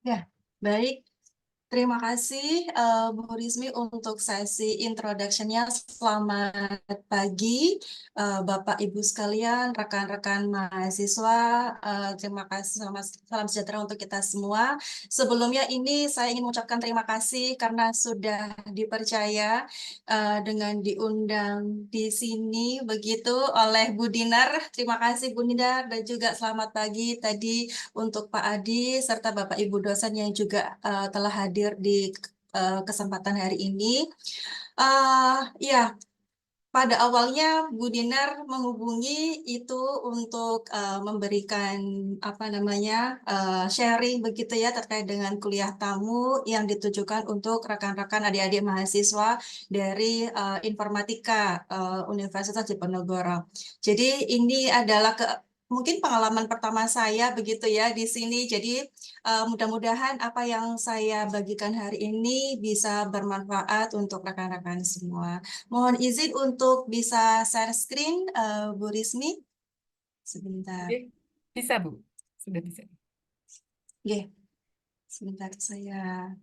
Ya, baik. Terima kasih Bu Rizmi untuk sesi introduction-nya. Selamat pagi Bapak Ibu sekalian, rekan-rekan mahasiswa. Terima kasih, salam sejahtera untuk kita semua. Sebelumnya ini saya ingin mengucapkan terima kasih karena sudah dipercaya dengan diundang di sini begitu oleh Bu Dinar. Terima kasih Bu Dinar dan juga selamat pagi tadi untuk Pak Adi serta Bapak Ibu dosen yang juga telah hadir di kesempatan hari ini. Ya, pada awalnya Bu Dinar menghubungi itu untuk memberikan apa namanya sharing begitu ya terkait dengan kuliah tamu yang ditujukan untuk rekan-rekan adik-adik mahasiswa dari Informatika Universitas Diponegoro. Jadi ini adalah mungkin pengalaman pertama saya begitu ya di sini. Jadi mudah-mudahan apa yang saya bagikan hari ini bisa bermanfaat untuk rekan-rekan semua. Mohon izin untuk bisa share screen, Bu Rismi. Sebentar. Oke, bisa Bu, sudah bisa. Oke, sebentar saya.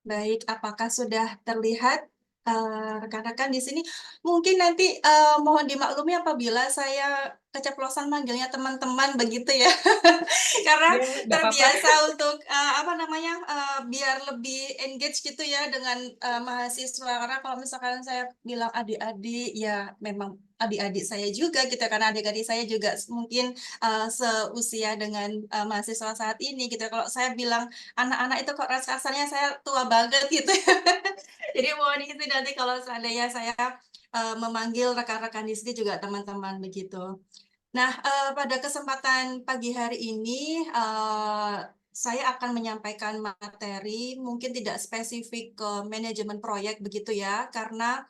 Baik, apakah sudah terlihat rekan-rekan di sini? Mungkin nanti mohon dimaklumi apabila saya keceplosan manggilnya teman-teman begitu ya. Karena Ya, nggak apa-apa. terbiasa untuk apa namanya biar lebih engage gitu ya dengan mahasiswa. Karena kalau misalkan saya bilang adik-adik, ya memang adik-adik saya juga gitu. Karena adik-adik saya juga mungkin seusia dengan mahasiswa saat ini gitu. Kalau saya bilang anak-anak itu kok rasanya saya tua banget gitu. Jadi mohon izin nanti kalau seandainya saya memanggil rekan-rekan di sini juga teman-teman begitu. Nah, pada kesempatan pagi hari ini, saya akan menyampaikan materi, mungkin tidak spesifik ke manajemen proyek begitu ya, karena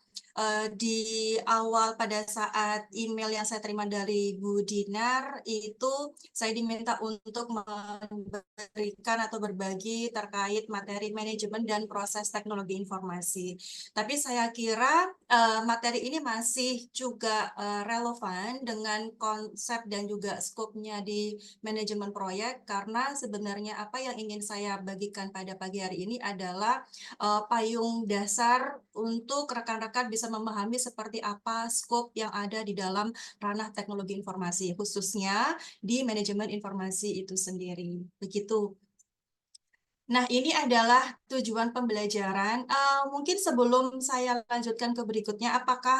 di awal pada saat email yang saya terima dari Bu Dinar, itu saya diminta untuk memberikan atau berbagi terkait materi manajemen dan proses teknologi informasi. Tapi saya kira materi ini masih juga relevan dengan konsep dan juga skopnya di manajemen proyek karena sebenarnya apa yang ingin saya bagikan pada pagi hari ini adalah payung dasar untuk rekan-rekan bisa memahami seperti apa skop yang ada di dalam ranah teknologi informasi, khususnya di manajemen informasi itu sendiri. Begitu. Nah, ini adalah tujuan pembelajaran. Mungkin sebelum saya lanjutkan ke berikutnya, apakah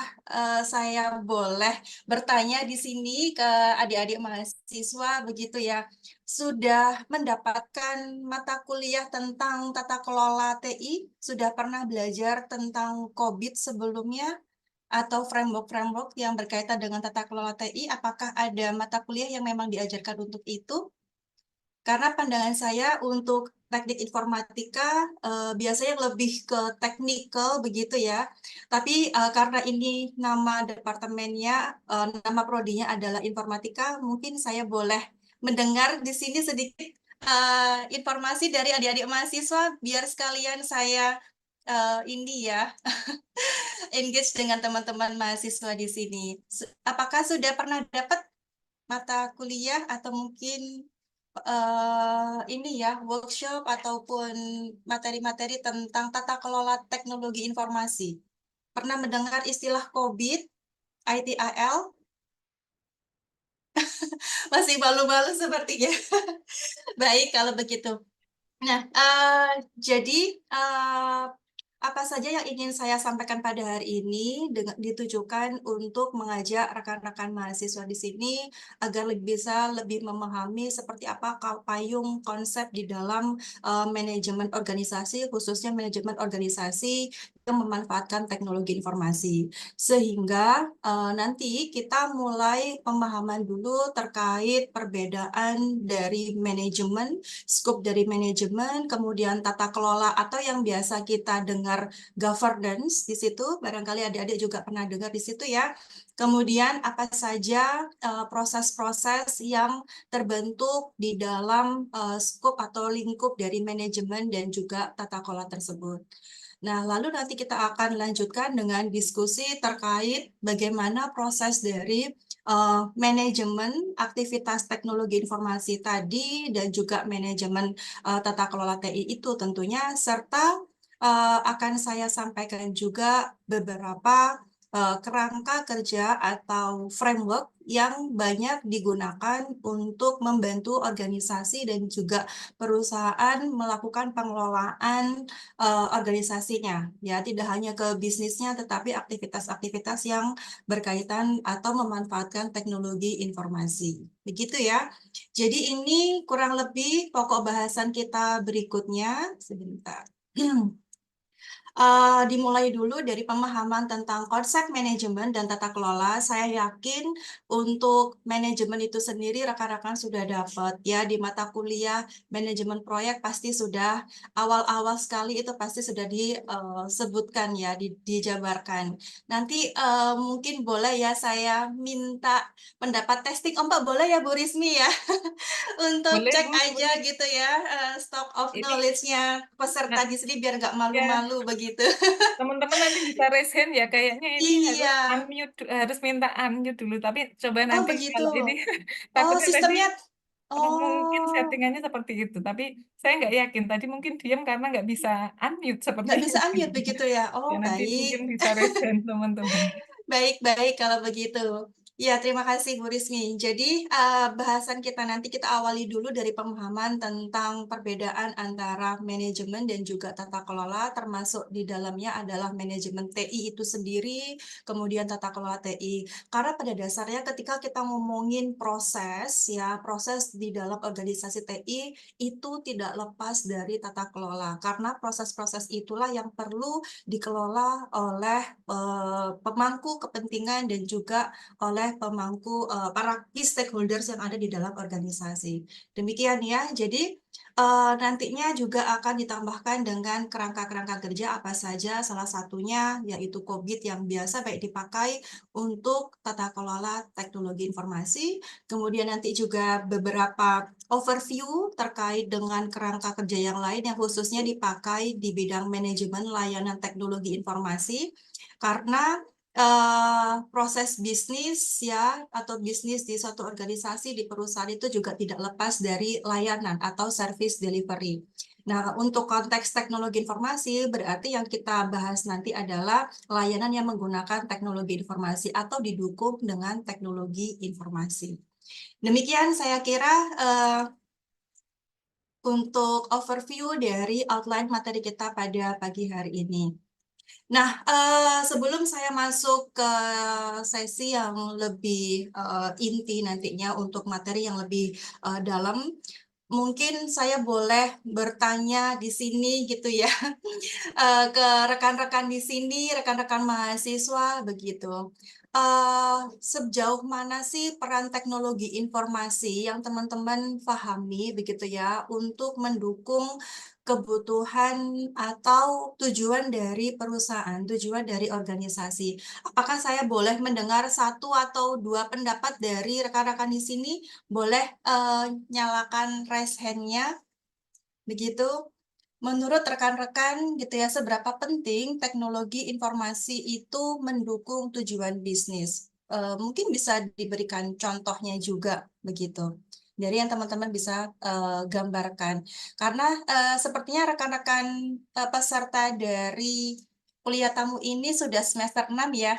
saya boleh bertanya di sini ke adik-adik mahasiswa begitu ya? Sudah mendapatkan mata kuliah tentang tata kelola TI? Sudah pernah belajar tentang COVID sebelumnya? Atau framework-framework yang berkaitan dengan tata kelola TI? Apakah ada mata kuliah yang memang diajarkan untuk itu? Karena pandangan saya untuk teknik informatika biasanya lebih ke teknikal begitu ya. Tapi karena ini nama departemennya, nama prodinya adalah informatika, mungkin saya boleh mendengar di sini sedikit informasi dari adik-adik mahasiswa biar sekalian saya ini ya engage dengan teman-teman mahasiswa di sini. Apakah sudah pernah dapat mata kuliah atau mungkin ini ya workshop ataupun materi-materi tentang tata kelola teknologi informasi. Pernah mendengar istilah COVID, ITIL? Masih malu-malu sepertinya. Baik kalau begitu. Nah, jadi apa saja yang ingin saya sampaikan pada hari ini ditujukan untuk mengajak rekan-rekan mahasiswa di sini agar bisa lebih memahami seperti apa payung konsep di dalam manajemen organisasi, khususnya manajemen organisasi yang memanfaatkan teknologi informasi. Sehingga nanti kita mulai pemahaman dulu terkait perbedaan dari manajemen, skop dari manajemen, kemudian tata kelola atau yang biasa kita dengar governance di situ, barangkali adik-adik juga pernah dengar di situ ya. Kemudian apa saja proses-proses yang terbentuk di dalam skop atau lingkup dari manajemen dan juga tata kelola tersebut. Nah, lalu nanti kita akan lanjutkan dengan diskusi terkait bagaimana proses dari manajemen aktivitas teknologi informasi tadi dan juga manajemen tata kelola TI itu tentunya, serta akan saya sampaikan juga beberapa kerangka kerja atau framework yang banyak digunakan untuk membantu organisasi dan juga perusahaan melakukan pengelolaan organisasinya. Ya, tidak hanya ke bisnisnya, tetapi aktivitas-aktivitas yang berkaitan atau memanfaatkan teknologi informasi. Begitu ya. Jadi ini kurang lebih pokok bahasan kita berikutnya. Sebentar. Dimulai dulu dari pemahaman tentang konsep manajemen dan tata kelola. Saya yakin untuk manajemen itu sendiri rekan-rekan sudah dapat ya di mata kuliah manajemen proyek pasti sudah awal-awal sekali itu pasti sudah disebutkan ya, dijabarkan. Nanti mungkin boleh ya saya minta pendapat testing. Oh Mbak boleh ya Bu Rismi ya untuk Boleh cek Bu, aja boleh. gitu ya stock of Ini knowledge-nya peserta nah, di sini biar nggak ya malu-malu begitu. teman-teman nanti bisa raise hand ya. Kayaknya ini harus Iya. unmute, harus minta unmute dulu. Tapi coba Oh nanti begitu. kalau ini Oh takutnya tadi sistemnya. mungkin Oh settingannya seperti itu. Tapi saya nggak yakin. Tadi mungkin diam karena nggak bisa unmute nggak sepertinya. bisa unmute begitu ya. Oh Ya nanti baik. mungkin bisa raise hand teman-teman. Baik-baik kalau begitu. Ya, terima kasih Bu Rismi. Jadi, bahasan kita nanti kita awali dulu dari pemahaman tentang perbedaan antara manajemen dan juga tata kelola, termasuk di dalamnya adalah manajemen TI itu sendiri, kemudian tata kelola TI. Karena pada dasarnya ketika kita ngomongin proses, ya, proses di dalam organisasi TI itu tidak lepas dari tata kelola. Karena proses-proses itulah yang perlu dikelola oleh pemangku kepentingan dan juga oleh pemangku para key stakeholders yang ada di dalam organisasi. Demikian ya. Jadi nantinya juga akan ditambahkan dengan kerangka-kerangka kerja apa saja, salah satunya yaitu COBIT yang biasa baik dipakai untuk tata kelola teknologi informasi. Kemudian nanti juga beberapa overview terkait dengan kerangka kerja yang lain yang khususnya dipakai di bidang manajemen layanan teknologi informasi, karena proses bisnis ya atau bisnis di suatu organisasi di perusahaan itu juga tidak lepas dari layanan atau service delivery. Nah, untuk konteks teknologi informasi berarti yang kita bahas nanti adalah layanan yang menggunakan teknologi informasi atau didukung dengan teknologi informasi. Demikian saya kira untuk overview dari outline materi kita pada pagi hari ini. Nah, sebelum saya masuk ke sesi yang lebih inti nantinya untuk materi yang lebih dalam, mungkin saya boleh bertanya di sini gitu ya, ke rekan-rekan di sini, rekan-rekan mahasiswa begitu. Sejauh mana sih peran teknologi informasi yang teman-teman pahami begitu ya untuk mendukung kebutuhan atau tujuan dari perusahaan, tujuan dari organisasi? Apakah saya boleh mendengar satu atau dua pendapat dari rekan-rekan di sini? Boleh nyalakan raise hand-nya begitu. Menurut rekan-rekan gitu ya, seberapa penting teknologi informasi itu mendukung tujuan bisnis? Mungkin bisa diberikan contohnya juga begitu. Dari yang teman-teman bisa gambarkan. Karena sepertinya rekan-rekan peserta dari kuliah tamu ini sudah semester 6 ya.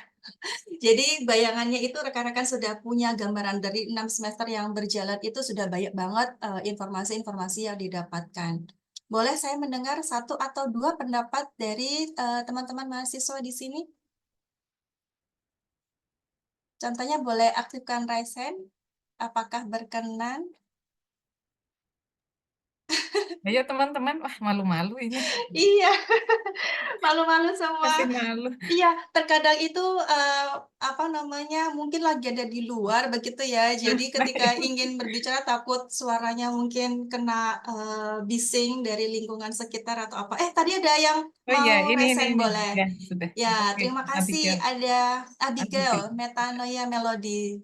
Jadi bayangannya itu rekan-rekan sudah punya gambaran dari 6 semester yang berjalan itu sudah banyak banget informasi-informasi yang didapatkan. Boleh saya mendengar satu atau dua pendapat dari teman-teman mahasiswa di sini? Contohnya boleh aktifkan raise hand. Apakah berkenan? Ayo teman-teman, wah malu-malu ini. Iya, malu-malu semua. Masih malu. Iya, terkadang itu apa namanya, mungkin lagi ada di luar begitu ya. Jadi Nah, ketika ingin berbicara takut suaranya mungkin kena bising dari lingkungan sekitar atau apa. Tadi ada yang oh iya, mau ini, resen ini. boleh. Ya, sudah. Ya, Oke, terima kasih. Abigail. Ada Abigail Abigail. Metanoia Melody.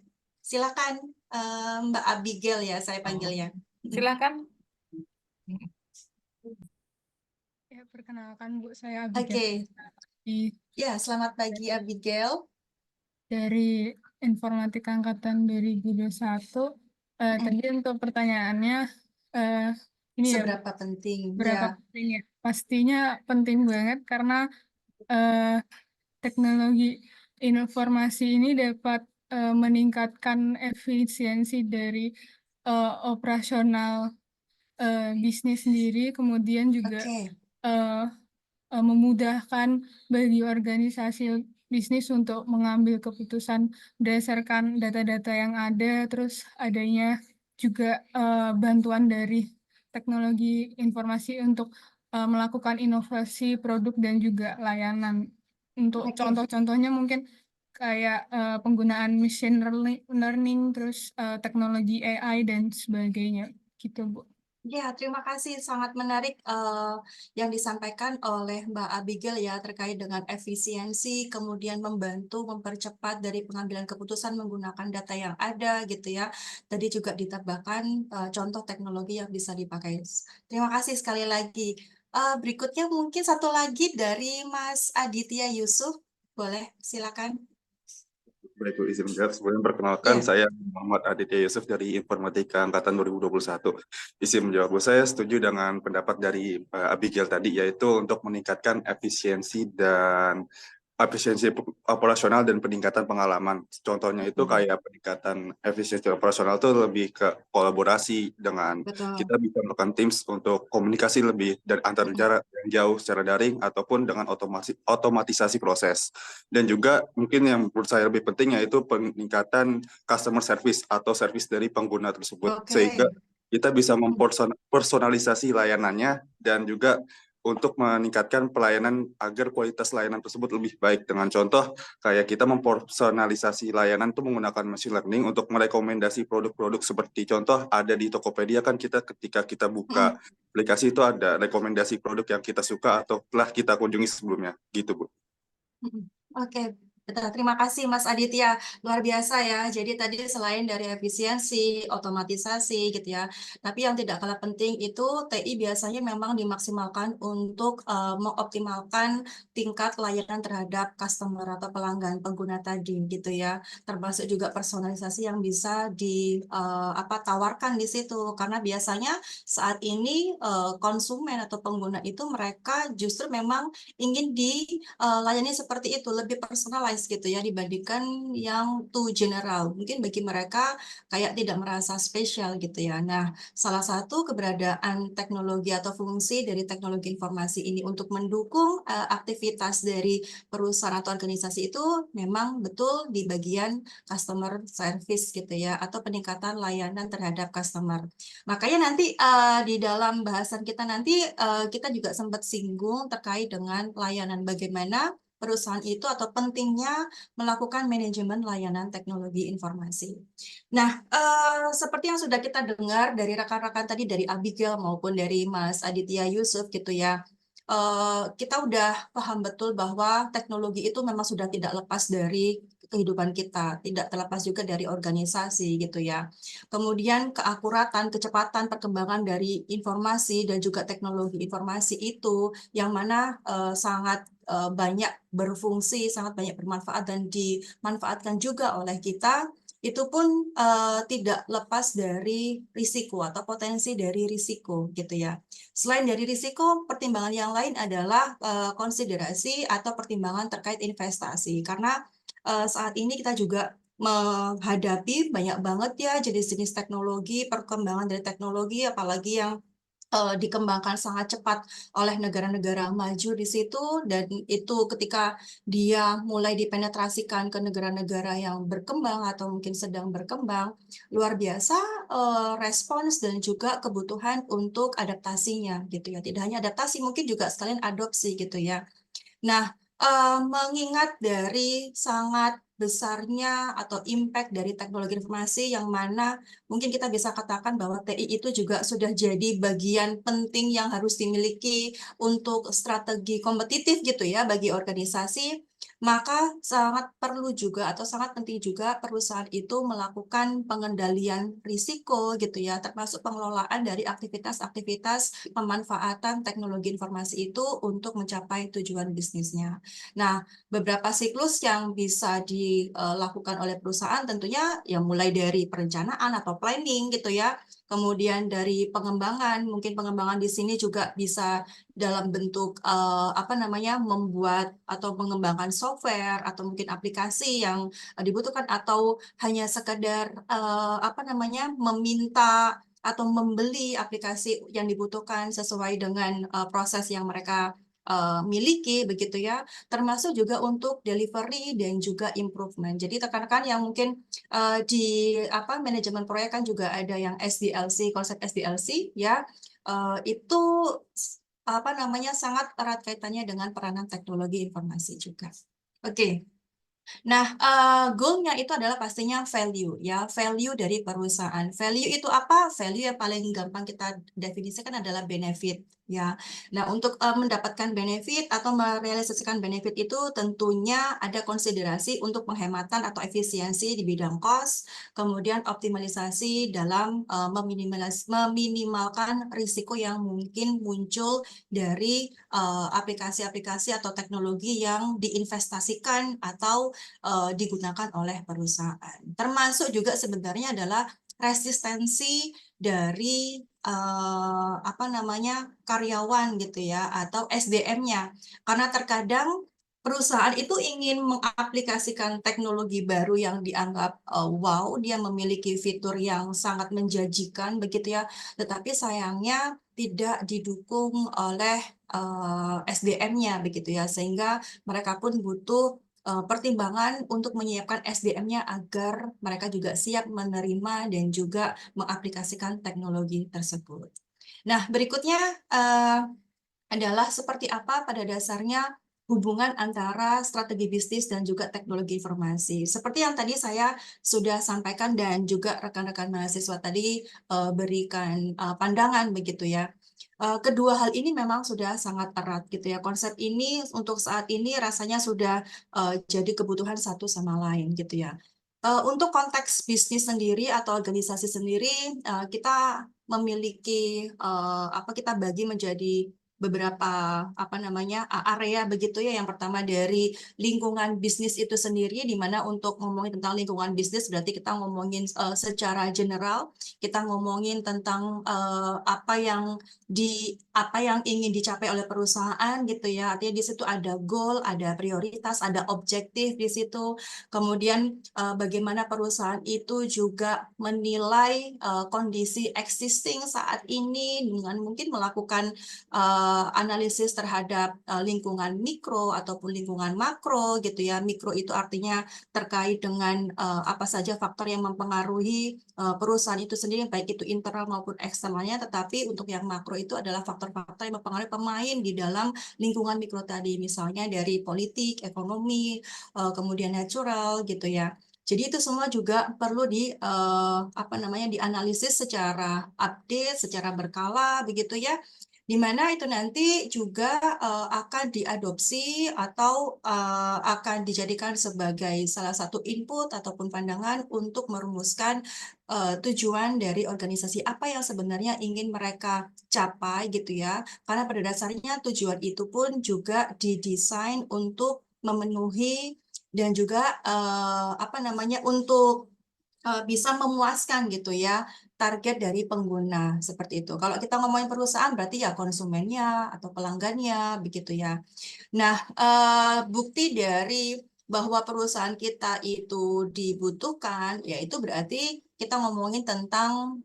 Silakan Mbak Abigail ya saya Oh, panggilnya. silakan. Ya, Perkenalkan Bu, saya Abigail Oke, ya selamat pagi Abigail. dari Informatika Angkatan 2021. Tadi untuk pertanyaannya, ini ya, Seberapa penting? berapa Ya, penting ya? Pastinya penting banget karena eh, teknologi informasi ini dapat meningkatkan efisiensi dari operasional bisnis sendiri, kemudian juga oke, eh, memudahkan bagi organisasi bisnis untuk mengambil keputusan berdasarkan data-data yang ada, terus adanya juga bantuan dari teknologi informasi untuk melakukan inovasi produk dan juga layanan. Untuk oke. contoh-contohnya mungkin kayak penggunaan machine learning, terus teknologi AI dan sebagainya, gitu Bu. Ya, terima kasih. Sangat menarik yang disampaikan oleh Mbak Abigail ya terkait dengan efisiensi, kemudian membantu mempercepat dari pengambilan keputusan menggunakan data yang ada gitu ya. Tadi juga ditambahkan contoh teknologi yang bisa dipakai. Terima kasih sekali lagi. Berikutnya mungkin satu lagi dari Mas Aditya Yusuf. Boleh, silakan. Baik, Bu, izin menjawab. Sebelumnya perkenalkan, Ya, saya Muhammad Aditya Yusuf dari Informatika Angkatan 2021. Izin menjawab, Bu, saya setuju dengan pendapat dari Abigail tadi, yaitu untuk meningkatkan efisiensi operasional dan peningkatan pengalaman. Contohnya itu kayak peningkatan efisiensi operasional itu lebih ke kolaborasi dengan betul. kita bisa melakukan Teams untuk komunikasi lebih dari antar negara yang jauh secara daring ataupun dengan otomatisasi proses. Dan juga mungkin yang menurut saya lebih penting yaitu peningkatan customer service atau service dari pengguna tersebut sehingga Oke. kita bisa mempersonalisasi layanannya dan juga untuk meningkatkan pelayanan agar kualitas layanan tersebut lebih baik. Dengan contoh, kayak kita mempersonalisasi layanan itu menggunakan machine learning untuk merekomendasi produk-produk seperti contoh ada di Tokopedia kan kita ketika kita buka aplikasi itu ada rekomendasi produk yang kita suka atau telah kita kunjungi sebelumnya. Gitu, Bu. Oke, betul. Terima kasih Mas Aditya. Luar biasa ya. Jadi tadi selain dari efisiensi, otomatisasi gitu ya, tapi yang tidak kalah penting itu TI biasanya memang dimaksimalkan untuk mengoptimalkan tingkat layanan terhadap customer atau pelanggan pengguna tadi gitu ya. Termasuk juga personalisasi yang bisa tawarkan di situ. Karena biasanya saat ini konsumen atau pengguna itu mereka justru memang ingin dilayani seperti itu, lebih personalized gitu ya dibandingkan yang too general. Mungkin bagi mereka kayak tidak merasa spesial gitu ya. Nah, salah satu keberadaan teknologi atau fungsi dari teknologi informasi ini untuk mendukung aktivitas dari perusahaan atau organisasi itu memang betul di bagian customer service gitu ya, atau peningkatan layanan terhadap customer. Makanya nanti di dalam bahasan kita nanti kita juga sempat singgung terkait dengan layanan bagaimana perusahaan itu atau pentingnya melakukan manajemen layanan teknologi informasi. Nah, seperti yang sudah kita dengar dari rekan-rekan tadi dari Abigail maupun dari Mas Aditya Yusuf gitu ya, kita udah paham betul bahwa teknologi itu memang sudah tidak lepas dari kehidupan kita, tidak terlepas juga dari organisasi gitu ya. Kemudian keakuratan, kecepatan perkembangan dari informasi dan juga teknologi informasi itu yang mana sangat banyak berfungsi, sangat banyak bermanfaat dan dimanfaatkan juga oleh kita, itu pun tidak lepas dari risiko atau potensi dari risiko gitu ya. Selain dari risiko, pertimbangan yang lain adalah konsiderasi atau pertimbangan terkait investasi. Karena saat ini kita juga menghadapi banyak banget ya jenis-jenis teknologi, perkembangan dari teknologi, apalagi yang dikembangkan sangat cepat oleh negara-negara maju di situ, dan itu ketika dia mulai dipenetrasikan ke negara-negara yang berkembang atau mungkin sedang berkembang, luar biasa respons dan juga kebutuhan untuk adaptasinya gitu ya. Tidak hanya adaptasi, mungkin juga sekalian adopsi gitu ya. Nah, mengingat dari sangat besarnya atau impact dari teknologi informasi yang mana mungkin kita bisa katakan bahwa TI itu juga sudah jadi bagian penting yang harus dimiliki untuk strategi kompetitif gitu ya bagi organisasi. maka sangat perlu juga atau sangat penting juga perusahaan itu melakukan pengendalian risiko gitu ya, termasuk pengelolaan dari aktivitas-aktivitas pemanfaatan teknologi informasi itu untuk mencapai tujuan bisnisnya. Nah, beberapa siklus yang bisa dilakukan oleh perusahaan tentunya ya mulai dari perencanaan atau planning gitu ya, kemudian dari pengembangan, mungkin pengembangan di sini juga bisa dalam bentuk membuat atau mengembangkan software atau mungkin aplikasi yang dibutuhkan atau hanya sekedar meminta atau membeli aplikasi yang dibutuhkan sesuai dengan proses yang mereka miliki begitu ya, termasuk juga untuk delivery dan juga improvement. Jadi rekan-rekan yang mungkin di manajemen proyek kan juga ada yang SDLC, konsep SDLC ya, itu sangat erat kaitannya dengan peranan teknologi informasi juga. Oke. Nah, goal-nya itu adalah pastinya value ya, value dari perusahaan. Value itu apa? Value yang paling gampang kita definisikan adalah benefit ya. Nah, untuk mendapatkan benefit atau merealisasikan benefit itu tentunya ada konsiderasi untuk penghematan atau efisiensi di bidang cost, kemudian optimalisasi dalam meminimalkan risiko yang mungkin muncul dari aplikasi-aplikasi atau teknologi yang diinvestasikan atau digunakan oleh perusahaan. Termasuk juga sebenarnya adalah resistensi dari karyawan gitu ya atau SDM-nya. Karena terkadang perusahaan itu ingin mengaplikasikan teknologi baru yang dianggap wow, dia memiliki fitur yang sangat menjanjikan begitu ya, tetapi sayangnya tidak didukung oleh SDM-nya begitu ya, sehingga mereka pun butuh pertimbangan untuk menyiapkan SDM-nya agar mereka juga siap menerima dan juga mengaplikasikan teknologi tersebut. Nah, berikutnya adalah seperti apa pada dasarnya hubungan antara strategi bisnis dan juga teknologi informasi. Seperti yang tadi saya sudah sampaikan dan juga rekan-rekan mahasiswa tadi berikan pandangan begitu ya. Kedua hal ini memang sudah sangat erat gitu ya. Konsep ini untuk saat ini rasanya sudah jadi kebutuhan satu sama lain gitu ya. Untuk konteks bisnis sendiri atau organisasi sendiri, kita memiliki kita bagi menjadi beberapa area begitu ya. Yang pertama dari lingkungan bisnis itu sendiri, di mana untuk ngomongin tentang lingkungan bisnis berarti kita ngomongin secara general, kita ngomongin tentang apa yang ingin dicapai oleh perusahaan gitu ya. Artinya di situ ada goal, ada prioritas, ada objektif di situ. Kemudian bagaimana perusahaan itu juga menilai kondisi existing saat ini dengan mungkin melakukan analisis terhadap lingkungan mikro ataupun lingkungan makro gitu ya. Mikro itu artinya terkait dengan apa saja faktor yang mempengaruhi perusahaan itu sendiri, baik itu internal maupun eksternalnya, tetapi untuk yang makro itu adalah faktor-faktor yang mempengaruhi pemain di dalam lingkungan mikro tadi, misalnya dari politik, ekonomi, kemudian natural gitu ya. Jadi itu semua juga perlu dianalisis secara update, secara berkala begitu ya, di mana itu nanti juga akan diadopsi atau akan dijadikan sebagai salah satu input ataupun pandangan untuk merumuskan tujuan dari organisasi apa yang sebenarnya ingin mereka capai gitu ya. Karena pada dasarnya tujuan itu pun juga didesain untuk memenuhi dan juga untuk bisa memuaskan gitu ya target dari pengguna seperti itu. Kalau kita ngomongin perusahaan berarti ya konsumennya atau pelanggannya begitu ya. Nah, bukti dari bahwa perusahaan kita itu dibutuhkan, yaitu berarti kita ngomongin tentang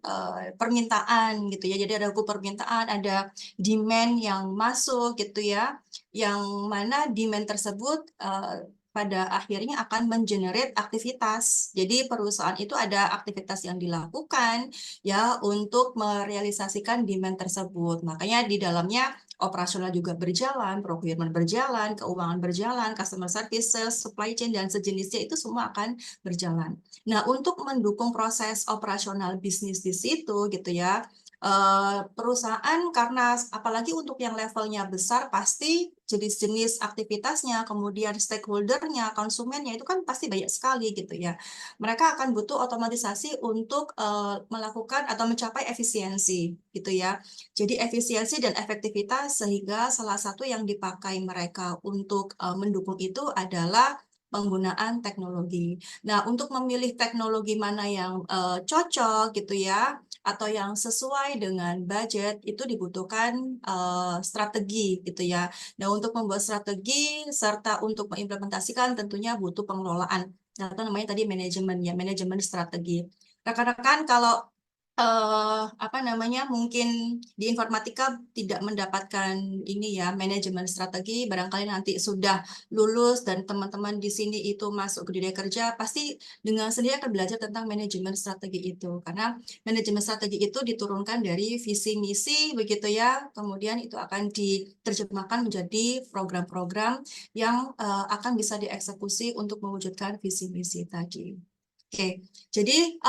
permintaan gitu ya. Jadi ada hukum permintaan, ada demand yang masuk gitu ya, yang mana demand tersebut pada akhirnya akan mengenerate aktivitas. Jadi perusahaan itu ada aktivitas yang dilakukan ya untuk merealisasikan demand tersebut. Makanya di dalamnya operasional juga berjalan, procurement berjalan, keuangan berjalan, customer services, supply chain, dan sejenisnya itu semua akan berjalan. Nah, untuk mendukung proses operasional bisnis di situ gitu ya, perusahaan karena apalagi untuk yang levelnya besar pasti jenis-jenis aktivitasnya, kemudian stakeholder-nya, konsumennya itu kan pasti banyak sekali gitu ya. Mereka akan butuh otomatisasi untuk melakukan atau mencapai efisiensi gitu ya. Jadi efisiensi dan efektivitas sehingga salah satu yang dipakai mereka untuk mendukung itu adalah penggunaan teknologi. Nah, untuk memilih teknologi mana yang cocok gitu ya, atau yang sesuai dengan budget itu dibutuhkan strategi gitu ya. Nah, untuk membuat strategi serta untuk mengimplementasikan tentunya butuh pengelolaan atau namanya tadi manajemen ya, manajemen strategi. Rekan-rekan kalau apa namanya mungkin di informatika tidak mendapatkan ini ya manajemen strategi, barangkali nanti sudah lulus dan teman-teman di sini itu masuk ke dunia kerja pasti dengan sendiri akan belajar tentang manajemen strategi itu, karena manajemen strategi itu diturunkan dari visi misi begitu ya, kemudian itu akan diterjemahkan menjadi program-program yang akan bisa dieksekusi untuk mewujudkan visi misi tadi. Oke, jadi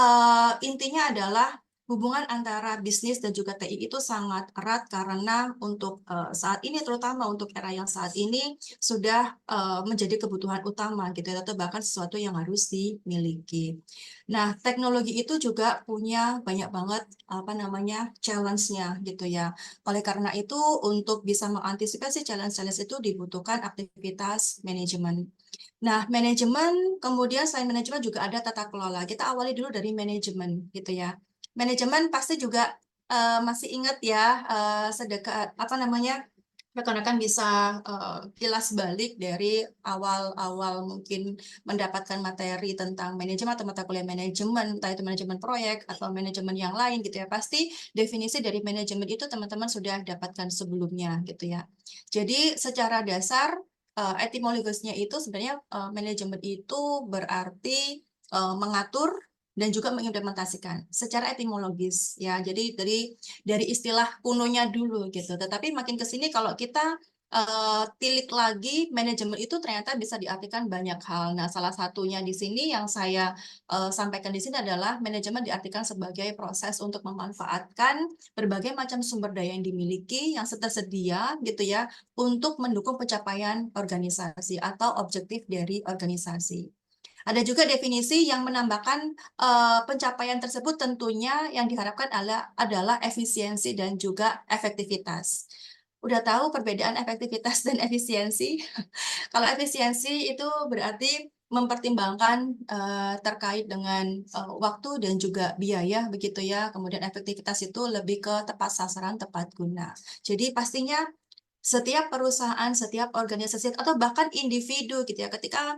intinya adalah hubungan antara bisnis dan juga TI itu sangat erat karena untuk saat ini, terutama untuk era yang saat ini, sudah menjadi kebutuhan utama gitu ya, atau bahkan sesuatu yang harus dimiliki. Nah, teknologi itu juga punya banyak banget apa namanya challenge-nya gitu ya. Oleh karena itu, untuk bisa mengantisipasi challenge-challenge itu dibutuhkan aktivitas manajemen. Nah, manajemen, kemudian selain manajemen juga ada tata kelola. Kita awali dulu dari manajemen gitu ya. Manajemen pasti juga masih ingat ya sedekat apa namanya rekan-rekan bisa kilas balik dari awal-awal mungkin mendapatkan materi tentang manajemen atau mata kuliah manajemen, entah itu manajemen proyek atau manajemen yang lain gitu ya. Pasti definisi dari manajemen itu teman-teman sudah dapatkan sebelumnya gitu ya. Jadi secara dasar etimologisnya itu sebenarnya manajemen itu berarti mengatur dan juga mengimplementasikan secara etimologis ya. Jadi dari istilah kunonya dulu gitu. Tetapi makin ke sini kalau kita tilik lagi, manajemen itu ternyata bisa diartikan banyak hal. Nah, salah satunya di sini yang saya sampaikan di sini adalah manajemen diartikan sebagai proses untuk memanfaatkan berbagai macam sumber daya yang dimiliki yang tersedia gitu ya untuk mendukung pencapaian organisasi atau objektif dari organisasi. Ada juga definisi yang menambahkan pencapaian tersebut tentunya yang diharapkan adalah efisiensi dan juga efektivitas. Udah tahu perbedaan efektivitas dan efisiensi? Kalau efisiensi itu berarti mempertimbangkan terkait dengan waktu dan juga biaya begitu ya. Kemudian efektivitas itu lebih ke tepat sasaran, tepat guna. Jadi pastinya setiap perusahaan, setiap organisasi atau bahkan individu gitu ya, ketika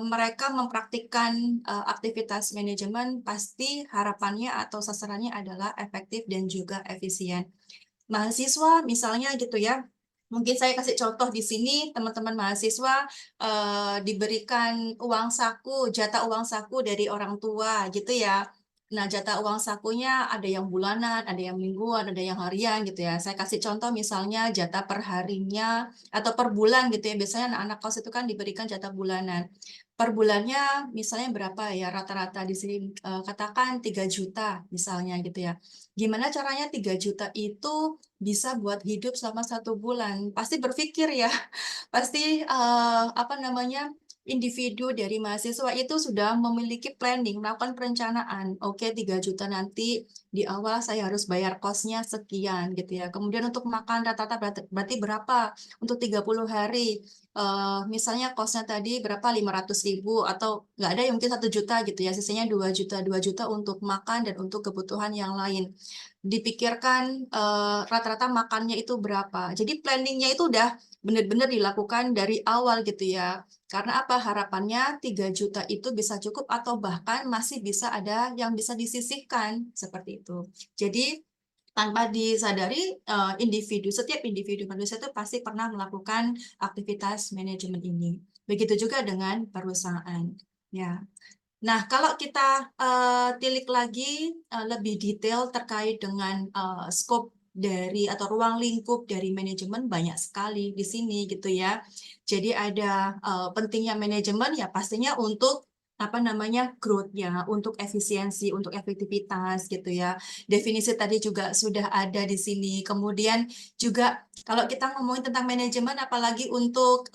mereka mempraktikkan aktivitas manajemen, pasti harapannya atau sasarannya adalah efektif dan juga efisien. Mahasiswa misalnya gitu ya, mungkin saya kasih contoh di sini, teman-teman mahasiswa diberikan uang saku, jatah uang saku dari orang tua gitu ya. Nah, jatah uang sakunya ada yang bulanan, ada yang mingguan, ada yang harian gitu ya. Saya kasih contoh misalnya jatah per harinya atau per bulan gitu ya. Biasanya anak-anak kos itu kan diberikan jatah bulanan. Per bulannya misalnya berapa ya rata-rata di sini katakan 3 juta misalnya gitu ya. Gimana caranya 3 juta itu bisa buat hidup selama 1 bulan? Pasti berpikir ya, pasti apa namanya individu dari mahasiswa itu sudah memiliki planning, melakukan perencanaan. Oke, 3 juta nanti di awal saya harus bayar kosnya sekian gitu ya. Kemudian untuk makan rata-rata berarti berapa untuk 30 hari. Misalnya kosnya tadi berapa 500.000 atau nggak ada yang mungkin 1 juta gitu ya. Sisanya 2 juta untuk makan dan untuk kebutuhan yang lain. Dipikirkan rata-rata makannya itu berapa. Jadi planningnya itu udah benar-benar dilakukan dari awal gitu ya. Karena apa? Harapannya 3 juta itu bisa cukup atau bahkan masih bisa ada yang bisa disisihkan seperti itu. Jadi tanpa disadari setiap individu manusia itu pasti pernah melakukan aktivitas manajemen ini. Begitu juga dengan perusahaan. Ya. Nah, kalau kita tilik lagi lebih detail terkait dengan scope dari atau ruang lingkup dari manajemen banyak sekali di sini gitu ya. Jadi ada pentingnya manajemen ya pastinya untuk apa namanya growth-nya, untuk efisiensi, untuk efektivitas gitu ya. Definisi tadi juga sudah ada di sini. Kemudian juga kalau kita ngomongin tentang manajemen, apalagi untuk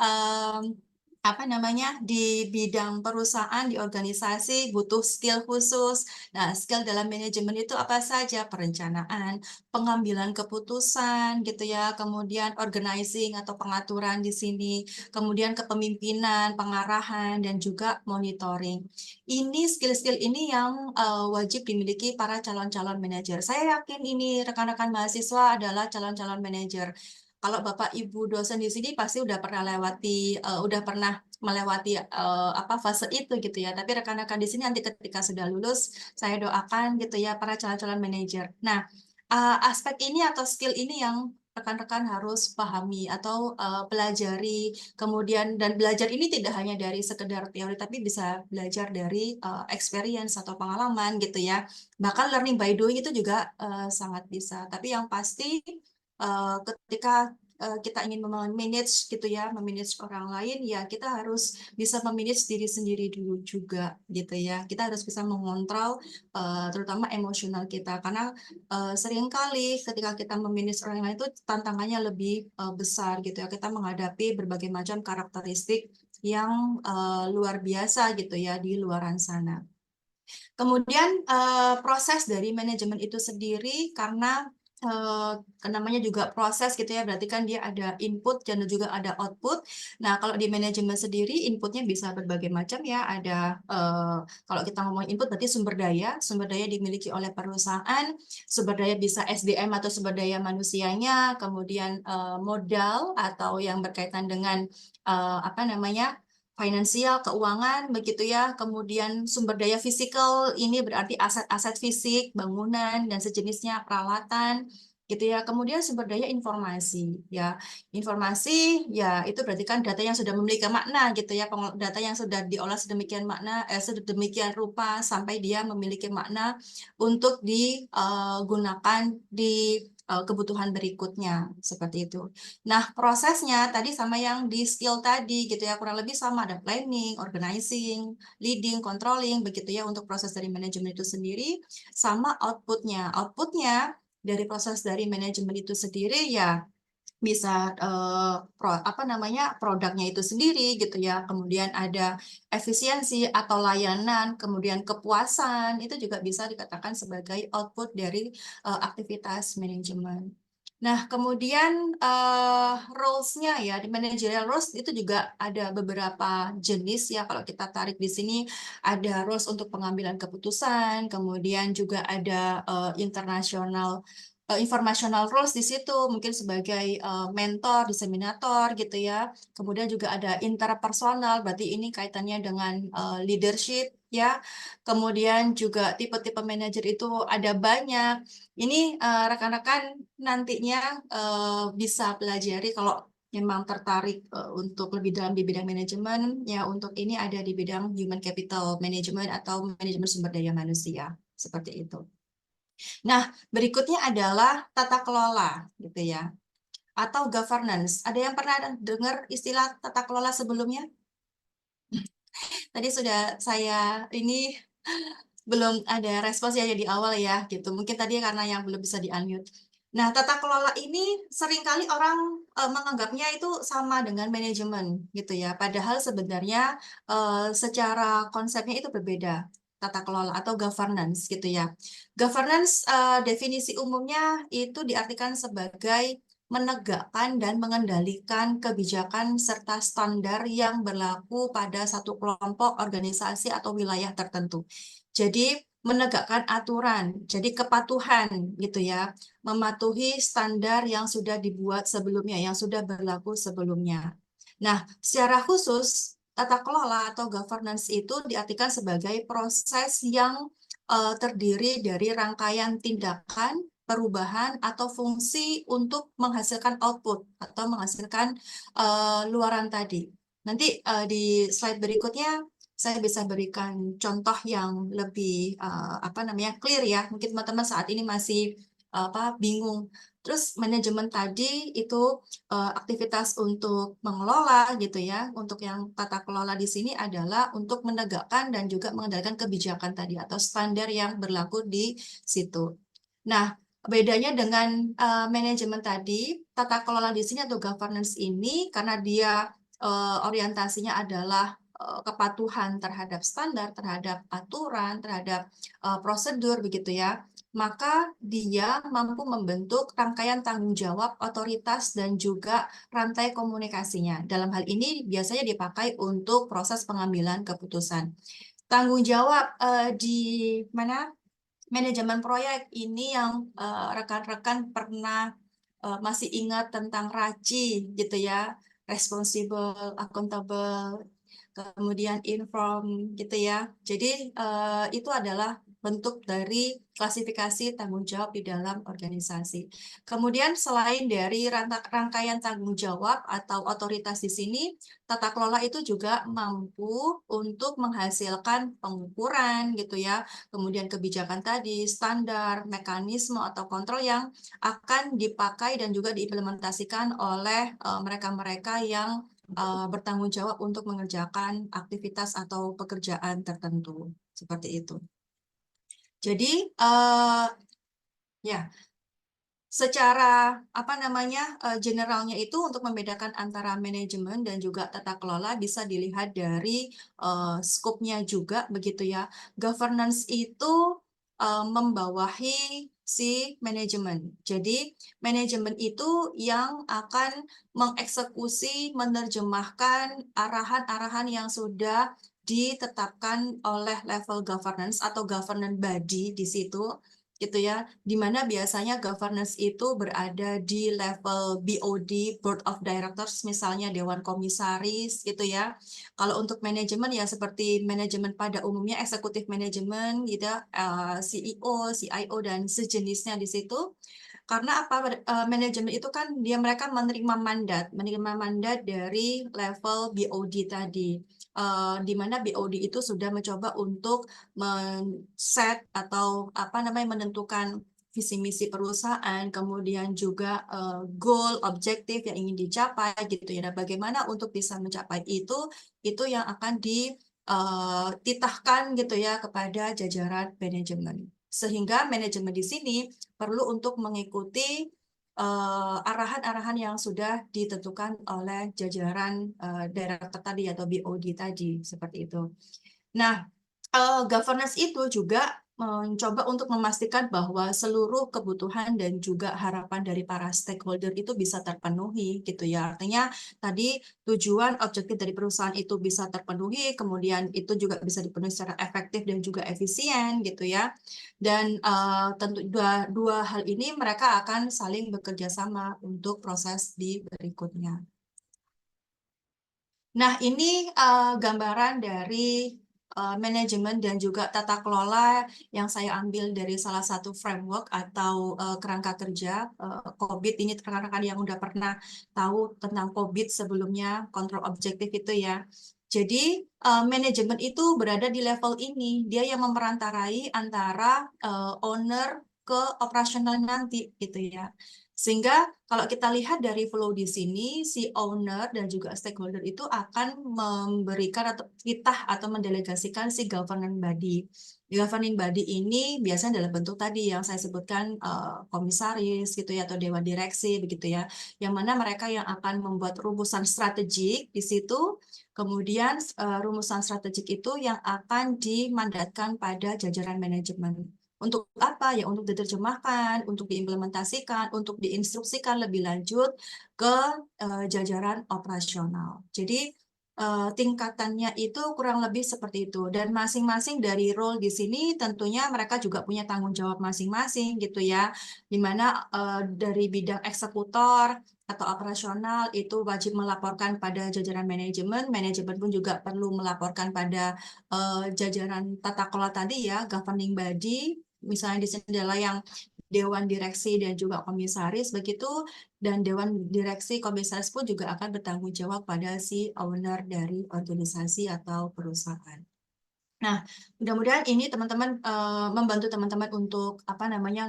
apa namanya di bidang perusahaan, di organisasi butuh skill khusus. Nah, skill dalam manajemen itu apa saja? Perencanaan, pengambilan keputusan gitu ya, kemudian organizing atau pengaturan di sini, kemudian kepemimpinan, pengarahan, dan juga monitoring. Ini skill-skill ini yang wajib dimiliki para calon-calon manajer. Saya yakin ini rekan-rekan mahasiswa adalah calon-calon manajer. Kalau Bapak Ibu dosen di sini pasti udah pernah melewati apa fase itu gitu ya. Tapi rekan-rekan di sini nanti ketika sudah lulus, saya doakan gitu ya para calon-calon manajer. Nah, aspek ini atau skill ini yang rekan-rekan harus pahami atau pelajari. Kemudian dan belajar ini tidak hanya dari sekedar teori, tapi bisa belajar dari experience atau pengalaman gitu ya. Bahkan learning by doing itu juga sangat bisa. Tapi yang pasti ketika kita ingin memanage gitu ya, memanage orang lain, ya kita harus bisa memanage diri sendiri dulu juga gitu ya. Kita harus bisa mengontrol terutama emosional kita, karena seringkali ketika kita memanage orang lain itu tantangannya lebih besar gitu ya. Kita menghadapi berbagai macam karakteristik yang luar biasa gitu ya di luaran sana. Kemudian proses dari manajemen itu sendiri, karena namanya juga proses gitu ya, berarti kan dia ada input dan juga ada output. Nah, kalau di manajemen sendiri inputnya bisa berbagai macam ya. Ada kalau kita ngomong input berarti sumber daya dimiliki oleh perusahaan, sumber daya bisa SDM atau sumber daya manusianya, kemudian modal atau yang berkaitan dengan apa namanya finansial, keuangan, begitu ya. Kemudian sumber daya fisikal, ini berarti aset-aset fisik, bangunan, dan sejenisnya, peralatan, gitu ya. Kemudian sumber daya informasi, ya. Informasi, ya itu berarti kan data yang sudah memiliki makna, gitu ya. Data yang sudah diolah sedemikian sedemikian rupa, sampai dia memiliki makna untuk digunakan di kebutuhan berikutnya, seperti itu. Nah, prosesnya tadi sama yang di skill tadi gitu ya, kurang lebih sama, ada planning, organizing, leading, controlling, begitu ya untuk proses dari manajemen itu sendiri, sama outputnya. Outputnya dari proses dari manajemen itu sendiri ya bisa produknya itu sendiri gitu ya, kemudian ada efisiensi atau layanan, kemudian kepuasan, itu juga bisa dikatakan sebagai output dari aktivitas manajemen. Nah, kemudian roles-nya ya, di managerial roles itu juga ada beberapa jenis ya. Kalau kita tarik di sini ada roles untuk pengambilan keputusan, kemudian juga ada informational roles di situ, mungkin sebagai mentor, diseminator gitu ya. Kemudian juga ada interpersonal, berarti ini kaitannya dengan leadership ya. Kemudian juga tipe-tipe manajer itu ada banyak. Ini rekan-rekan nantinya bisa pelajari kalau memang tertarik untuk lebih dalam di bidang manajemen, ya untuk ini ada di bidang human capital management atau manajemen sumber daya manusia, seperti itu. Nah, berikutnya adalah tata kelola gitu ya, atau governance. Ada yang pernah dengar istilah tata kelola sebelumnya? Tadi sudah saya ini belum ada respons ya di awal ya gitu. Mungkin tadi karena yang belum bisa di-unmute. Nah, tata kelola ini seringkali orang menganggapnya itu sama dengan manajemen gitu ya. Padahal sebenarnya secara konsepnya itu berbeda. Tata kelola atau governance gitu ya. Governance definisi umumnya itu diartikan sebagai menegakkan dan mengendalikan kebijakan serta standar yang berlaku pada satu kelompok, organisasi, atau wilayah tertentu. Jadi menegakkan aturan, jadi kepatuhan gitu ya, mematuhi standar yang sudah dibuat sebelumnya, yang sudah berlaku sebelumnya. Nah, secara khusus tata kelola atau governance itu diartikan sebagai proses yang terdiri dari rangkaian tindakan, perubahan, atau fungsi untuk menghasilkan output atau menghasilkan luaran tadi. Nanti di slide berikutnya saya bisa berikan contoh yang lebih clear ya. Mungkin teman-teman saat ini masih bingung Terus manajemen tadi itu aktivitas untuk mengelola gitu ya. Untuk yang tata kelola di sini adalah untuk menegakkan dan juga mengendalikan kebijakan tadi atau standar yang berlaku di situ. Nah, bedanya dengan manajemen tadi, tata kelola di sini atau governance ini karena dia orientasinya adalah kepatuhan terhadap standar, terhadap aturan, terhadap prosedur begitu ya, maka dia mampu membentuk rangkaian tanggung jawab otoritas dan juga rantai komunikasinya. Dalam hal ini biasanya dipakai untuk proses pengambilan keputusan. Tanggung jawab di mana manajemen proyek ini yang rekan-rekan pernah masih ingat tentang RACI gitu ya, responsible, accountable, kemudian inform gitu ya. Jadi itu adalah bentuk dari klasifikasi tanggung jawab di dalam organisasi. Kemudian selain dari rangkaian tanggung jawab atau otoritas di sini, tata kelola itu juga mampu untuk menghasilkan pengukuran gitu ya, kemudian kebijakan tadi, standar, mekanisme atau kontrol yang akan dipakai dan juga diimplementasikan oleh mereka-mereka yang bertanggung jawab untuk mengerjakan aktivitas atau pekerjaan tertentu seperti itu. Jadi ya secara generalnya itu untuk membedakan antara manajemen dan juga tata kelola bisa dilihat dari skopnya juga begitu ya. Governance itu membawahi si manajemen. Jadi manajemen itu yang akan mengeksekusi, menerjemahkan arahan-arahan yang sudah ditetapkan oleh level governance atau governance body di situ gitu ya, di mana biasanya governance itu berada di level BOD, Board of Directors, misalnya Dewan Komisaris gitu ya. Kalau untuk manajemen ya seperti manajemen pada umumnya, eksekutif manajemen gitu, CEO, CIO, dan sejenisnya di situ. Karena apa? Manajemen itu kan mereka menerima mandat dari level BOD tadi. Di mana BOD itu sudah mencoba untuk men-set atau menentukan visi misi perusahaan, kemudian juga goal, objektif yang ingin dicapai gitu ya. Dan bagaimana untuk bisa mencapai itu yang akan dititahkan gitu ya kepada jajaran manajemen. Sehingga manajemen di sini perlu untuk mengikuti arahan-arahan yang sudah ditentukan oleh jajaran director tadi atau BOD tadi, seperti itu. Nah, governance itu juga mencoba untuk memastikan bahwa seluruh kebutuhan dan juga harapan dari para stakeholder itu bisa terpenuhi gitu ya. Artinya tadi tujuan objektif dari perusahaan itu bisa terpenuhi, kemudian itu juga bisa dipenuhi secara efektif dan juga efisien gitu ya. Dan tentu dua hal ini mereka akan saling bekerja sama untuk proses di berikutnya. Nah, ini gambaran dari manajemen dan juga tata kelola yang saya ambil dari salah satu framework atau kerangka kerja COVID. Ini rekan-rekan yang udah pernah tahu tentang COVID sebelumnya, kontrol objektif itu ya. Jadi manajemen itu berada di level ini, dia yang memerantarai antara owner ke operasional nanti gitu ya. Sehingga kalau kita lihat dari flow di sini, si owner dan juga stakeholder itu akan memberikan atau titah atau mendelegasikan si governing body. Governing body ini biasanya dalam bentuk tadi yang saya sebutkan komisaris gitu ya atau dewan direksi begitu ya. Yang mana mereka yang akan membuat rumusan strategik di situ. Kemudian rumusan strategik itu yang akan dimandatkan pada jajaran manajemen. Untuk apa? Ya untuk diterjemahkan, untuk diimplementasikan, untuk diinstruksikan lebih lanjut ke jajaran operasional. Jadi tingkatannya itu kurang lebih seperti itu. Dan masing-masing dari role di sini tentunya mereka juga punya tanggung jawab masing-masing gitu ya. Di mana dari bidang eksekutor atau operasional itu wajib melaporkan pada jajaran manajemen, manajemen pun juga perlu melaporkan pada jajaran tata kelola tadi ya, governing body, misalnya di sini adalah yang dewan direksi dan juga komisaris begitu, dan dewan direksi komisaris pun juga akan bertanggung jawab pada si owner dari organisasi atau perusahaan. Nah, mudah-mudahan ini teman-teman membantu teman-teman untuk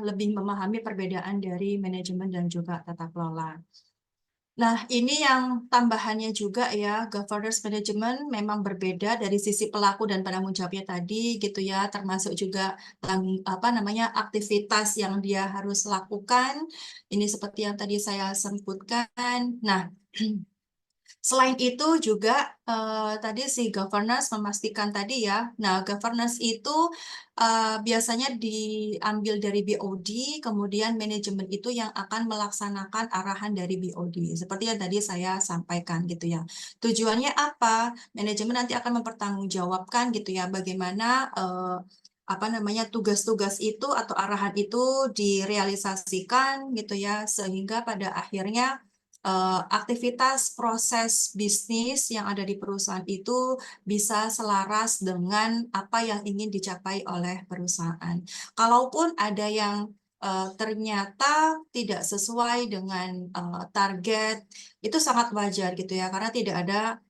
lebih memahami perbedaan dari manajemen dan juga tata kelola. Nah, ini yang tambahannya juga ya, governance management memang berbeda dari sisi pelaku dan penanggung jawabnya tadi gitu ya, termasuk juga aktivitas yang dia harus lakukan. Ini seperti yang tadi saya sebutkan. Nah, selain itu juga tadi si governance memastikan tadi ya. Nah, governance itu biasanya diambil dari BOD, kemudian manajemen itu yang akan melaksanakan arahan dari BOD. Seperti yang tadi saya sampaikan gitu ya. Tujuannya apa? Manajemen nanti akan mempertanggungjawabkan gitu ya bagaimana tugas-tugas itu atau arahan itu direalisasikan gitu ya, sehingga pada akhirnya aktivitas proses bisnis yang ada di perusahaan itu bisa selaras dengan apa yang ingin dicapai oleh perusahaan. Kalaupun ada yang ternyata tidak sesuai dengan target, itu sangat wajar gitu ya, karena tidak ada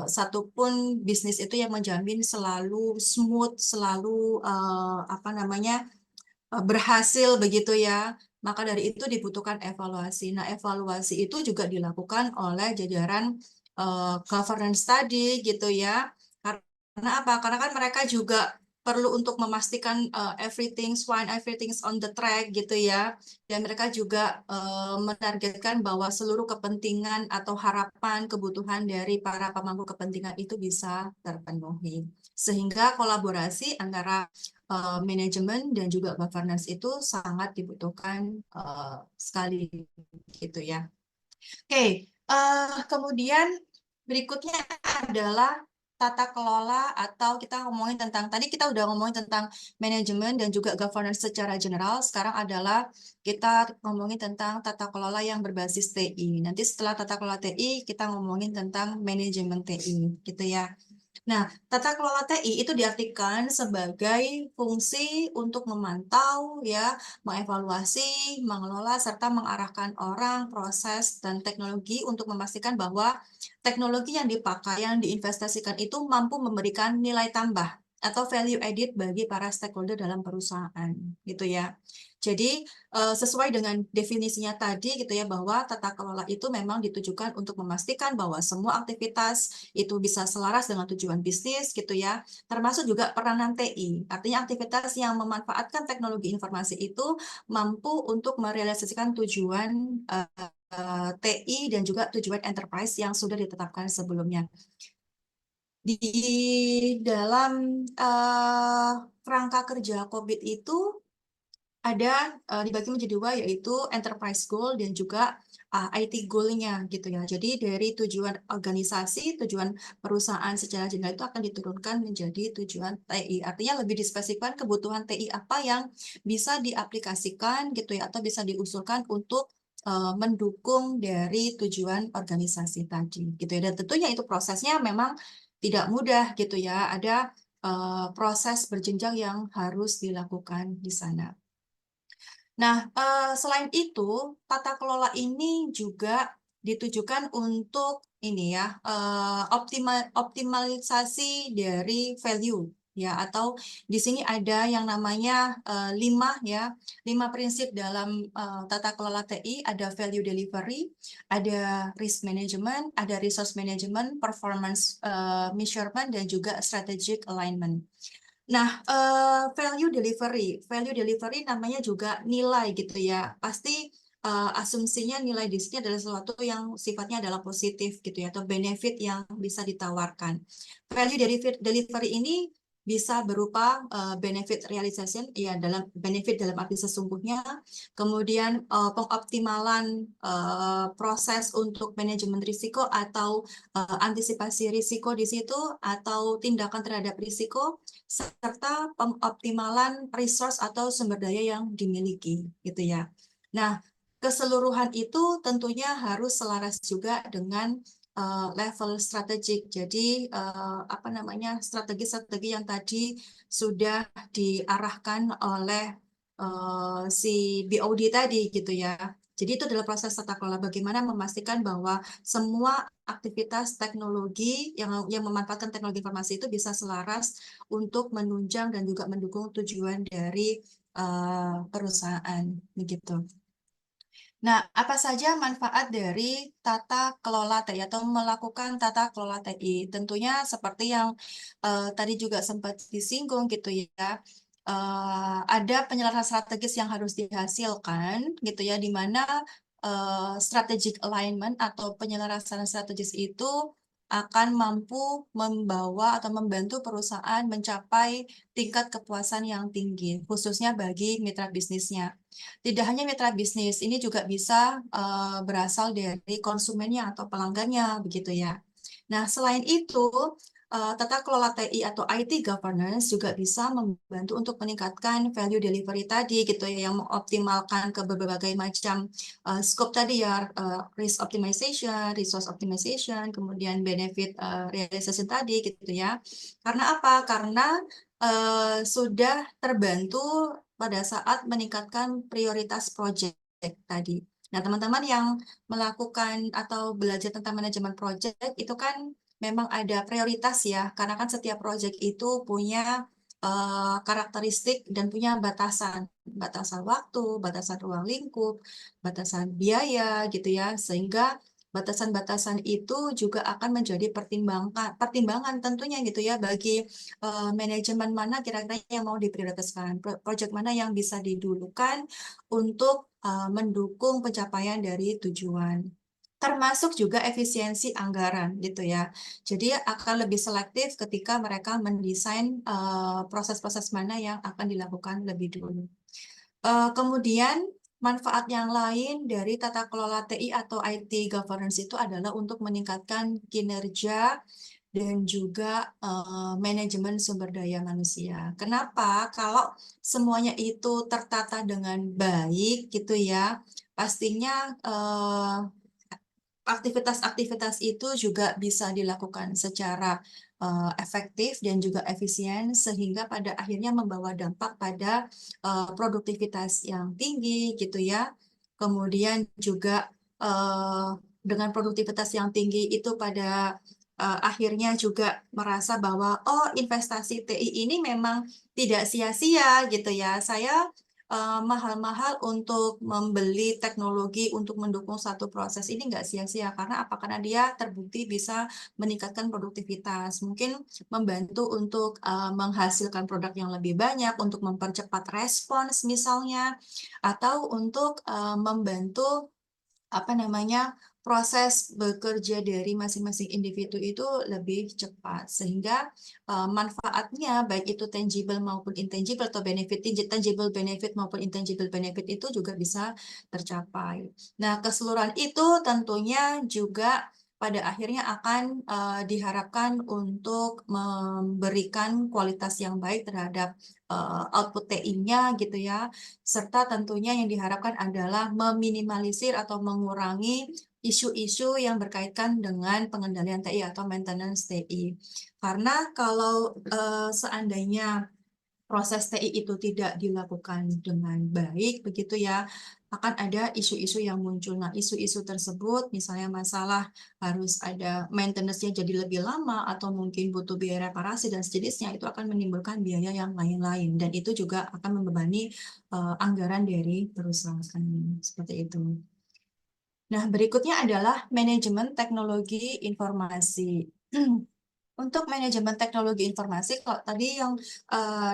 satupun bisnis itu yang menjamin selalu smooth, selalu berhasil begitu ya. Maka dari itu dibutuhkan evaluasi. Nah, evaluasi itu juga dilakukan oleh jajaran governance tadi gitu ya. Karena apa? Karena kan mereka juga perlu untuk memastikan everything's fine, everything's on the track gitu ya. Dan mereka juga menargetkan bahwa seluruh kepentingan atau harapan, kebutuhan dari para pemangku kepentingan itu bisa terpenuhi. Sehingga kolaborasi antara manajemen dan juga governance itu sangat dibutuhkan sekali gitu ya. Oke, kemudian berikutnya adalah tata kelola atau kita ngomongin tentang, tadi kita udah ngomongin tentang manajemen dan juga governance secara general, sekarang adalah kita ngomongin tentang tata kelola yang berbasis TI. Nanti setelah tata kelola TI, kita ngomongin tentang manajemen TI gitu ya. Nah, tata kelola TI itu diartikan sebagai fungsi untuk memantau, ya, mengevaluasi, mengelola, serta mengarahkan orang, proses, dan teknologi untuk memastikan bahwa teknologi yang dipakai, yang diinvestasikan itu mampu memberikan nilai tambah atau value added bagi para stakeholder dalam perusahaan, gitu ya. Jadi, sesuai dengan definisinya tadi gitu ya, bahwa tata kelola itu memang ditujukan untuk memastikan bahwa semua aktivitas itu bisa selaras dengan tujuan bisnis gitu ya, termasuk juga peranan TI. Artinya aktivitas yang memanfaatkan teknologi informasi itu mampu untuk merealisasikan tujuan TI dan juga tujuan enterprise yang sudah ditetapkan sebelumnya. Di dalam kerangka kerja COVID itu ada dibagi menjadi dua, yaitu enterprise goal dan juga IT goal-nya gitu ya. Jadi dari tujuan organisasi, tujuan perusahaan secara general itu akan diturunkan menjadi tujuan TI. Artinya lebih dispesifikkan kebutuhan TI apa yang bisa diaplikasikan gitu ya, atau bisa diusulkan untuk mendukung dari tujuan organisasi tadi gitu ya. Dan tentunya itu prosesnya memang tidak mudah gitu ya. Ada proses berjenjang yang harus dilakukan di sana. Nah, selain itu, tata kelola ini juga ditujukan untuk ini ya, optimalisasi dari value ya, atau di sini ada yang namanya 5 prinsip dalam tata kelola TI, ada value delivery, ada risk management, ada resource management, performance measurement, dan juga strategic alignment. Nah, value delivery namanya juga nilai gitu ya. Pasti asumsinya nilai di sini adalah sesuatu yang sifatnya adalah positif gitu ya, atau benefit yang bisa ditawarkan. Value delivery ini bisa berupa benefit realization, ya, dalam benefit dalam arti sesungguhnya, kemudian pengoptimalan proses untuk manajemen risiko atau antisipasi risiko di situ, atau tindakan terhadap risiko, serta pengoptimalan resource atau sumber daya yang dimiliki gitu ya. Nah, keseluruhan itu tentunya harus selaras juga dengan level strategik. Jadi strategi-strategi yang tadi sudah diarahkan oleh si BOD tadi gitu ya. Jadi itu adalah proses tata kelola, bagaimana memastikan bahwa semua aktivitas teknologi yang memanfaatkan teknologi informasi itu bisa selaras untuk menunjang dan juga mendukung tujuan dari perusahaan begitu. Nah, apa saja manfaat dari tata kelola TI atau melakukan tata kelola TI? Tentunya seperti yang tadi juga sempat disinggung gitu ya. Ada penyelesaian strategis yang harus dihasilkan gitu ya, di mana strategic alignment atau penyelesaian strategis itu akan mampu membawa atau membantu perusahaan mencapai tingkat kepuasan yang tinggi, khususnya bagi mitra bisnisnya. Tidak hanya mitra bisnis, ini juga bisa berasal dari konsumennya atau pelanggannya, begitu ya. Nah, selain itu, tata kelola TI atau IT governance juga bisa membantu untuk meningkatkan value delivery tadi, gitu ya, yang mengoptimalkan ke berbagai macam scope tadi ya, risk optimization, resource optimization, kemudian benefit realization tadi, gitu ya. Karena apa? Karena sudah terbantu pada saat meningkatkan prioritas proyek tadi. Nah, teman-teman yang melakukan atau belajar tentang manajemen proyek itu kan memang ada prioritas ya, karena kan setiap proyek itu punya karakteristik dan punya batasan waktu, batasan ruang lingkup, batasan biaya gitu ya, sehingga batasan-batasan itu juga akan menjadi pertimbangan tentunya gitu ya bagi manajemen mana kira-kira yang mau diprioritaskan, proyek mana yang bisa didulukan untuk mendukung pencapaian dari tujuan. Termasuk juga efisiensi anggaran gitu ya. Jadi akan lebih selektif ketika mereka mendesain proses-proses mana yang akan dilakukan lebih dulu. Kemudian manfaat yang lain dari tata kelola TI atau IT governance itu adalah untuk meningkatkan kinerja dan juga manajemen sumber daya manusia. Kenapa? Kalau semuanya itu tertata dengan baik gitu ya, pastinya aktivitas-aktivitas itu juga bisa dilakukan secara efektif dan juga efisien sehingga pada akhirnya membawa dampak pada produktivitas yang tinggi gitu ya. Kemudian juga dengan produktivitas yang tinggi itu pada akhirnya juga merasa bahwa oh investasi TI ini memang tidak sia-sia gitu ya. Saya mahal-mahal untuk membeli teknologi untuk mendukung satu proses ini nggak sia-sia karena apa? Karena dia terbukti bisa meningkatkan produktivitas, mungkin membantu untuk menghasilkan produk yang lebih banyak, untuk mempercepat respons misalnya, atau untuk membantu apa namanya proses bekerja dari masing-masing individu itu lebih cepat sehingga manfaatnya baik itu tangible maupun intangible atau benefit tangible benefit maupun intangible benefit itu juga bisa tercapai. Nah, keseluruhan itu tentunya juga pada akhirnya akan diharapkan untuk memberikan kualitas yang baik terhadap output TI-nya gitu ya, serta tentunya yang diharapkan adalah meminimalisir atau mengurangi isu-isu yang berkaitan dengan pengendalian TI atau maintenance TI. Karena kalau seandainya proses TI itu tidak dilakukan dengan baik, begitu ya, akan ada isu-isu yang muncul. Nah, isu-isu tersebut, misalnya masalah harus ada maintenance-nya jadi lebih lama, atau mungkin butuh biaya reparasi dan sejenisnya, itu akan menimbulkan biaya yang lain-lain. Dan itu juga akan membebani anggaran dari perusahaan. Seperti itu. Nah, berikutnya adalah manajemen teknologi informasi. Untuk manajemen teknologi informasi, kalau tadi yang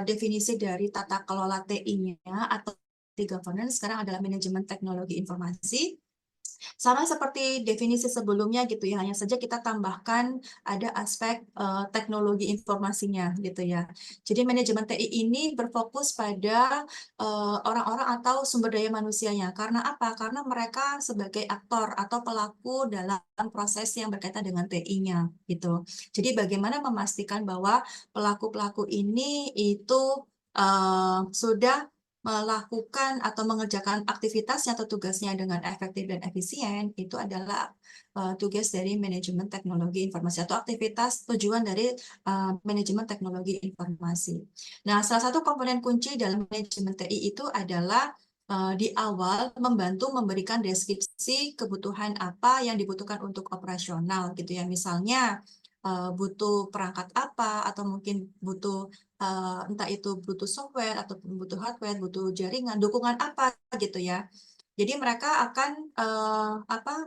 definisi dari tata kelola TI-nya atau governance, sekarang adalah manajemen teknologi informasi. Sama seperti definisi sebelumnya gitu ya, hanya saja kita tambahkan ada aspek teknologi informasinya gitu ya. Jadi manajemen TI ini berfokus pada orang-orang atau sumber daya manusianya. Karena apa? Karena mereka sebagai aktor atau pelaku dalam proses yang berkaitan dengan TI-nya gitu. Jadi bagaimana memastikan bahwa pelaku-pelaku ini itu sudah melakukan atau mengerjakan aktivitasnya atau tugasnya dengan efektif dan efisien, itu adalah tugas dari manajemen teknologi informasi atau aktivitas tujuan dari manajemen teknologi informasi. Nah, salah satu komponen kunci dalam manajemen TI itu adalah di awal membantu memberikan deskripsi kebutuhan apa yang dibutuhkan untuk operasional gitu ya. Misalnya butuh perangkat apa atau mungkin butuh entah itu butuh software atau butuh hardware, butuh jaringan, dukungan apa gitu ya. Jadi mereka akan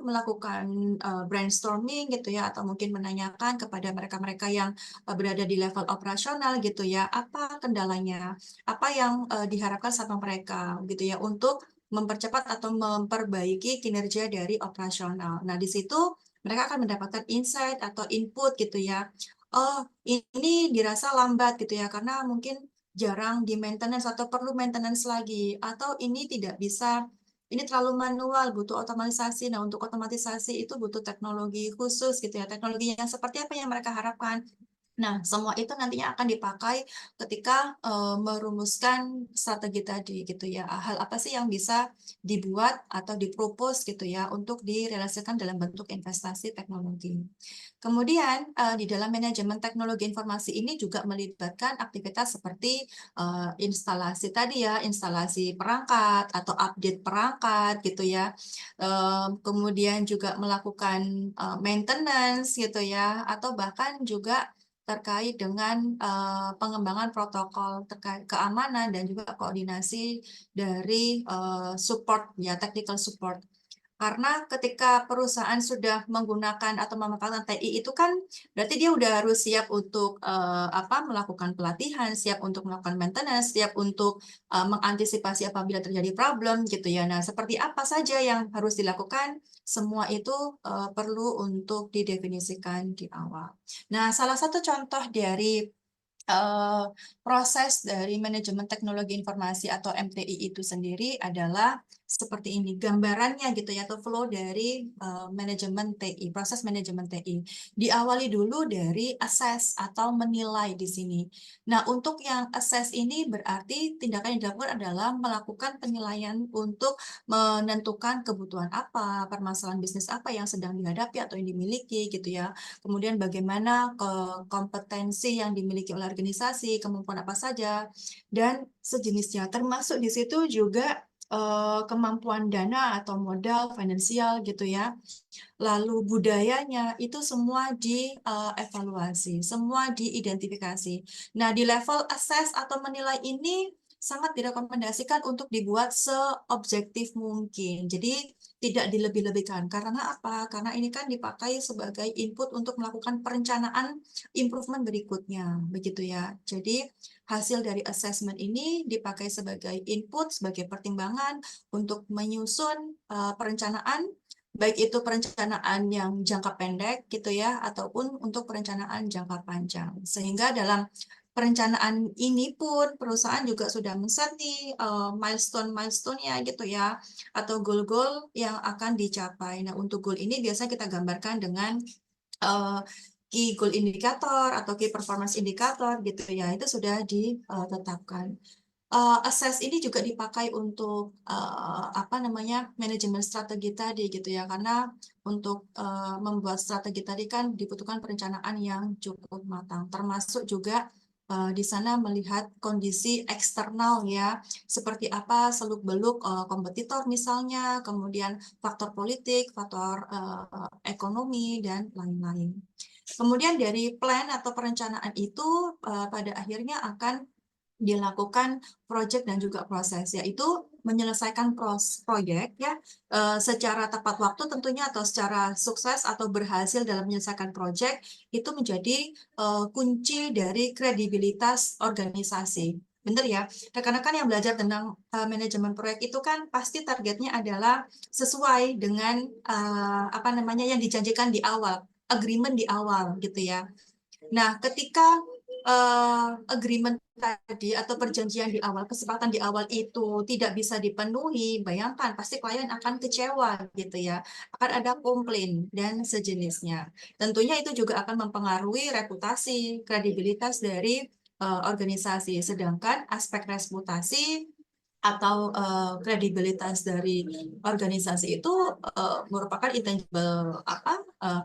melakukan brainstorming gitu ya, atau mungkin menanyakan kepada mereka-mereka yang berada di level operasional gitu ya, apa kendalanya, apa yang diharapkan sama mereka gitu ya untuk mempercepat atau memperbaiki kinerja dari operasional. Nah, di situ mereka akan mendapatkan insight atau input gitu ya. Oh, ini dirasa lambat gitu ya, karena mungkin jarang di maintenance atau perlu maintenance lagi, atau ini tidak bisa, ini terlalu manual, butuh otomatisasi. Nah, untuk otomatisasi itu butuh teknologi khusus gitu ya, teknologi yang seperti apa yang mereka harapkan. Nah, semua itu nantinya akan dipakai ketika merumuskan strategi tadi gitu ya. Hal apa sih yang bisa dibuat atau dipropose gitu ya untuk direalisasikan dalam bentuk investasi teknologi. Kemudian di dalam manajemen teknologi informasi ini juga melibatkan aktivitas seperti instalasi tadi ya, instalasi perangkat atau update perangkat gitu ya. Kemudian juga melakukan maintenance gitu ya, atau bahkan juga terkait dengan pengembangan protokol terkait keamanan dan juga koordinasi dari support ya, technical support. Karena ketika perusahaan sudah menggunakan atau memanfaatkan TI itu kan berarti dia udah harus siap untuk melakukan pelatihan, siap untuk melakukan maintenance, siap untuk mengantisipasi apabila terjadi problem gitu ya. Nah, seperti apa saja yang harus dilakukan? Semua itu perlu untuk didefinisikan di awal. Nah, salah satu contoh dari proses dari manajemen teknologi informasi atau MTI itu sendiri adalah seperti ini gambarannya gitu ya, atau flow dari manajemen TI, proses manajemen TI. Diawali dulu dari assess atau menilai di sini. Nah, untuk yang assess ini berarti tindakan yang dilakukan adalah melakukan penilaian untuk menentukan kebutuhan apa, permasalahan bisnis apa yang sedang dihadapi atau yang dimiliki gitu ya. Kemudian bagaimana kompetensi yang dimiliki oleh organisasi, kemampuan apa saja, dan sejenisnya. Termasuk di situ juga kemampuan dana atau modal finansial gitu ya. Lalu budayanya itu semua dievaluasi, semua diidentifikasi. Nah, di level assess atau menilai ini sangat direkomendasikan untuk dibuat seobjektif mungkin. Jadi tidak dilebih-lebihkan. Karena apa? Karena ini kan dipakai sebagai input untuk melakukan perencanaan improvement berikutnya, begitu ya. Jadi hasil dari assessment ini dipakai sebagai input, sebagai pertimbangan untuk menyusun perencanaan, baik itu perencanaan yang jangka pendek gitu ya, ataupun untuk perencanaan jangka panjang. Sehingga dalam perencanaan ini pun perusahaan juga sudah men-set nih milestone-milestone-nya gitu ya, atau goal-goal yang akan dicapai. Nah, untuk goal ini biasanya kita gambarkan dengan key goal indicator atau key performance indicator gitu ya, itu sudah ditetapkan. Assess ini juga dipakai untuk manajemen strategi tadi gitu ya, karena untuk membuat strategi tadi kan dibutuhkan perencanaan yang cukup matang, termasuk juga di sana melihat kondisi eksternal ya, seperti apa seluk-beluk kompetitor misalnya, kemudian faktor politik, faktor ekonomi, dan lain-lain. Kemudian dari plan atau perencanaan itu pada akhirnya akan dilakukan proyek dan juga proses, yaitu menyelesaikan proyek ya secara tepat waktu tentunya, atau secara sukses atau berhasil dalam menyelesaikan proyek itu menjadi kunci dari kredibilitas organisasi. Benar ya, rekan-rekan yang belajar tentang manajemen proyek itu kan pasti targetnya adalah sesuai dengan yang dijanjikan di awal, agreement di awal gitu ya. Nah, ketika agreement tadi atau perjanjian di awal, kesepakatan di awal itu tidak bisa dipenuhi, bayangkan pasti klien akan kecewa gitu ya, akan ada komplain dan sejenisnya. Tentunya itu juga akan mempengaruhi reputasi, kredibilitas dari organisasi. Sedangkan aspek reputasi atau kredibilitas dari organisasi itu merupakan intangible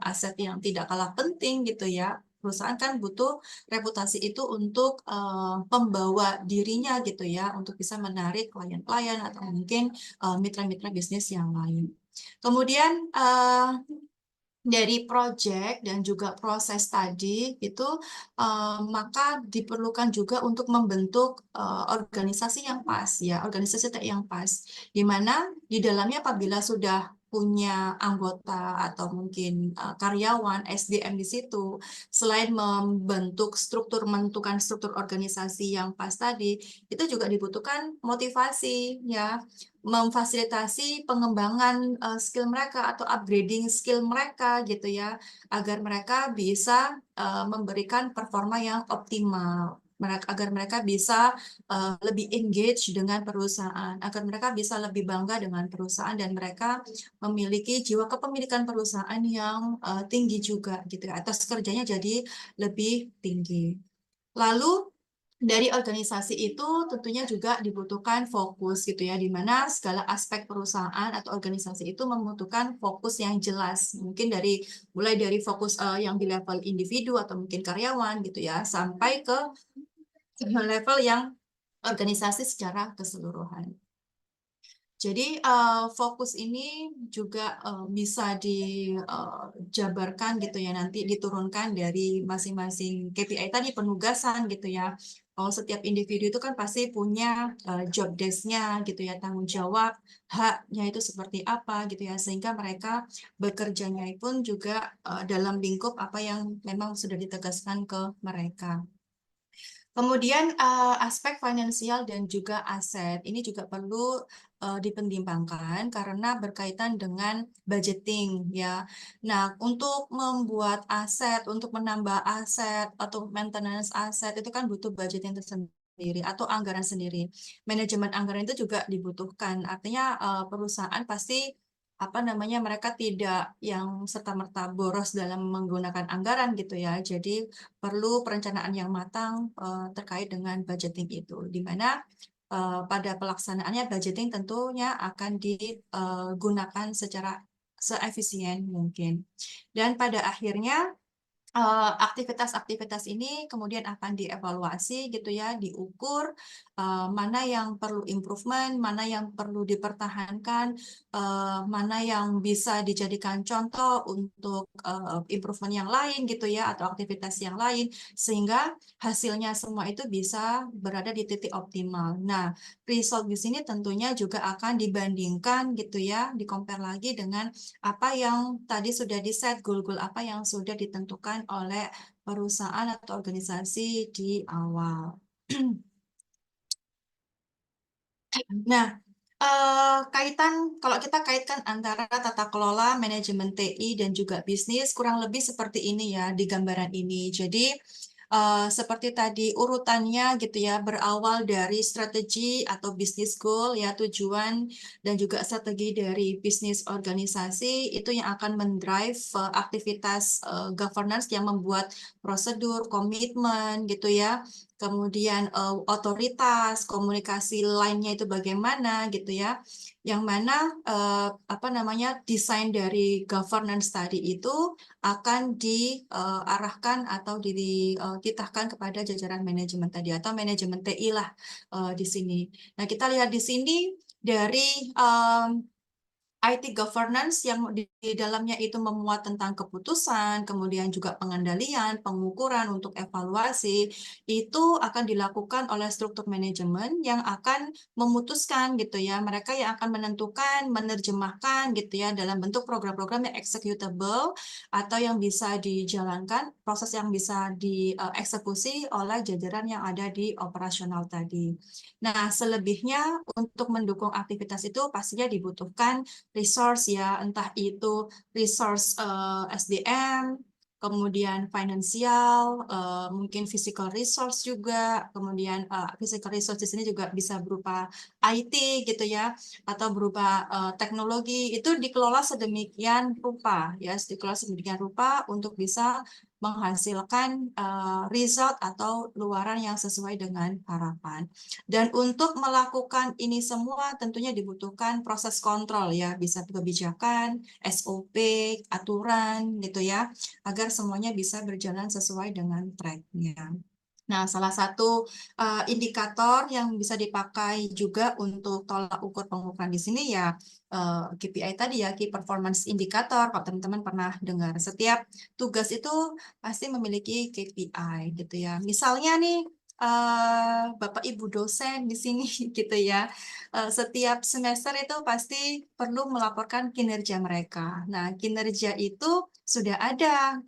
aset yang tidak kalah penting gitu ya, perusahaan kan butuh reputasi itu untuk membawa dirinya gitu ya, untuk bisa menarik klien-klien atau mungkin mitra-mitra bisnis yang lain. Kemudian dari project dan juga proses tadi itu maka diperlukan juga untuk membentuk organisasi yang pas ya, organisasi yang pas, di mana di dalamnya apabila sudah punya anggota atau mungkin karyawan SDM di situ, selain menentukan struktur organisasi yang pas tadi, itu juga dibutuhkan motivasi ya, memfasilitasi pengembangan skill mereka atau upgrading skill mereka gitu ya, agar mereka bisa memberikan performa yang optimal, agar mereka bisa lebih engage dengan perusahaan, agar mereka bisa lebih bangga dengan perusahaan dan mereka memiliki jiwa kepemilikan perusahaan yang tinggi juga gitu ya, atas kerjanya jadi lebih tinggi. Lalu dari organisasi itu tentunya juga dibutuhkan fokus gitu ya, di mana segala aspek perusahaan atau organisasi itu membutuhkan fokus yang jelas. Mungkin mulai dari fokus yang di level individu atau mungkin karyawan gitu ya, sampai ke level yang organisasi secara keseluruhan. Jadi fokus ini juga bisa dijabarkan gitu ya, nanti diturunkan dari masing-masing KPI tadi, penugasan gitu ya. Kalau setiap individu itu kan pasti punya job desk-nya gitu ya, tanggung jawab, haknya itu seperti apa gitu ya, sehingga mereka bekerjanya pun juga dalam lingkup apa yang memang sudah ditegaskan ke mereka. Kemudian aspek finansial dan juga aset ini juga perlu dipertimbangkan karena berkaitan dengan budgeting ya. Nah, untuk membuat aset, untuk menambah aset atau maintenance aset itu kan butuh budgeting tersendiri atau anggaran sendiri. Manajemen anggaran itu juga dibutuhkan. Artinya perusahaan pasti mereka tidak yang serta-merta boros dalam menggunakan anggaran gitu ya. Jadi perlu perencanaan yang matang terkait dengan budgeting itu, di mana pada pelaksanaannya budgeting tentunya akan digunakan secara seefisien mungkin. Dan pada akhirnya aktivitas-aktivitas ini kemudian akan dievaluasi gitu ya, diukur mana yang perlu improvement, mana yang perlu dipertahankan, mana yang bisa dijadikan contoh untuk improvement yang lain gitu ya, atau aktivitas yang lain, sehingga hasilnya semua itu bisa berada di titik optimal. Nah, result di sini tentunya juga akan dibandingkan gitu ya, di-compare lagi dengan apa yang tadi sudah di-set, goal-goal apa yang sudah ditentukan oleh perusahaan atau organisasi di awal. Nah, kalau kita kaitkan antara tata kelola, manajemen TI, dan juga bisnis, kurang lebih seperti ini ya di gambaran ini. Jadi, seperti tadi urutannya gitu ya, berawal dari strategi atau bisnis goal ya, tujuan dan juga strategi dari bisnis organisasi itu yang akan mendrive aktivitas governance yang membuat prosedur, komitmen gitu ya. Kemudian otoritas, komunikasi lainnya itu bagaimana gitu ya. Yang mana desain dari governance tadi itu akan diarahkan atau dititahkan kepada jajaran manajemen tadi atau manajemen TI lah di sini. Nah, kita lihat di sini dari IT governance yang di dalamnya itu memuat tentang keputusan, kemudian juga pengendalian, pengukuran untuk evaluasi, itu akan dilakukan oleh struktur manajemen yang akan memutuskan gitu ya, mereka yang akan menentukan, menerjemahkan gitu ya dalam bentuk program-program yang executable atau yang bisa dijalankan, proses yang bisa dieksekusi oleh jajaran yang ada di operasional tadi. Nah, selebihnya untuk mendukung aktivitas itu pastinya dibutuhkan resource ya, entah itu resource SDM, kemudian finansial, mungkin physical resource juga, kemudian physical resource di sini juga bisa berupa IT gitu ya, atau berupa teknologi, itu dikelola sedemikian rupa ya, dikelola sedemikian rupa untuk bisa menghasilkan result atau luaran yang sesuai dengan harapan. Dan untuk melakukan ini semua tentunya dibutuhkan proses kontrol ya, bisa kebijakan, SOP, aturan gitu ya, agar semuanya bisa berjalan sesuai dengan track-nya. Nah, salah satu indikator yang bisa dipakai juga untuk tolak ukur pengukuran di sini ya KPI tadi ya, Key Performance Indicator. Kalau teman-teman pernah dengar, setiap tugas itu pasti memiliki KPI gitu ya. Misalnya nih Bapak Ibu dosen di sini gitu ya, setiap semester itu pasti perlu melaporkan kinerja mereka. Nah, kinerja itu sudah ada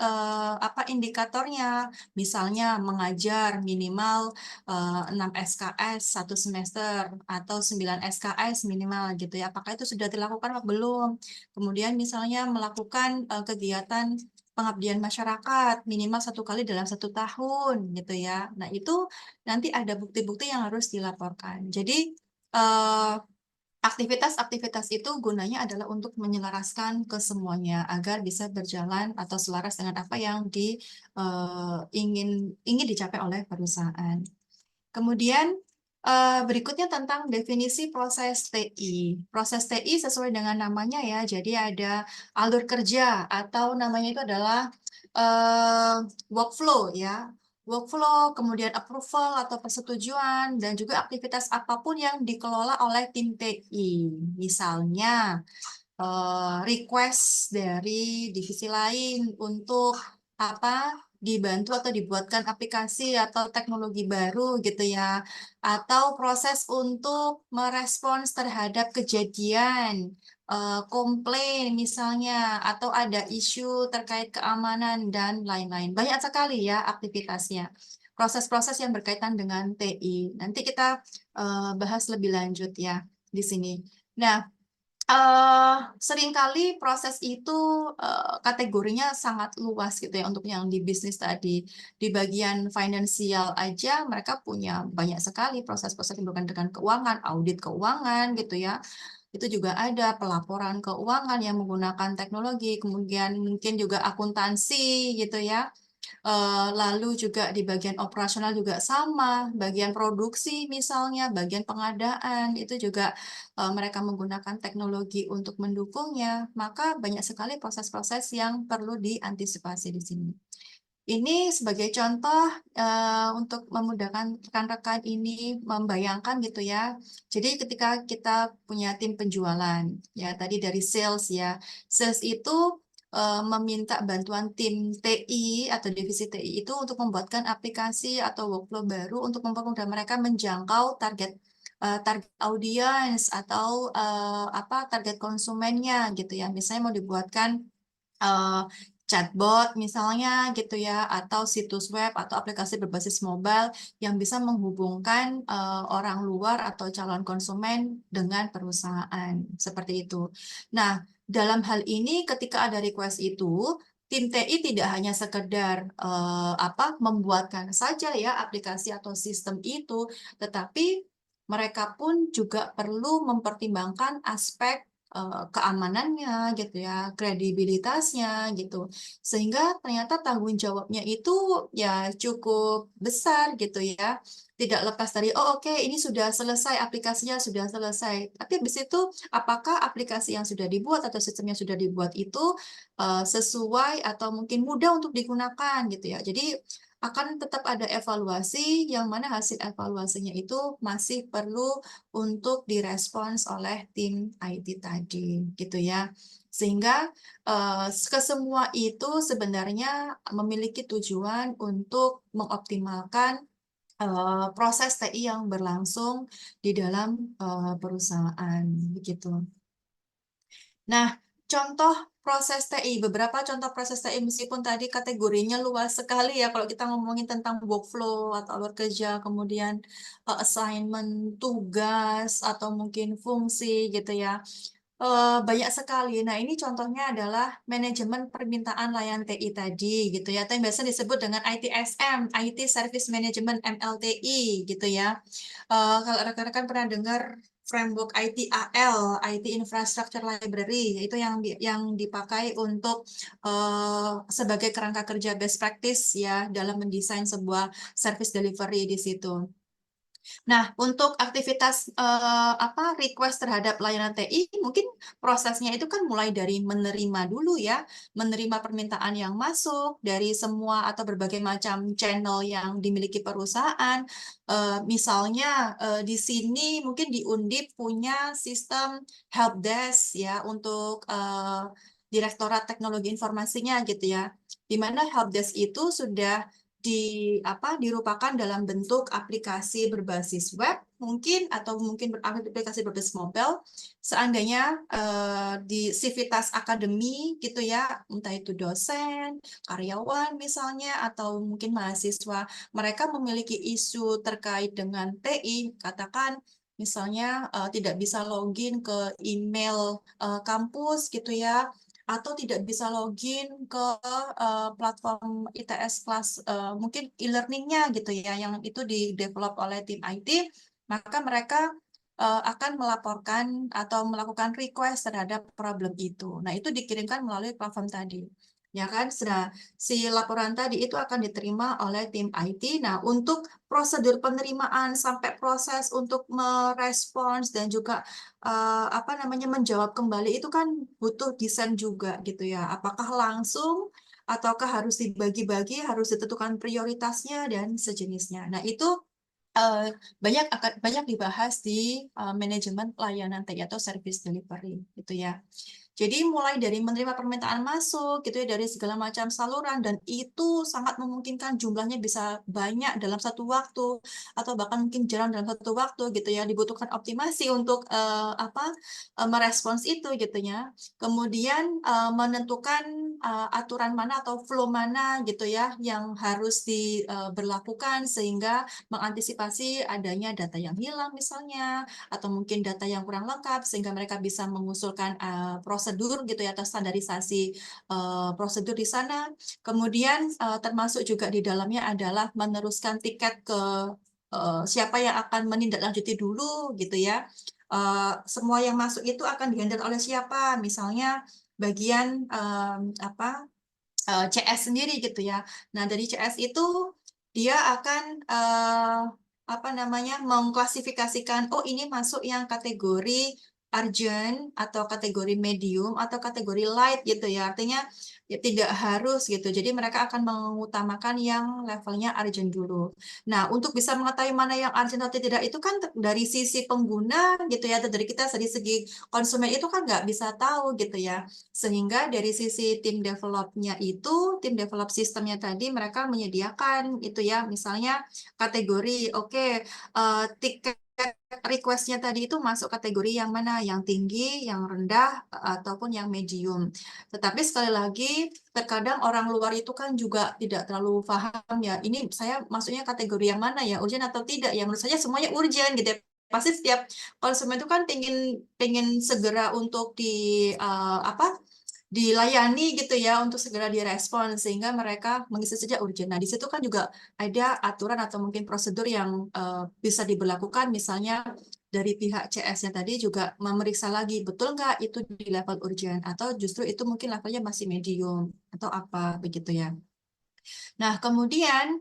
apa indikatornya. Misalnya mengajar minimal 6 SKS satu semester atau 9 SKS minimal gitu ya. Apakah itu sudah dilakukan atau belum? Kemudian misalnya melakukan kegiatan pengabdian masyarakat minimal 1 kali dalam 1 tahun gitu ya. Nah itu nanti ada bukti-bukti yang harus dilaporkan. Jadi aktivitas-aktivitas itu gunanya adalah untuk menyelaraskan ke semuanya agar bisa berjalan atau selaras dengan apa yang ingin dicapai oleh perusahaan. Kemudian berikutnya tentang definisi proses TI. Proses TI sesuai dengan namanya ya, jadi ada alur kerja atau namanya itu adalah workflow ya. Workflow, kemudian approval atau persetujuan, dan juga aktivitas apapun yang dikelola oleh tim TI. Misalnya, request dari divisi lain untuk apa dibantu atau dibuatkan aplikasi atau teknologi baru gitu ya, atau proses untuk merespons terhadap kejadian komplain misalnya, atau ada isu terkait keamanan dan lain-lain. Banyak sekali ya aktivitasnya, proses-proses yang berkaitan dengan TI. Nanti kita bahas lebih lanjut ya di sini. Nah, seringkali proses itu kategorinya sangat luas gitu ya untuk yang di bisnis tadi. Di bagian finansial aja mereka punya banyak sekali proses-proses yang berkaitan dengan keuangan, audit keuangan gitu ya. Itu juga ada pelaporan keuangan yang menggunakan teknologi, kemudian mungkin juga akuntansi gitu ya. Lalu juga di bagian operasional juga sama, bagian produksi misalnya, bagian pengadaan, itu juga mereka menggunakan teknologi untuk mendukungnya, maka banyak sekali proses-proses yang perlu diantisipasi di sini. Ini sebagai contoh untuk memudahkan rekan-rekan ini membayangkan gitu ya. Jadi ketika kita punya tim penjualan, ya tadi dari sales ya, sales itu meminta bantuan tim TI atau divisi TI itu untuk membuatkan aplikasi atau workflow baru untuk mempermudah mereka menjangkau target audiens atau apa target konsumennya gitu ya. Misalnya mau dibuatkan chatbot misalnya gitu ya, atau situs web atau aplikasi berbasis mobile yang bisa menghubungkan orang luar atau calon konsumen dengan perusahaan seperti itu. Nah, dalam hal ini ketika ada request itu, tim TI tidak hanya sekedar membuatkan saja ya aplikasi atau sistem itu, tetapi mereka pun juga perlu mempertimbangkan aspek keamanannya gitu ya, kredibilitasnya gitu. Sehingga ternyata tanggung jawabnya itu ya cukup besar gitu ya. Tidak lepas dari, oh oke, ini sudah selesai, aplikasinya sudah selesai. Tapi habis itu, apakah aplikasi yang sudah dibuat atau sistem yang sudah dibuat itu sesuai atau mungkin mudah untuk digunakan gitu ya. Jadi akan tetap ada evaluasi, yang mana hasil evaluasinya itu masih perlu untuk direspons oleh tim IT tadi, gitu ya. Sehingga kesemua itu sebenarnya memiliki tujuan untuk mengoptimalkan proses TI yang berlangsung di dalam perusahaan, begitu. Nah, contoh proses TI, beberapa contoh proses TI meskipun tadi kategorinya luas sekali ya kalau kita ngomongin tentang workflow atau alur kerja, kemudian assignment, tugas, atau mungkin fungsi gitu ya. Banyak sekali. Nah, ini contohnya adalah manajemen permintaan layanan TI tadi, gitu ya, atau yang biasa disebut dengan ITSM, IT Service Management MLTI, gitu ya. Kalau rekan-rekan pernah dengar framework ITAL, IT Infrastructure Library, itu yang dipakai untuk sebagai kerangka kerja best practice ya dalam mendesain sebuah service delivery di situ. Nah, untuk aktivitas request terhadap layanan TI, mungkin prosesnya itu kan mulai dari menerima dulu ya, menerima permintaan yang masuk dari semua atau berbagai macam channel yang dimiliki perusahaan. Misalnya di sini mungkin di Undip punya sistem help desk ya untuk Direktorat Teknologi Informasinya gitu ya, di mana help desk itu sudah dirupakan dalam bentuk aplikasi berbasis web mungkin atau mungkin aplikasi berbasis mobile. Seandainya di Civitas Academy gitu ya, entah itu dosen, karyawan misalnya atau mungkin mahasiswa, mereka memiliki isu terkait dengan TI, katakan misalnya tidak bisa login ke email kampus gitu ya, atau tidak bisa login ke platform ITS kelas mungkin e-learningnya gitu ya, yang itu di-develop oleh tim IT, maka mereka akan melaporkan atau melakukan request terhadap problem itu. Nah, itu dikirimkan melalui platform tadi. Ya kan, nah, si laporan tadi itu akan diterima oleh tim IT. Nah, untuk prosedur penerimaan sampai proses untuk merespons dan juga menjawab kembali itu kan butuh desain juga gitu ya. Apakah langsung ataukah harus dibagi-bagi, harus ditentukan prioritasnya dan sejenisnya. Nah, itu banyak dibahas di manajemen layanan TI atau service delivery gitu ya. Jadi mulai dari menerima permintaan masuk gitu ya dari segala macam saluran, dan itu sangat memungkinkan jumlahnya bisa banyak dalam satu waktu atau bahkan mungkin jarang dalam satu waktu gitu ya, dibutuhkan optimasi untuk merespons itu gitu ya. Kemudian menentukan aturan mana atau flow mana gitu ya yang harus diberlakukan sehingga mengantisipasi adanya data yang hilang misalnya, atau mungkin data yang kurang lengkap sehingga mereka bisa mengusulkan prosedur gitu ya atau standarisasi prosedur di sana. Kemudian termasuk juga di dalamnya adalah meneruskan tiket ke siapa yang akan menindaklanjuti dulu gitu ya. Semua yang masuk itu akan dihandle oleh siapa? Misalnya bagian CS sendiri gitu ya. Nah, dari CS itu dia akan mengklasifikasikan, oh ini masuk yang kategori urgent atau kategori medium atau kategori light gitu ya. Artinya ya tidak harus gitu. Jadi mereka akan mengutamakan yang levelnya urgent dulu. Nah, untuk bisa mengetahui mana yang urgent atau tidak itu kan dari sisi pengguna gitu ya, atau dari kita dari segi konsumen itu kan nggak bisa tahu gitu ya. Sehingga dari sisi tim developnya itu, tim develop sistemnya tadi mereka menyediakan itu ya, misalnya kategori, oke, tiket request-nya tadi itu masuk kategori yang mana, yang tinggi, yang rendah, ataupun yang medium. Tetapi sekali lagi, terkadang orang luar itu kan juga tidak terlalu paham ya, ini saya maksudnya kategori yang mana ya, urgent atau tidak, ya menurut saya semuanya urgent gitu ya. Pasti setiap konsumen itu kan pengen segera untuk dilayani gitu ya, untuk segera direspon sehingga mereka mengisi saja urgent. Nah, di situ kan juga ada aturan atau mungkin prosedur yang bisa diberlakukan, misalnya dari pihak CS-nya tadi juga memeriksa lagi betul nggak itu di level urgent atau justru itu mungkin levelnya masih medium atau apa begitu ya. Nah, kemudian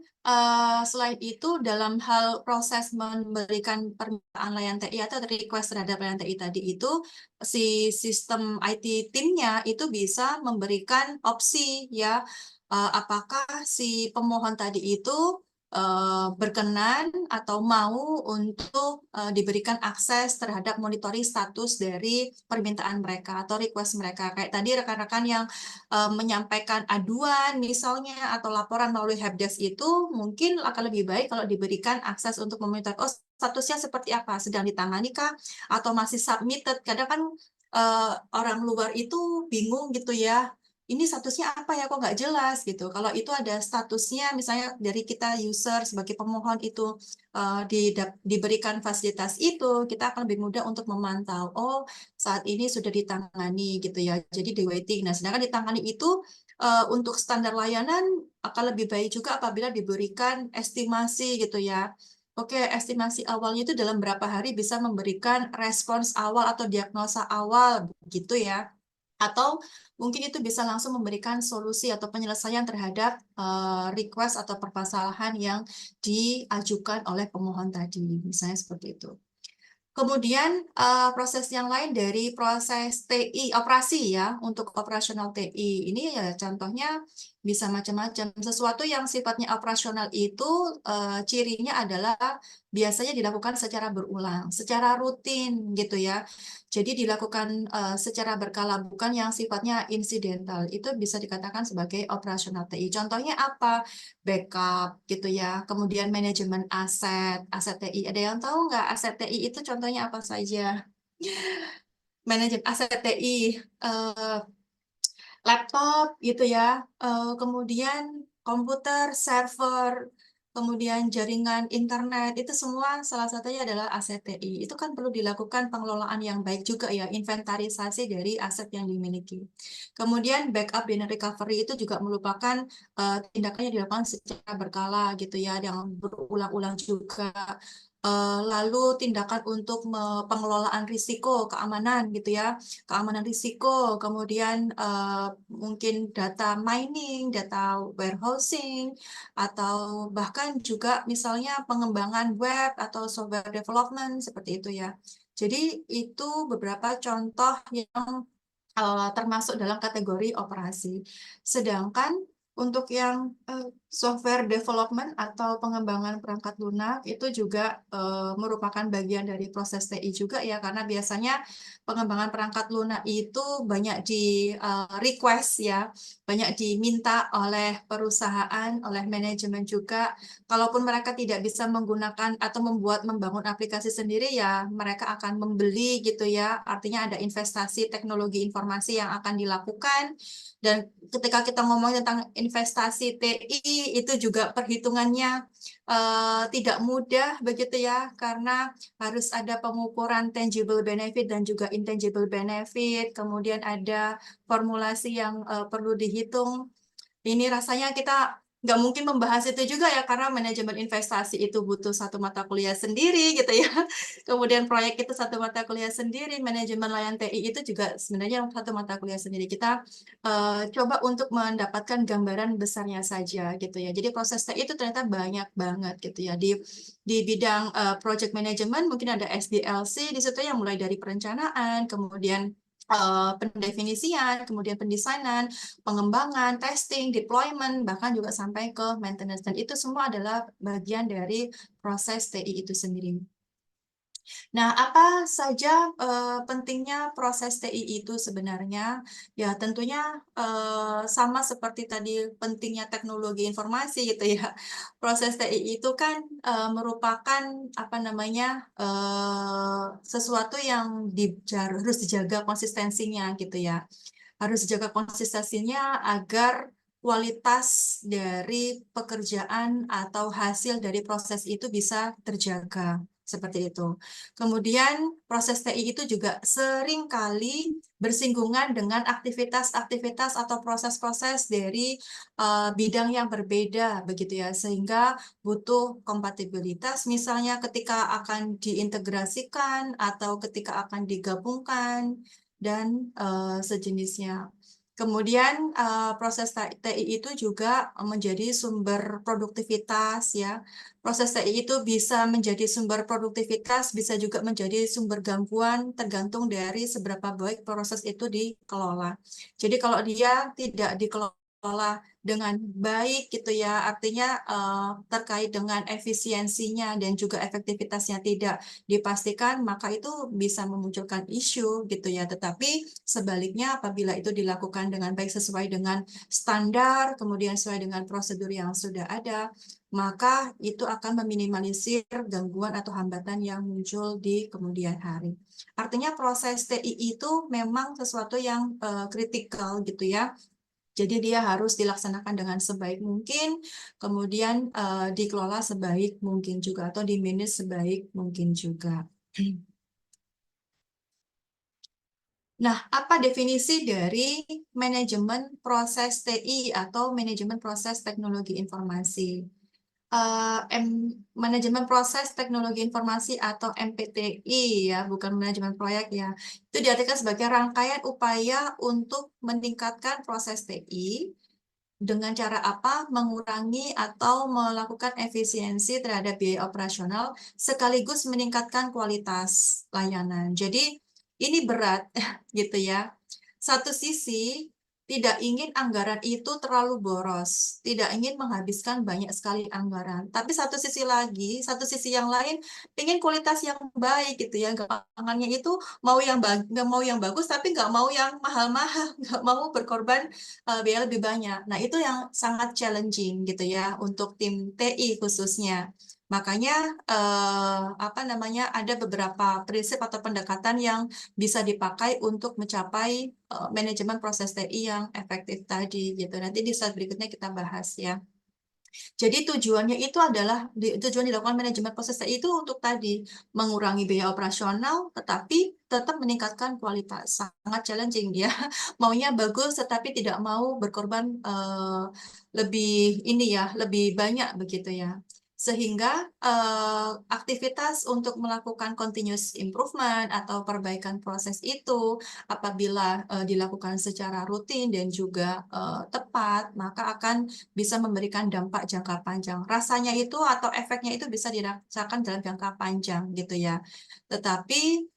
selain itu dalam hal proses memberikan permintaan layanan TI atau request terhadap layanan TI tadi itu, si sistem IT timnya itu bisa memberikan opsi ya, apakah si pemohon tadi itu berkenan atau mau untuk diberikan akses terhadap monitoring status dari permintaan mereka atau request mereka. Kayak tadi rekan-rekan yang menyampaikan aduan misalnya atau laporan melalui helpdesk itu mungkin akan lebih baik kalau diberikan akses untuk memonitor, oh statusnya seperti apa, sedang ditangani kah atau masih submitted. Kadang kan orang luar itu bingung gitu ya, ini statusnya apa ya, kok nggak jelas gitu. Kalau itu ada statusnya, misalnya dari kita user sebagai pemohon itu diberikan fasilitas itu, kita akan lebih mudah untuk memantau. Oh, saat ini sudah ditangani gitu ya. Jadi di waiting. Nah, sedangkan ditangani itu untuk standar layanan akan lebih baik juga apabila diberikan estimasi gitu ya. Oke, estimasi awalnya itu dalam berapa hari bisa memberikan respons awal atau diagnosa awal gitu ya. Atau mungkin itu bisa langsung memberikan solusi atau penyelesaian terhadap request atau permasalahan yang diajukan oleh pemohon tadi, misalnya seperti itu. Kemudian proses yang lain dari proses TI operasi ya, untuk operasional TI ini ya contohnya bisa macam-macam. Sesuatu yang sifatnya operasional itu cirinya adalah biasanya dilakukan secara berulang, secara rutin gitu ya. Jadi dilakukan secara berkala, bukan yang sifatnya insidental. Itu bisa dikatakan sebagai operasional TI. Contohnya apa? Backup gitu ya. Kemudian manajemen aset TI. Ada yang tahu nggak aset TI itu contohnya apa saja? Manajemen aset TI, laptop gitu ya, kemudian komputer, server, kemudian jaringan internet, itu semua salah satunya adalah aset TI. Itu kan perlu dilakukan pengelolaan yang baik juga ya, inventarisasi dari aset yang dimiliki. Kemudian backup dan recovery itu juga merupakan tindakan yang dilakukan secara berkala gitu ya, yang berulang-ulang juga. Lalu tindakan untuk pengelolaan risiko, keamanan gitu ya, keamanan risiko, kemudian mungkin data mining, data warehousing, atau bahkan juga misalnya pengembangan web atau software development seperti itu ya. Jadi itu beberapa contoh yang termasuk dalam kategori operasi. Sedangkan untuk yang software development atau pengembangan perangkat lunak itu juga merupakan bagian dari proses TI juga ya, karena biasanya pengembangan perangkat lunak itu banyak di request ya, banyak diminta oleh perusahaan, oleh manajemen juga. Kalaupun mereka tidak bisa menggunakan atau membangun aplikasi sendiri ya, mereka akan membeli gitu ya. Artinya ada investasi teknologi informasi yang akan dilakukan. Dan ketika kita ngomong tentang investasi TI itu juga perhitungannya tidak mudah begitu ya, karena harus ada pengukuran tangible benefit dan juga intangible benefit. Kemudian ada formulasi yang perlu dihitung. Ini rasanya kita nggak mungkin membahas itu juga ya, karena manajemen investasi itu butuh satu mata kuliah sendiri gitu ya. Kemudian proyek itu satu mata kuliah sendiri, manajemen layanan TI itu juga sebenarnya satu mata kuliah sendiri. Kita coba untuk mendapatkan gambaran besarnya saja gitu ya. Jadi proses TI itu ternyata banyak banget gitu ya. Di bidang project management mungkin ada SDLC di situ yang mulai dari perencanaan, kemudian pendefinisian, kemudian pendesainan, pengembangan, testing, deployment, bahkan juga sampai ke maintenance. Dan itu semua adalah bagian dari proses TI itu sendiri. Nah, apa saja pentingnya proses TI itu sebenarnya? Ya, tentunya sama seperti tadi pentingnya teknologi informasi gitu ya. Proses TI itu kan merupakan apa namanya sesuatu yang harus dijaga konsistensinya gitu ya. Harus dijaga konsistensinya agar kualitas dari pekerjaan atau hasil dari proses itu bisa terjaga. Seperti itu. Kemudian proses TI itu juga seringkali bersinggungan dengan aktivitas-aktivitas atau proses-proses dari bidang yang berbeda begitu ya, sehingga butuh kompatibilitas misalnya ketika akan diintegrasikan atau ketika akan digabungkan dan sejenisnya. Kemudian proses TI itu juga menjadi sumber produktivitas ya. Proses TI itu bisa menjadi sumber produktivitas, bisa juga menjadi sumber gangguan tergantung dari seberapa baik proses itu dikelola. Jadi kalau dia tidak dikelola dengan baik gitu ya, artinya terkait dengan efisiensinya dan juga efektivitasnya tidak dipastikan, maka itu bisa memunculkan isu gitu ya. Tetapi sebaliknya apabila itu dilakukan dengan baik sesuai dengan standar, kemudian sesuai dengan prosedur yang sudah ada, maka itu akan meminimalisir gangguan atau hambatan yang muncul di kemudian hari. Artinya proses TI itu memang sesuatu yang kritikal gitu ya. Jadi dia harus dilaksanakan dengan sebaik mungkin, kemudian dikelola sebaik mungkin juga atau di-manage sebaik mungkin juga. Nah, apa definisi dari manajemen proses TI atau manajemen proses teknologi informasi? Manajemen proses teknologi informasi atau MPTI ya, bukan manajemen proyek ya. Itu diartikan sebagai rangkaian upaya untuk meningkatkan proses TI dengan cara apa? Mengurangi atau melakukan efisiensi terhadap biaya operasional sekaligus meningkatkan kualitas layanan. Jadi ini berat gitu ya. Satu sisi tidak ingin anggaran itu terlalu boros, tidak ingin menghabiskan banyak sekali anggaran. Tapi satu sisi yang lain ingin kualitas yang baik gitu ya. Gampangannya itu nggak mau yang bagus, tapi nggak mau yang mahal-mahal, nggak mau berkorban biaya lebih banyak. Nah, itu yang sangat challenging gitu ya untuk tim TI khususnya. Makanya ada beberapa prinsip atau pendekatan yang bisa dipakai untuk mencapai manajemen proses TI yang efektif tadi gitu. Nanti di slide berikutnya kita bahas ya. Jadi tujuannya itu adalah tujuan dilakukan manajemen proses TI itu untuk tadi mengurangi biaya operasional, tetapi tetap meningkatkan kualitas. Sangat challenging ya. Maunya bagus, tetapi tidak mau berkorban lebih banyak begitu ya. Sehingga aktivitas untuk melakukan continuous improvement atau perbaikan proses itu apabila dilakukan secara rutin dan juga tepat, maka akan bisa memberikan dampak jangka panjang. Rasanya itu atau efeknya itu bisa dirasakan dalam jangka panjang gitu ya. Tetapi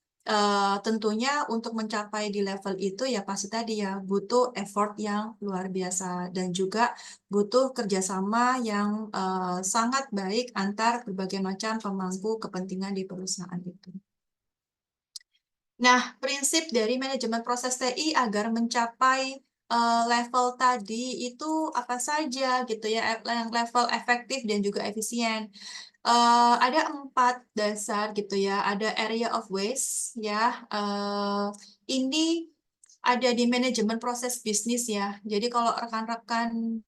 tentunya untuk mencapai di level itu ya pasti tadi ya butuh effort yang luar biasa dan juga butuh kerjasama yang sangat baik antar berbagai macam pemangku kepentingan di perusahaan itu. Nah, prinsip dari manajemen proses TI agar mencapai level tadi itu apa saja gitu ya, yang level efektif dan juga efisien. Ada 4 dasar gitu ya, ada area of waste ya. Ini ada di manajemen proses bisnis ya. Jadi kalau rekan-rekan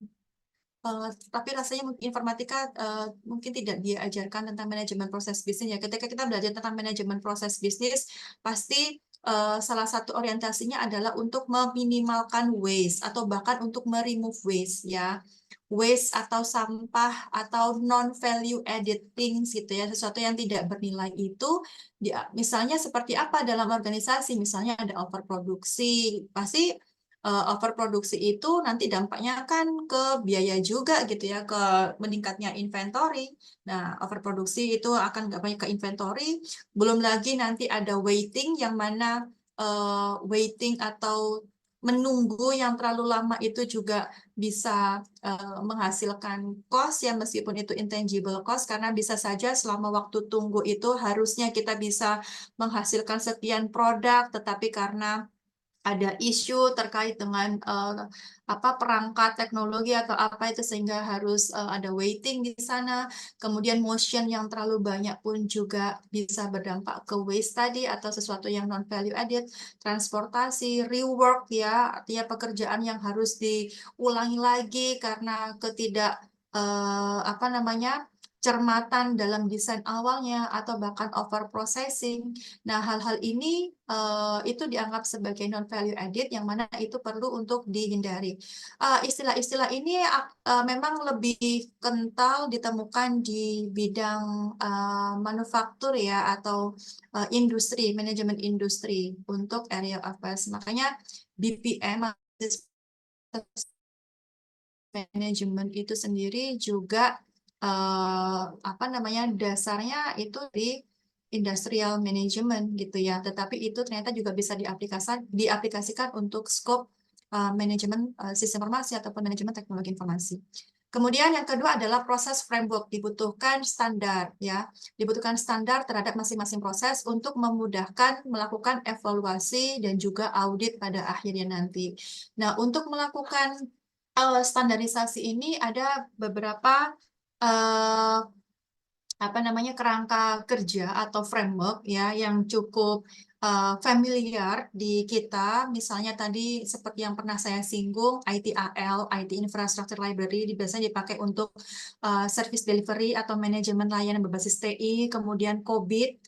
tapi rasanya informatika mungkin tidak diajarkan tentang manajemen proses bisnis ya. Ketika kita belajar tentang manajemen proses bisnis, pasti salah satu orientasinya adalah untuk meminimalkan waste atau bahkan untuk meremove waste ya. Waste atau sampah atau non-value added things gitu ya, sesuatu yang tidak bernilai itu, misalnya seperti apa dalam organisasi, misalnya ada overproduksi, pasti overproduksi itu nanti dampaknya kan ke biaya juga gitu ya, ke meningkatnya inventory. Nah, overproduksi itu akan nggak banyak ke inventory, belum lagi nanti ada waiting yang mana waiting atau menunggu yang terlalu lama itu juga bisa menghasilkan cost ya, meskipun itu intangible cost, karena bisa saja selama waktu tunggu itu harusnya kita bisa menghasilkan sekian produk, tetapi karena ada isu terkait dengan perangkat teknologi atau apa itu sehingga harus ada waiting di sana. Kemudian motion yang terlalu banyak pun juga bisa berdampak ke waste tadi atau sesuatu yang non value added. Transportasi, rework ya, artinya pekerjaan yang harus diulangi lagi karena cermatan dalam desain awalnya atau bahkan over processing. Nah, hal-hal ini itu dianggap sebagai non value added yang mana itu perlu untuk dihindari. Istilah-istilah ini memang lebih kental ditemukan di bidang manufaktur ya atau industri, manajemen industri untuk area of waste. Makanya BPM manajemen itu sendiri juga dasarnya itu di industrial management gitu ya, tetapi itu ternyata juga bisa diaplikasikan untuk scope manajemen sistem informasi ataupun manajemen teknologi informasi. Kemudian yang kedua adalah proses framework, dibutuhkan standar ya, dibutuhkan standar terhadap masing-masing proses untuk memudahkan melakukan evaluasi dan juga audit pada akhirnya nanti. Nah, untuk melakukan standarisasi ini ada beberapa kerangka kerja atau framework ya yang cukup familiar di kita, misalnya tadi seperti yang pernah saya singgung, ITAL, IT Infrastructure Library, biasanya dipakai untuk service delivery atau manajemen layanan berbasis TI, kemudian COBIT,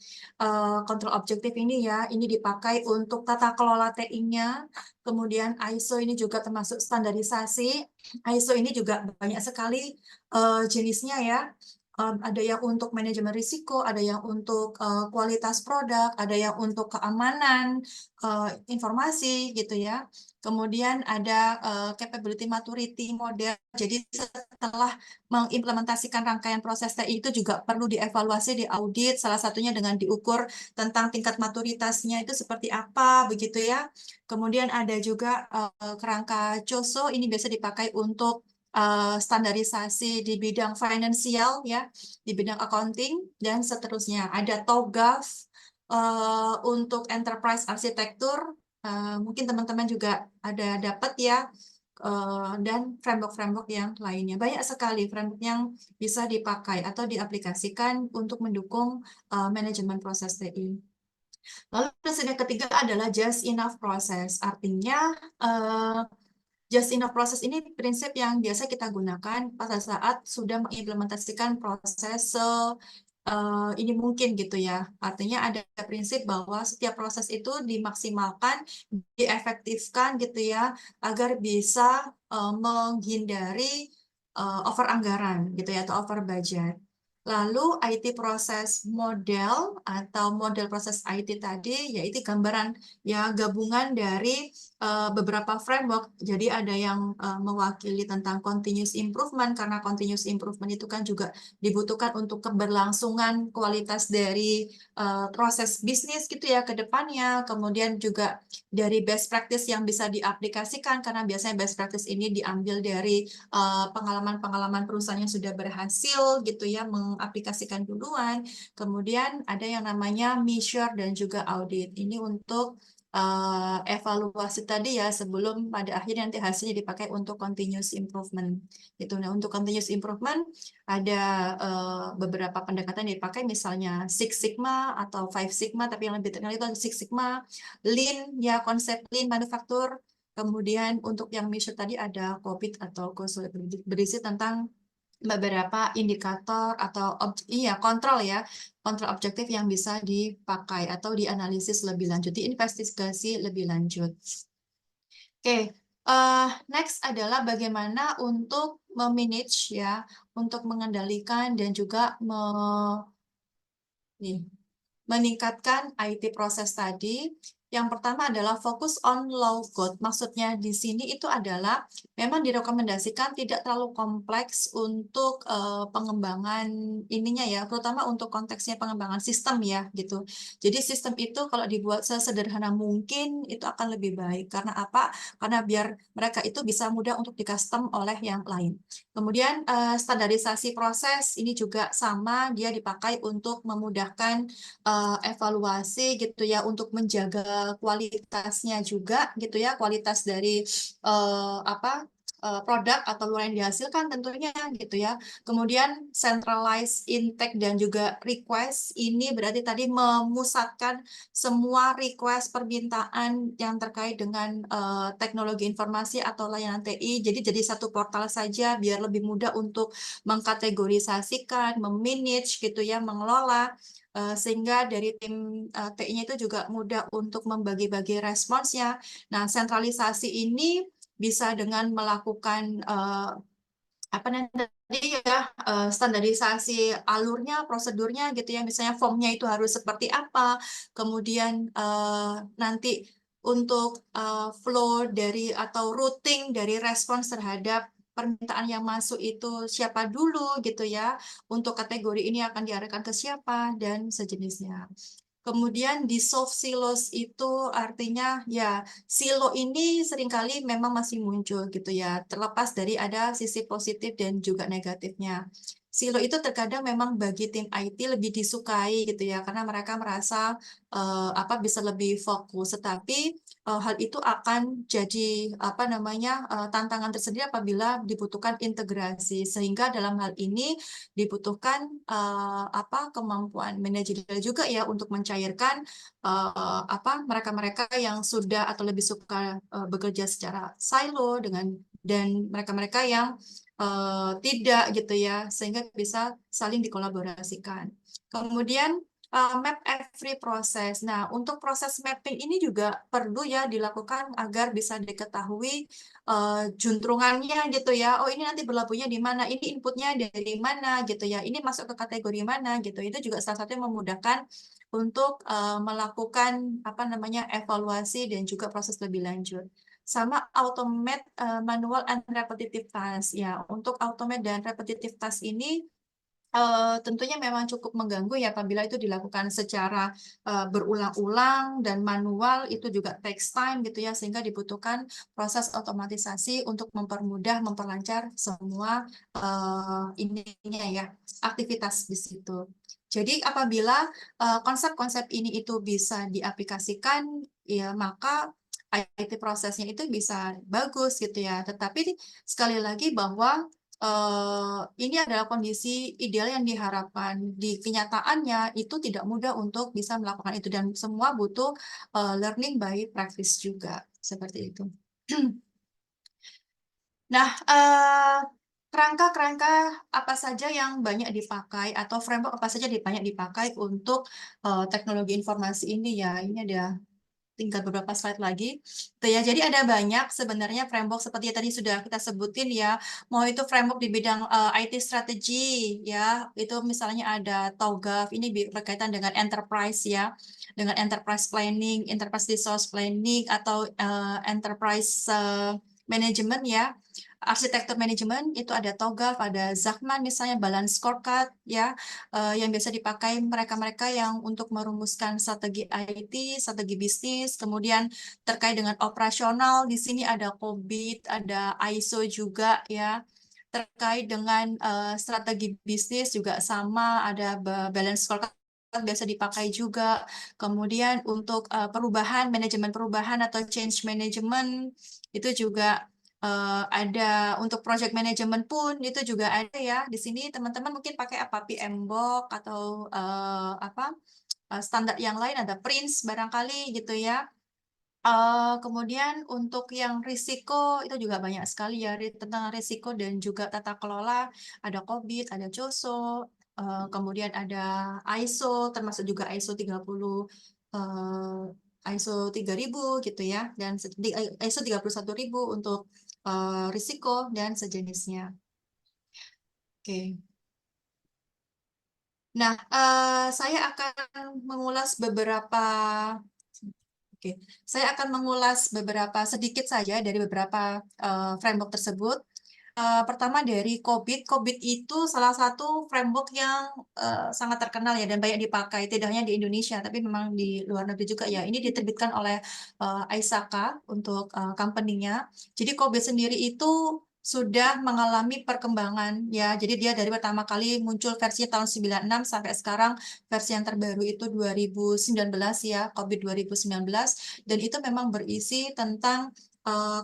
control objektif ini ya, ini dipakai untuk tata kelola TI-nya, kemudian ISO ini juga termasuk standarisasi, ISO ini juga banyak sekali jenisnya ya. Ada yang untuk manajemen risiko, ada yang untuk kualitas produk, ada yang untuk keamanan informasi gitu ya. Kemudian ada capability maturity model. Jadi setelah mengimplementasikan rangkaian proses TI itu juga perlu dievaluasi, diaudit, salah satunya dengan diukur tentang tingkat maturitasnya itu seperti apa begitu ya. Kemudian ada juga kerangka COSO, ini biasa dipakai untuk standarisasi di bidang finansial ya, di bidang accounting dan seterusnya. Ada TOGAF untuk enterprise arsitektur, mungkin teman-teman juga ada dapat ya, dan framework-framework yang lainnya. Banyak sekali framework yang bisa dipakai atau diaplikasikan untuk mendukung manajemen proses TI. Lalu prinsip yang ketiga adalah just enough process, artinya just enough process ini prinsip yang biasa kita gunakan pada saat sudah mengimplementasikan proses ini mungkin gitu ya. Artinya ada prinsip bahwa setiap proses itu dimaksimalkan, diefektifkan gitu ya, agar bisa menghindari over anggaran gitu ya, atau over budget. Lalu IT proses model atau model proses IT tadi, yaitu gambaran ya gabungan dari beberapa framework. Jadi ada yang mewakili tentang continuous improvement, karena continuous improvement itu kan juga dibutuhkan untuk keberlangsungan kualitas dari proses bisnis gitu ya ke depannya. Kemudian juga dari best practice yang bisa diaplikasikan, karena biasanya best practice ini diambil dari pengalaman-pengalaman perusahaan yang sudah berhasil gitu ya, mengaplikasikan duluan. Kemudian ada yang namanya measure dan juga audit. Ini untuk evaluasi tadi ya, sebelum pada akhirnya nanti hasilnya dipakai untuk continuous improvement gitu. Nah, untuk continuous improvement ada beberapa pendekatan yang dipakai, misalnya Six Sigma atau Five Sigma, tapi yang lebih terkenal itu Six Sigma, Lean ya, konsep Lean manufaktur. Kemudian untuk yang measure tadi ada COBIT atau COSO, berisi tentang beberapa indikator atau kontrol ya, kontrol objektif yang bisa dipakai atau dianalisis lebih lanjut, diinvestigasi lebih lanjut. Oke, next adalah bagaimana untuk memanage ya, untuk mengendalikan dan juga meningkatkan IT proses tadi. Yang pertama adalah fokus on low code. Maksudnya di sini itu adalah memang direkomendasikan tidak terlalu kompleks untuk pengembangan ininya ya, terutama untuk konteksnya pengembangan sistem ya gitu. Jadi sistem itu kalau dibuat sesederhana mungkin itu akan lebih baik. Karena apa? Karena biar mereka itu bisa mudah untuk di-custom oleh yang lain. Kemudian standarisasi proses ini juga sama, dia dipakai untuk memudahkan evaluasi gitu ya, untuk menjaga kualitasnya juga gitu ya, kualitas dari produk atau luar yang dihasilkan tentunya gitu ya. Kemudian centralized intake dan juga request, ini berarti tadi memusatkan semua request permintaan yang terkait dengan teknologi informasi atau layanan TI, jadi satu portal saja biar lebih mudah untuk mengkategorisasikan, memanage gitu ya, mengelola. Sehingga dari tim TI-nya itu juga mudah untuk membagi-bagi responsnya. Nah, sentralisasi ini bisa dengan melakukan standarisasi alurnya, prosedurnya gitu ya, misalnya formnya itu harus seperti apa, kemudian nanti untuk flow dari atau routing dari respons terhadap permintaan yang masuk itu siapa dulu gitu ya, untuk kategori ini akan diarahkan ke siapa dan sejenisnya. Kemudian di soft silos itu artinya ya, silo ini seringkali memang masih muncul gitu ya, terlepas dari ada sisi positif dan juga negatifnya. Silo itu terkadang memang bagi tim IT lebih disukai gitu ya, karena mereka merasa bisa lebih fokus. Tetapi hal itu akan jadi tantangan tersendiri apabila dibutuhkan integrasi, sehingga dalam hal ini dibutuhkan kemampuan manajerial juga ya untuk mencairkan mereka-mereka yang sudah atau lebih suka bekerja secara silo dan mereka-mereka yang tidak gitu ya, sehingga bisa saling dikolaborasikan. Kemudian map every proses. Nah, untuk proses mapping ini juga perlu ya dilakukan agar bisa diketahui juntrungannya gitu ya. Oh, ini nanti berlabuhnya di mana, ini inputnya dari mana gitu ya. Ini masuk ke kategori mana gitu. Itu juga salah satu yang memudahkan untuk melakukan evaluasi dan juga proses lebih lanjut. Sama automate manual and repetitive task ya. Untuk automate dan repetitive task ini tentunya memang cukup mengganggu ya apabila itu dilakukan secara berulang-ulang dan manual, itu juga takes time gitu ya, sehingga dibutuhkan proses otomatisasi untuk memperlancar semua ininya ya, aktivitas di situ. Jadi apabila konsep-konsep ini itu bisa diaplikasikan ya, maka IT prosesnya itu bisa bagus gitu ya. Tetapi sekali lagi bahwa ini adalah kondisi ideal yang diharapkan. Di kenyataannya itu tidak mudah untuk bisa melakukan itu, dan semua butuh learning by practice juga, seperti itu. Nah, kerangka-kerangka apa saja yang banyak dipakai atau framework apa saja banyak dipakai untuk teknologi informasi ini ya. Ini ada tinggal beberapa slide lagi. Tuh ya, jadi ada banyak sebenarnya framework seperti yang tadi sudah kita sebutin ya. Mau itu framework di bidang IT strategi ya, itu misalnya ada TOGAF, ini berkaitan dengan enterprise ya, dengan enterprise planning, enterprise resource planning, atau enterprise management ya. Arsitektur manajemen itu ada TOGAF, ada Zachman misalnya, balance scorecard ya, yang biasa dipakai mereka-mereka yang untuk merumuskan strategi IT, strategi bisnis. Kemudian terkait dengan operasional, di sini ada COBIT, ada ISO juga ya. Terkait dengan strategi bisnis juga sama, ada balance scorecard biasa dipakai juga. Kemudian untuk perubahan, manajemen perubahan atau change management itu juga ada. Untuk project management pun itu juga ada ya. Di sini teman-teman mungkin pakai apa, PMBOK atau standar yang lain, ada PRINCE barangkali gitu ya. Kemudian untuk yang risiko itu juga banyak sekali ya, tentang risiko dan juga tata kelola, ada COBIT, ada COSO, kemudian ada ISO, termasuk juga ISO 30, ISO 3000 gitu ya, dan ISO 31000 untuk risiko dan sejenisnya. Oke. Nah, saya akan mengulas sedikit saja dari beberapa framework tersebut. Pertama dari COBIT. COBIT itu salah satu framework yang sangat terkenal ya dan banyak dipakai, tidak hanya di Indonesia, tapi memang di luar negeri juga ya. Ini diterbitkan oleh Aisaka untuk company-nya. Jadi COBIT sendiri itu sudah mengalami perkembangan ya. Jadi dia dari pertama kali muncul versi tahun 96 sampai sekarang versi yang terbaru itu 2019 ya, COBIT 2019, dan itu memang berisi tentang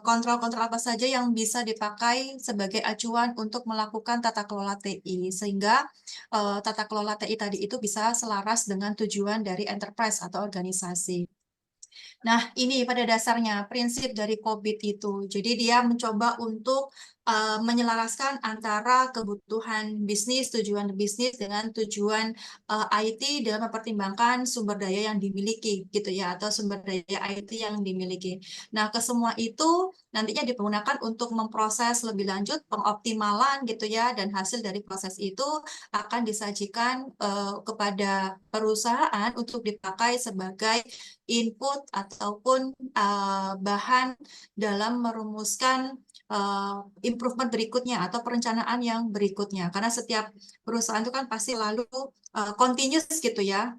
kontrol-kontrol apa saja yang bisa dipakai sebagai acuan untuk melakukan tata kelola TI, sehingga tata kelola TI tadi itu bisa selaras dengan tujuan dari enterprise atau organisasi. Nah, ini pada dasarnya prinsip dari COBIT itu. Jadi dia mencoba untuk menyelaraskan antara kebutuhan bisnis, tujuan bisnis dengan tujuan IT dalam mempertimbangkan sumber daya yang dimiliki gitu ya, atau sumber daya IT yang dimiliki. Nah, kesemua itu nantinya digunakan untuk memproses lebih lanjut pengoptimalan gitu ya, dan hasil dari proses itu akan disajikan kepada perusahaan untuk dipakai sebagai input ataupun bahan dalam merumuskan improvement berikutnya atau perencanaan yang berikutnya. Karena setiap perusahaan itu kan pasti lalu continuous gitu ya,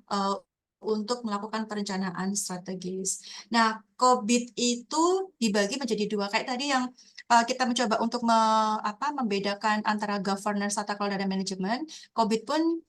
untuk melakukan perencanaan strategis. Nah, COBIT itu dibagi menjadi dua. Kayak tadi yang kita mencoba untuk membedakan antara governance, tata kelola, dan manajemen. COBIT pun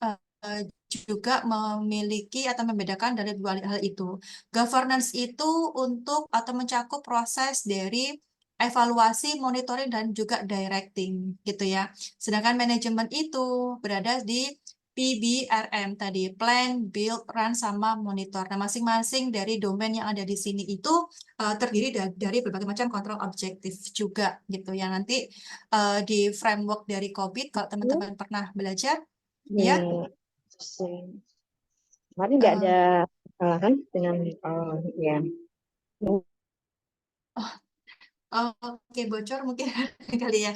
juga memiliki atau membedakan dari dua hal itu. Governance itu untuk atau mencakup proses dari evaluasi, monitoring, dan juga directing gitu ya. Sedangkan manajemen itu berada di PBRM tadi, plan, build, run, sama monitor. Nah, masing-masing dari domain yang ada di sini itu terdiri dari berbagai macam kontrol objektif juga gitu ya. Nanti di framework dari COVID, kalau teman-teman pernah belajar, ya, Kemarin nggak eh, ada kesalahan dengan ya. oke, bocor mungkin kali ya.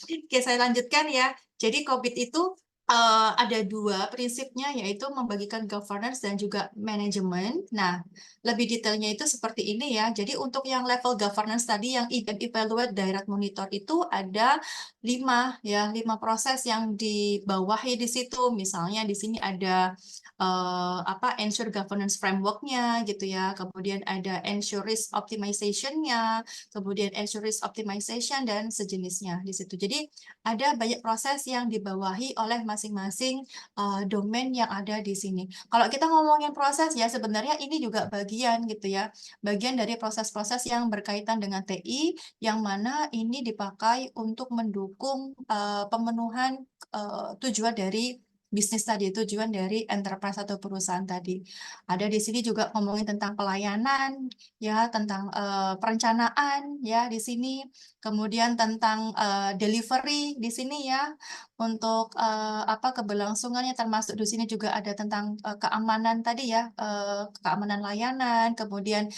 Oke, saya lanjutkan ya. Jadi COVID itu ada dua prinsipnya, yaitu membagikan governance dan juga manajemen. Nah, lebih detailnya itu seperti ini ya. Jadi untuk yang level governance tadi, yang evaluate, direct, monitor itu ada 5 ya, 5 proses yang dibawahi di situ. Misalnya di sini ada ensure governance framework-nya gitu ya. Kemudian ada ensure risk optimization-nya, kemudian ensure risk optimization dan sejenisnya di situ. Jadi ada banyak proses yang dibawahi oleh masing-masing domain yang ada di sini. Kalau kita ngomongin proses ya sebenarnya ini juga bagian gitu ya, bagian dari proses-proses yang berkaitan dengan TI yang mana ini dipakai untuk mendukung pemenuhan tujuan dari bisnis tadi, tujuan dari enterprise atau perusahaan tadi. Ada di sini juga ngomongin tentang pelayanan, ya, tentang perencanaan, ya, di sini. Kemudian tentang delivery di sini ya, untuk keberlangsungannya, termasuk di sini juga ada tentang keamanan tadi ya, keamanan layanan, kemudian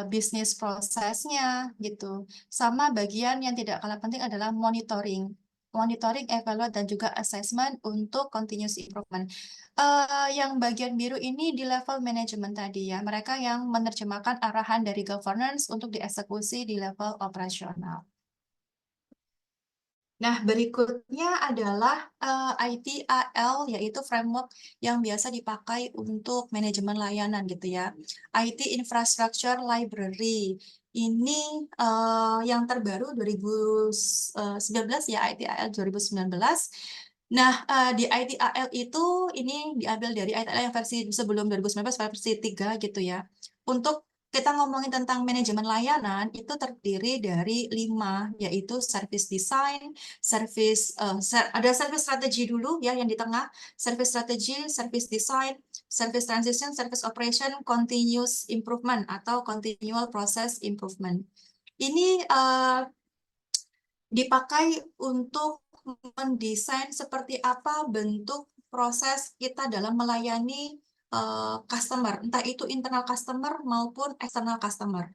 bisnis prosesnya gitu. Sama bagian yang tidak kalah penting adalah monitoring, evaluate, dan juga assessment untuk continuous improvement. Yang bagian biru ini di level manajemen tadi ya, mereka yang menerjemahkan arahan dari governance untuk dieksekusi di level operasional. Nah, berikutnya adalah ITIL, yaitu framework yang biasa dipakai untuk manajemen layanan gitu ya. IT Infrastructure Library. Ini yang terbaru 2019 ya, ITIL 2019. Nah, di ITIL itu ini diambil dari ITIL yang versi sebelum 2019, versi 3 gitu ya. Untuk kita ngomongin tentang manajemen layanan, itu terdiri dari 5, yaitu service design, ada service strategi dulu ya yang di tengah, service strategi, service design, service transition, service operation, continuous improvement atau continual process improvement. Ini dipakai untuk mendesain seperti apa bentuk proses kita dalam melayani customer, entah itu internal customer maupun external customer.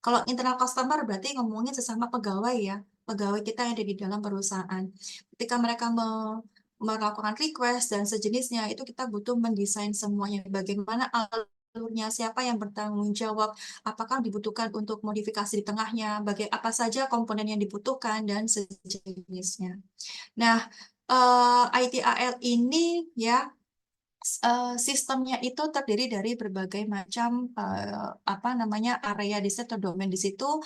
Kalau internal customer berarti ngomongin sesama pegawai ya, pegawai kita yang ada di dalam perusahaan. Ketika mereka melakukan request dan sejenisnya, itu kita butuh mendesain semuanya. Bagaimana alurnya, siapa yang bertanggung jawab, apakah dibutuhkan untuk modifikasi di tengahnya, apa saja komponen yang dibutuhkan, dan sejenisnya. Nah, ITIL ini ya, sistemnya itu terdiri dari berbagai macam area di situ, domain di situ,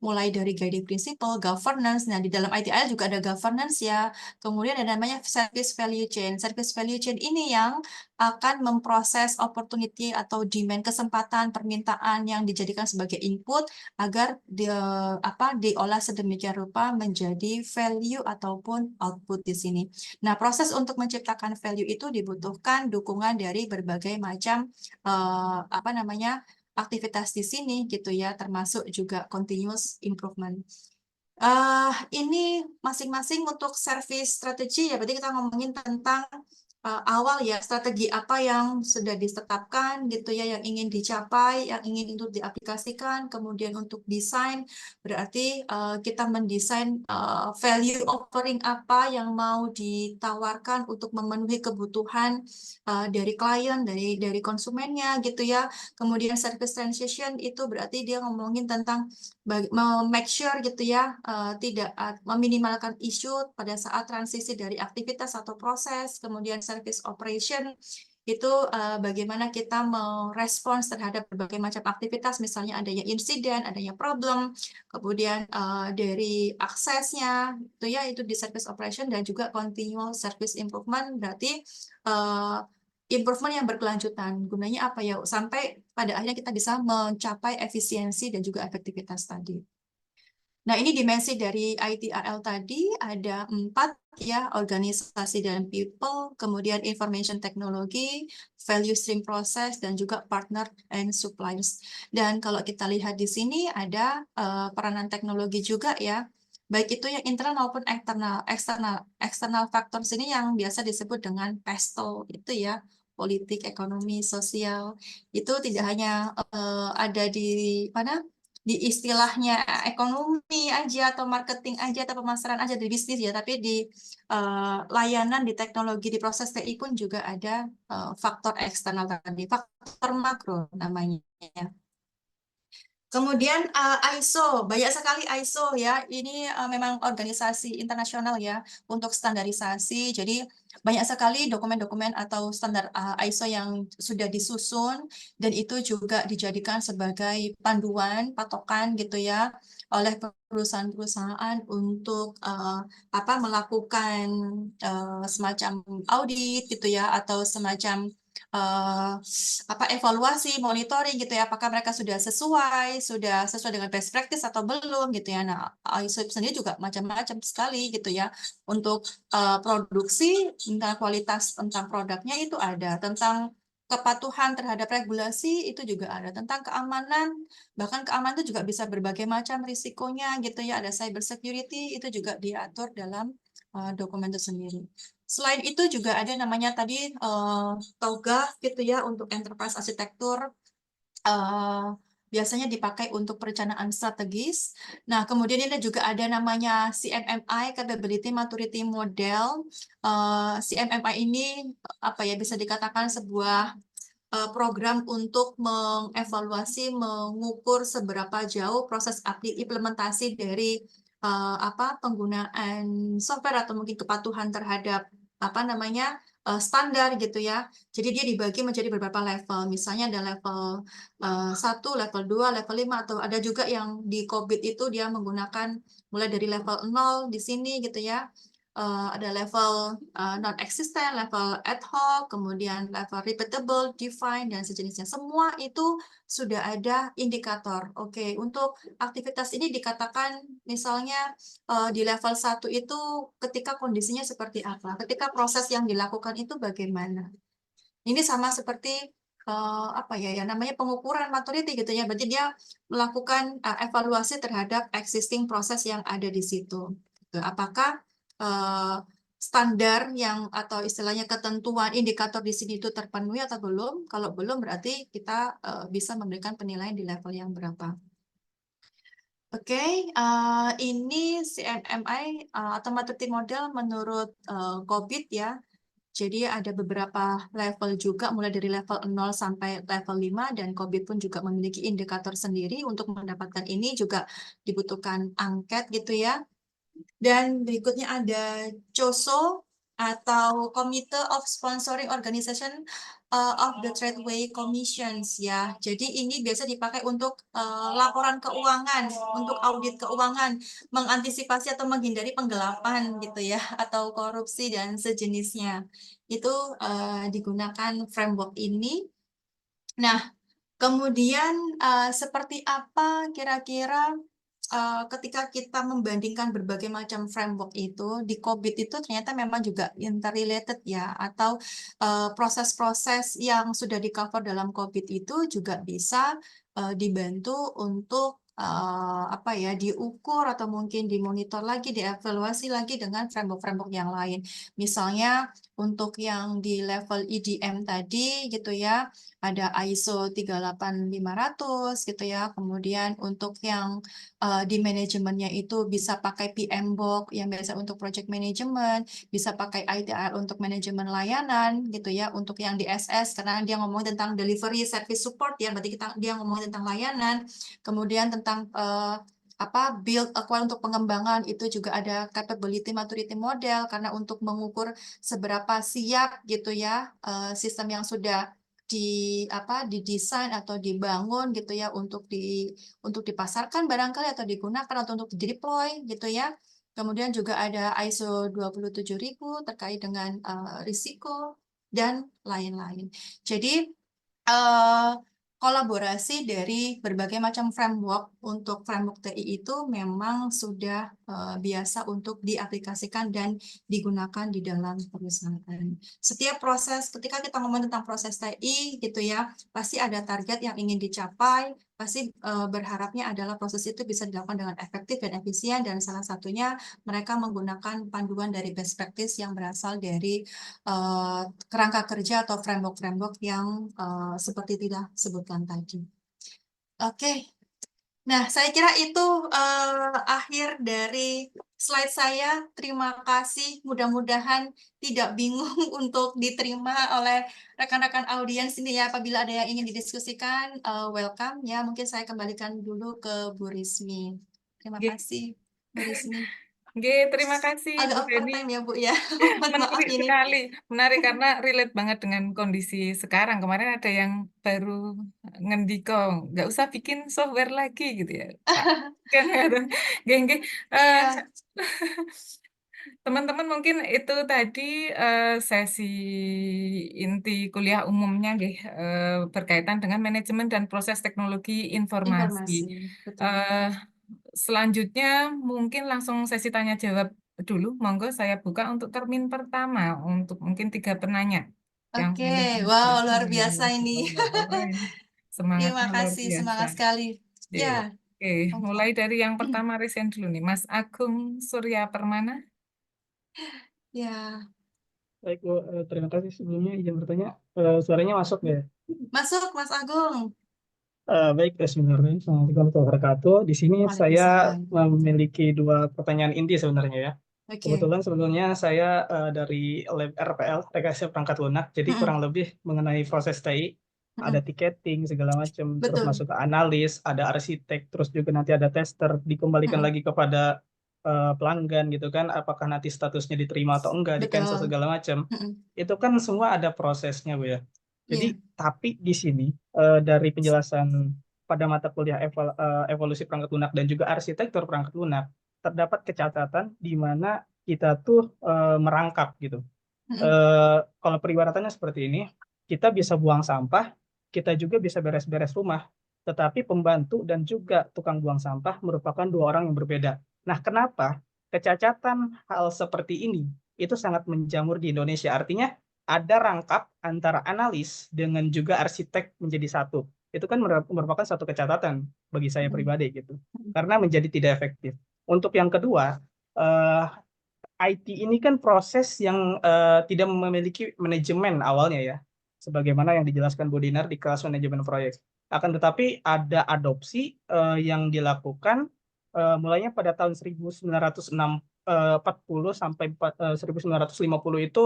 mulai dari guiding principle, governance. Nah, di dalam ITIL juga ada governance ya. Kemudian ada namanya service value chain. Service value chain ini yang akan memproses opportunity atau demand, kesempatan, permintaan yang dijadikan sebagai input agar diolah sedemikian rupa menjadi value ataupun output di sini. Nah, proses untuk menciptakan value itu dibutuhkan dukungan dari berbagai macam aktivitas di sini gitu ya, termasuk juga continuous improvement. Ini masing-masing untuk service strategi ya, berarti kita ngomongin tentang awal ya, strategi apa yang sudah ditetapkan gitu ya, yang ingin dicapai, yang ingin untuk diaplikasikan, kemudian untuk desain, berarti kita mendesain value offering apa yang mau ditawarkan untuk memenuhi kebutuhan dari klien, dari konsumennya gitu ya. Kemudian service transition itu berarti dia ngomongin tentang make sure gitu ya, tidak meminimalkan isu pada saat transisi dari aktivitas atau proses. Kemudian service operation itu bagaimana kita merespons terhadap berbagai macam aktivitas, misalnya adanya insiden, adanya problem, kemudian dari aksesnya itu ya, itu di service operation. Dan juga continual service improvement berarti improvement yang berkelanjutan. Gunanya apa ya? Sampai pada akhirnya kita bisa mencapai efisiensi dan juga efektivitas tadi. Nah, ini dimensi dari ITRL tadi ada 4 ya, organisasi dan people, kemudian information technology, value stream process, dan juga partner and suppliers. Dan kalau kita lihat di sini ada peranan teknologi juga ya, baik itu yang internal maupun eksternal factors ini yang biasa disebut dengan PESTEL itu ya, politik, ekonomi, sosial. Itu tidak hanya ada di mana? Di istilahnya ekonomi aja atau marketing aja atau pemasaran aja di bisnis ya, tapi di layanan, di teknologi, di proses TI pun juga ada faktor eksternal tadi, faktor makro namanya. Kemudian ISO, banyak sekali ISO ya. Ini memang organisasi internasional ya untuk standarisasi. Jadi banyak sekali dokumen-dokumen atau standar ISO yang sudah disusun dan itu juga dijadikan sebagai panduan, patokan gitu ya oleh perusahaan-perusahaan untuk melakukan semacam audit gitu ya atau semacam evaluasi, monitoring gitu ya, apakah mereka sudah sesuai dengan best practice atau belum gitu ya. Nah, ISO sendiri juga macam-macam sekali gitu ya. Untuk produksi, tentang kualitas tentang produknya itu ada, tentang kepatuhan terhadap regulasi itu juga ada, tentang keamanan, bahkan keamanan itu juga bisa berbagai macam risikonya gitu ya, ada cyber security itu juga diatur dalam dokumen itu sendiri. Selain itu juga ada namanya tadi TOGA gitu ya untuk enterprise arsitektur, biasanya dipakai untuk perencanaan strategis. Nah, kemudian ini juga ada namanya CMMI, Capability Maturity Model. CMMI ini bisa dikatakan sebuah program untuk mengevaluasi, mengukur seberapa jauh proses implementasi dari penggunaan software atau mungkin kepatuhan terhadap standar gitu ya. Jadi dia dibagi menjadi beberapa level. Misalnya ada level 1, level 2, level 5 atau ada juga yang di COVID itu dia menggunakan mulai dari level 0 di sini gitu ya. Ada level non-existent, level ad hoc, kemudian level repeatable, define, dan sejenisnya. Semua itu sudah ada indikator. Oke, untuk aktivitas ini dikatakan misalnya di level 1 itu ketika kondisinya seperti apa, ketika proses yang dilakukan itu bagaimana. Ini sama seperti namanya pengukuran maturity gitu ya. Berarti dia melakukan evaluasi terhadap existing proses yang ada di situ. Apakah standar yang atau istilahnya ketentuan indikator di sini itu terpenuhi atau belum? Kalau belum berarti kita bisa memberikan penilaian di level yang berapa. Oke, ini CMMI atau maturity model menurut COVID ya. Jadi ada beberapa level juga, mulai dari level 0 sampai level 5, dan COVID pun juga memiliki indikator sendiri. Untuk mendapatkan ini juga dibutuhkan angket gitu ya. Dan berikutnya ada COSO atau Committee of Sponsoring Organization of the Tradeway Commissions ya. Jadi ini biasa dipakai untuk laporan keuangan, untuk audit keuangan, mengantisipasi atau menghindari penggelapan gitu ya, atau korupsi dan sejenisnya. Itu digunakan framework ini. Nah, kemudian seperti apa kira-kira ketika kita membandingkan berbagai macam framework itu, di COVID itu ternyata memang juga interrelated ya, atau proses-proses yang sudah di-cover dalam COVID itu juga bisa dibantu untuk diukur atau mungkin dimonitor lagi, dievaluasi lagi dengan framework-framework yang lain. Misalnya untuk yang di level EDM tadi gitu ya, ada ISO 38500 gitu ya. Kemudian untuk yang di manajemennya itu bisa pakai PMBOK yang biasa untuk project management, bisa pakai ITR untuk manajemen layanan gitu ya. Untuk yang di SS karena dia ngomong tentang delivery service support ya, berarti dia ngomong tentang layanan. Kemudian tentang build acquire untuk pengembangan itu juga ada capability maturity model karena untuk mengukur seberapa siap gitu ya sistem yang sudah didesain atau dibangun gitu ya untuk dipasarkan barangkali atau digunakan atau untuk di-deploy gitu ya. Kemudian juga ada ISO 27000 terkait dengan risiko dan lain-lain. Jadi eh, kolaborasi dari berbagai macam framework untuk framework TI itu memang sudah biasa untuk diaplikasikan dan digunakan di dalam perusahaan. Setiap proses, ketika kita ngomong tentang proses TI gitu ya, pasti ada target yang ingin dicapai, pasti berharapnya adalah proses itu bisa dilakukan dengan efektif dan efisien, dan salah satunya mereka menggunakan panduan dari best practice yang berasal dari kerangka kerja atau framework-framework yang seperti tidak sebutkan tadi. Oke, nah saya kira itu akhir dari slide saya. Terima kasih, mudah-mudahan tidak bingung untuk diterima oleh rekan-rekan audiens ini ya. Apabila ada yang ingin didiskusikan, welcome ya. Mungkin saya kembalikan dulu ke Bu Rismi. Terima Nggih. kasih, Bu Rismi. Nggih, terima kasih Bu Agak Feni. overtime ya Bu ya. Mohon maaf Menarik ini. sekali, menarik karena relate banget dengan kondisi sekarang. Kemarin ada yang baru ngendiko, nggak usah bikin software lagi gitu ya, Pak. Kan ada, nggih. Iya. Teman-teman mungkin itu tadi sesi inti kuliah umumnya nggih, berkaitan dengan manajemen dan proses teknologi informasi. Informasi, betul. Eh, Selanjutnya mungkin langsung sesi tanya jawab dulu. Monggo saya buka untuk termin pertama untuk mungkin 3 penanya yang Oke, ingin wow, menyampaikan. luar biasa ini. Keren. Terima Semangatnya luar kasih, biasa. semangat sekali. Iya. Ya, Oke, monggo. mulai dari yang pertama Risen dulu nih, Mas Agung Surya Permana. Ya, Baik, Bu, terima kasih sebelumnya izin bertanya. Suaranya masuk ya? masuk Mas Agung. Baik, sebenarnya. Assalamualaikum warahmatullahi wabarakatuh. Di sini saya Waalaikumsalam. memiliki dua pertanyaan inti sebenarnya ya. Oke. Kebetulan sebelumnya saya dari lab RPL, rekayasa perangkat lunak, jadi Mm-mm. kurang lebih mengenai proses TI, ada Mm-mm. tiketing segala macam, terus Betul. masuk ke analis, ada arsitek, terus juga nanti ada tester, dikembalikan Mm-mm. lagi kepada pelanggan gitu kan, apakah nanti statusnya diterima atau enggak, di cancel Betul. segala macam. Mm-mm. Itu kan semua ada prosesnya, Bu ya. Jadi, Iya. tapi di sini dari penjelasan pada mata kuliah evolusi perangkat lunak dan juga arsitektur perangkat lunak, terdapat kecacatan di mana kita tuh merangkap gitu. Mm-mm. Kalau peribaratannya seperti ini, kita bisa buang sampah, kita juga bisa beres-beres rumah, tetapi pembantu dan juga tukang buang sampah merupakan dua orang yang berbeda. Nah, kenapa kecacatan hal seperti ini itu sangat menjamur di Indonesia? Artinya ada rangkap antara analis dengan juga arsitek menjadi satu. Itu kan merupakan satu kecacatan bagi saya Mm-mm. pribadi gitu, karena menjadi tidak efektif. Untuk yang kedua, IT ini kan proses yang tidak memiliki manajemen awalnya ya, sebagaimana yang dijelaskan Bu Dinar di kelas manajemen proyek. Akan tetapi ada adopsi yang dilakukan mulainya pada tahun 1940 sampai 1950 itu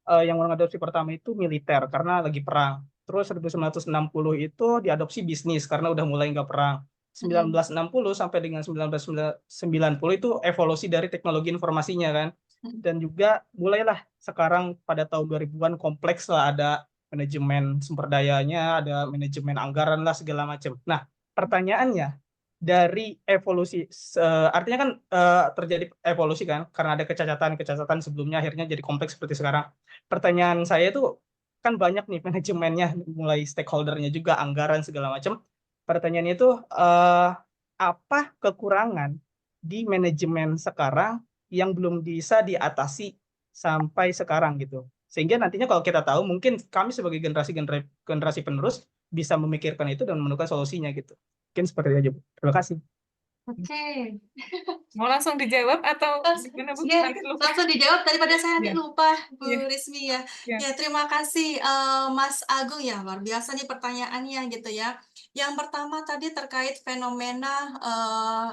yang mengadopsi pertama itu militer karena lagi perang. Terus 1960 itu diadopsi bisnis karena udah mulai nggak perang. Mm-mm. 1960 sampai dengan 1990 itu evolusi dari teknologi informasinya kan. Dan juga mulailah sekarang pada tahun 2000-an kompleks lah, ada manajemen sumber dayanya, ada manajemen anggaran lah segala macam. Nah, pertanyaannya dari evolusi artinya kan terjadi evolusi kan karena ada kecacatan sebelumnya akhirnya jadi kompleks seperti sekarang. Pertanyaan saya itu kan banyak nih manajemennya, mulai stakeholdernya juga, anggaran segala macam. Pertanyaannya itu apa kekurangan di manajemen sekarang yang belum bisa diatasi sampai sekarang gitu. Sehingga nantinya kalau kita tahu mungkin kami sebagai generasi penerus bisa memikirkan itu dan menemukan solusinya gitu. Mungkin seperti itu aja, Bu. Terima kasih. Oke. Mau langsung dijawab atau gimana Bu? Ya, Nanti lupa. langsung dijawab daripada saya nanti Ya, lupa, Bu ya, Rismi ya. ya. Ya, terima kasih Mas Agung ya, luar biasa nih pertanyaannya gitu ya. Yang pertama tadi terkait fenomena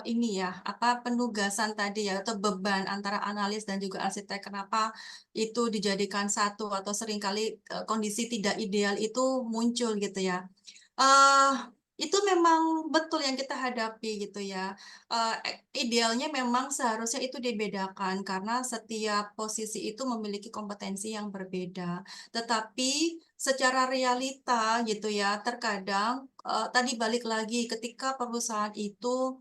ini ya, apa penugasan tadi ya, atau beban antara analis dan juga arsitek. Kenapa itu dijadikan satu atau seringkali kondisi tidak ideal itu muncul gitu ya. eh itu memang betul yang kita hadapi gitu ya. Idealnya memang seharusnya itu dibedakan karena setiap posisi itu memiliki kompetensi yang berbeda. Tetapi secara realita gitu ya, terkadang tadi balik lagi ketika perusahaan itu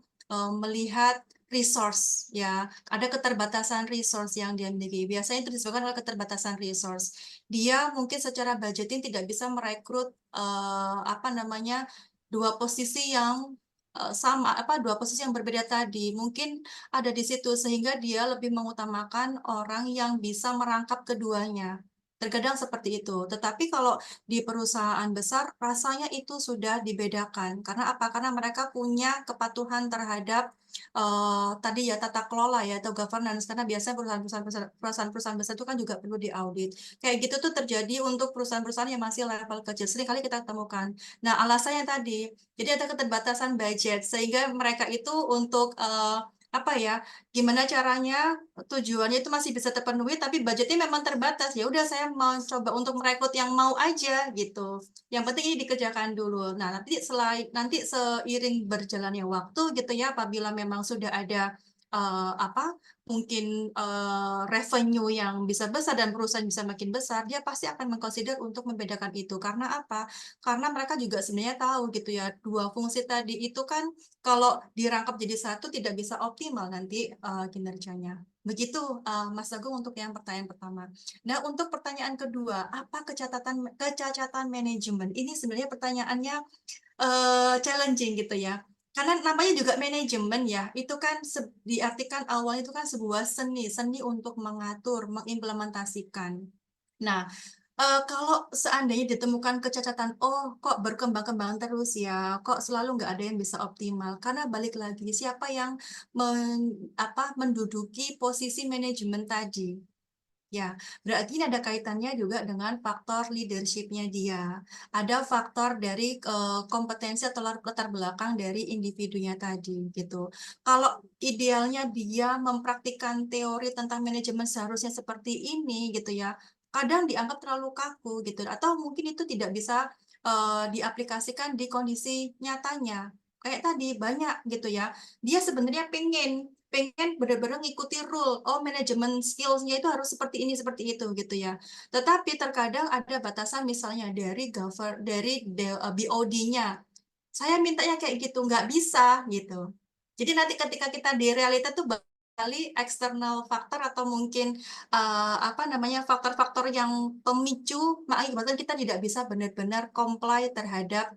melihat resource ya, ada keterbatasan resource yang dia miliki. Biasanya itu disebabkan oleh keterbatasan resource. Dia mungkin secara budgeting tidak bisa merekrut apa namanya dua posisi yang sama, dua posisi yang berbeda tadi. Mungkin ada di situ sehingga dia lebih mengutamakan orang yang bisa merangkap keduanya. Terkadang seperti itu. Tetapi kalau di perusahaan besar rasanya itu sudah dibedakan. Karena apa? Karena mereka punya kepatuhan terhadap tadi ya tata kelola ya atau governance, karena biasanya perusahaan-perusahaan besar itu kan juga perlu diaudit. Kayak gitu tuh terjadi untuk perusahaan-perusahaan yang masih level kecil. Sering kali kita temukan. Nah, alasannya tadi, jadi ada keterbatasan budget sehingga mereka itu untuk apa ya, gimana caranya tujuannya itu masih bisa terpenuhi tapi budgetnya memang terbatas. Ya udah saya mau coba untuk merekrut yang mau aja gitu. Yang penting ini dikerjakan dulu. Nah, nanti seiring berjalannya waktu gitu ya, apabila memang sudah ada apa mungkin revenue yang bisa besar dan perusahaan bisa makin besar, dia pasti akan mengconsider untuk membedakan itu. Karena apa? Karena mereka juga sebenarnya tahu gitu ya, dua fungsi tadi itu kan kalau dirangkap jadi satu tidak bisa optimal nanti kinerjanya. Begitu Mas Agung untuk yang pertanyaan pertama. Nah, untuk pertanyaan kedua, apa kecacatan manajemen? Ini sebenarnya pertanyaannya challenging gitu ya. Karena namanya juga manajemen ya, itu kan diartikan awalnya itu kan sebuah seni untuk mengatur, mengimplementasikan. Nah, kalau seandainya ditemukan kecacatan, oh kok berkembang-kembang terus ya, kok selalu nggak ada yang bisa optimal. Karena balik lagi, siapa yang menduduki posisi manajemen tadi. Ya, berarti ini ada kaitannya juga dengan faktor leadership-nya dia. Ada faktor dari kompetensi atau latar belakang dari individunya tadi gitu. Kalau idealnya dia mempraktikkan teori tentang manajemen seharusnya seperti ini gitu ya, kadang dianggap terlalu kaku gitu, atau mungkin itu tidak bisa diaplikasikan di kondisi nyatanya. Kayak tadi banyak gitu ya, dia sebenarnya pengen benar-benar ngikuti rule, oh manajemen skills-nya itu harus seperti ini, seperti itu gitu ya. Tetapi terkadang ada batasan misalnya dari BOD-nya. Saya mintanya kayak gitu, nggak bisa gitu. Jadi nanti ketika kita di realita tuh kali eksternal faktor atau mungkin apa namanya faktor-faktor yang pemicu mengakibatkan kita tidak bisa benar-benar comply terhadap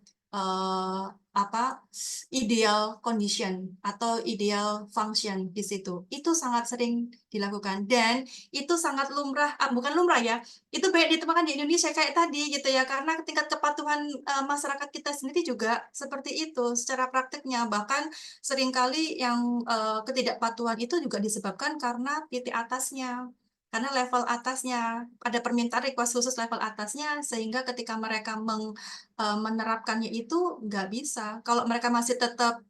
apa ideal condition atau ideal function di situ. Itu sangat sering dilakukan dan itu sangat lumrah, bukan lumrah ya, itu banyak ditemukan di Indonesia kayak tadi gitu ya, karena tingkat kepatuhan masyarakat kita sendiri juga seperti itu secara praktiknya. Bahkan seringkali yang ketidakpatuhan itu juga disebabkan karena titik atasnya. Karena level atasnya, ada permintaan request khusus level atasnya, sehingga ketika mereka menerapkannya itu nggak bisa. Kalau mereka masih tetap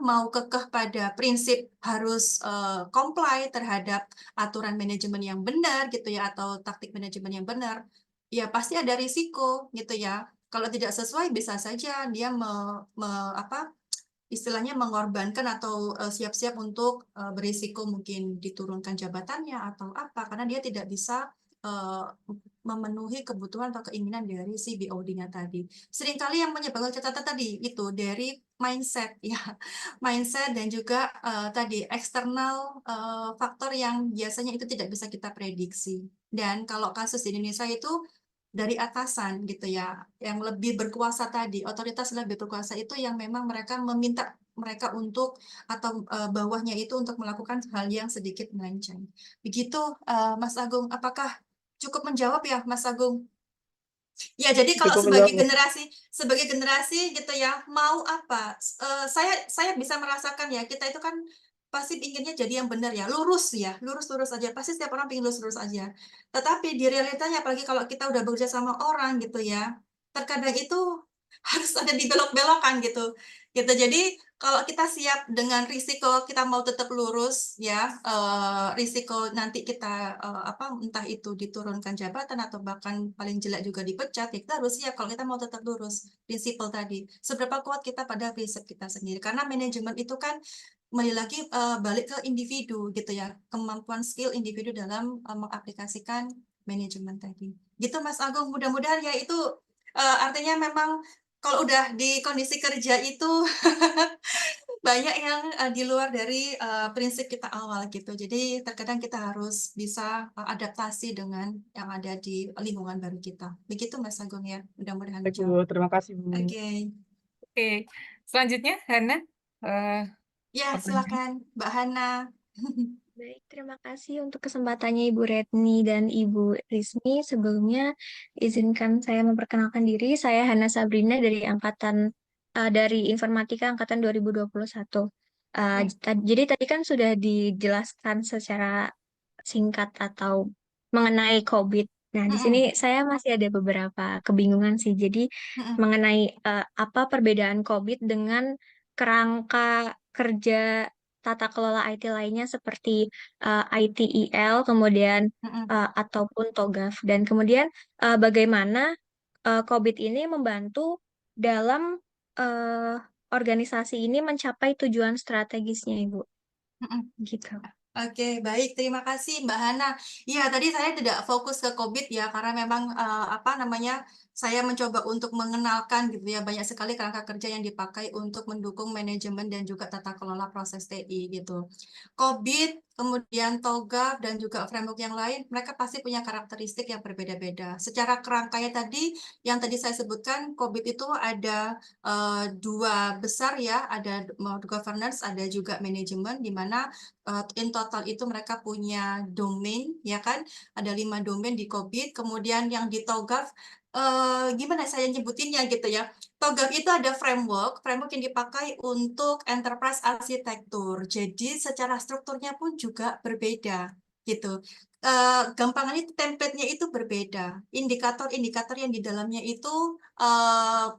mau kekeh pada prinsip harus comply terhadap aturan manajemen yang benar gitu ya, atau taktik manajemen yang benar, ya pasti ada risiko gitu ya. Kalau tidak sesuai bisa saja dia istilahnya mengorbankan atau siap-siap untuk berisiko mungkin diturunkan jabatannya atau apa, karena dia tidak bisa memenuhi kebutuhan atau keinginan dari si BOD-nya tadi. Seringkali yang menyebabkan catatan tadi itu dari mindset ya, mindset dan juga tadi eksternal faktor yang biasanya itu tidak bisa kita prediksi. Dan kalau kasus di Indonesia itu dari atasan gitu ya, yang lebih berkuasa tadi, otoritas lebih berkuasa itu yang memang mereka meminta mereka untuk atau bawahnya itu untuk melakukan hal yang sedikit melenceng. Begitu Mas Agung, apakah cukup menjawab ya Mas Agung? Ya, jadi kalau Cukup sebagai menjawab. generasi gitu ya, mau apa? Saya bisa merasakan ya, kita itu kan pasti inginnya jadi yang benar ya, lurus lurus aja. Pasti setiap orang pengen lurus aja. Tetapi di realitanya, apalagi kalau kita udah bekerja sama orang gitu ya, terkadang itu harus ada dibelok-belokan gitu. Jadi kalau kita siap dengan risiko kita mau tetap lurus ya, risiko nanti kita entah itu diturunkan jabatan atau bahkan paling jelek juga dipecat, ya kita harus siap kalau kita mau tetap lurus. Prinsipal tadi, seberapa kuat kita pada prinsip kita sendiri. Karena manajemen itu kan kembali lagi balik ke individu gitu ya, kemampuan skill individu dalam mengaplikasikan manajemen tadi. Gitu Mas Agung, mudah-mudahan ya itu artinya memang kalau udah di kondisi kerja itu banyak yang di luar dari prinsip kita awal gitu. Jadi terkadang kita harus bisa adaptasi dengan yang ada di lingkungan baru kita. Begitu Mas Agung ya. Mudah-mudahan Baik, Bu. menjawab. Terima kasih, Bu. Oke. Oke, selanjutnya Hana, Ya, pertanyaan. silakan Mbak Hana. Baik, terima kasih untuk kesempatannya Ibu Retni dan Ibu Rismi. Sebelumnya, izinkan saya memperkenalkan diri. Saya Hana Sabrina dari dari Informatika Angkatan 2021. Jadi tadi kan sudah dijelaskan secara singkat atau mengenai COVID. Nah, di sini saya masih ada beberapa kebingungan sih. Jadi mengenai apa perbedaan COVID dengan kerangka kerja tata kelola IT lainnya seperti ITIL, kemudian ataupun TOGAF. Dan kemudian bagaimana COVID ini membantu dalam organisasi ini mencapai tujuan strategisnya, Ibu. Gitu. Oke, baik. Terima kasih Mbak Hana. Iya, tadi saya tidak fokus ke COVID ya, karena memang saya mencoba untuk mengenalkan gitu ya, banyak sekali kerangka kerja yang dipakai untuk mendukung manajemen dan juga tata kelola proses TI gitu. COVID, kemudian TOGAF, dan juga framework yang lain, mereka pasti punya karakteristik yang berbeda-beda. Secara kerangkanya tadi, yang tadi saya sebutkan, COVID itu ada dua besar ya, ada governance, ada juga manajemen, di mana in total itu mereka punya domain, ya kan? Ada 5 domain di COVID. Kemudian yang di TOGAF, gimana saya nyebutinnya gitu ya? TOGAF itu ada framework yang dipakai untuk enterprise arsitektur. Jadi secara strukturnya pun juga berbeda gitu. Gampangannya template-nya itu berbeda. Indikator-indikator yang di dalamnya itu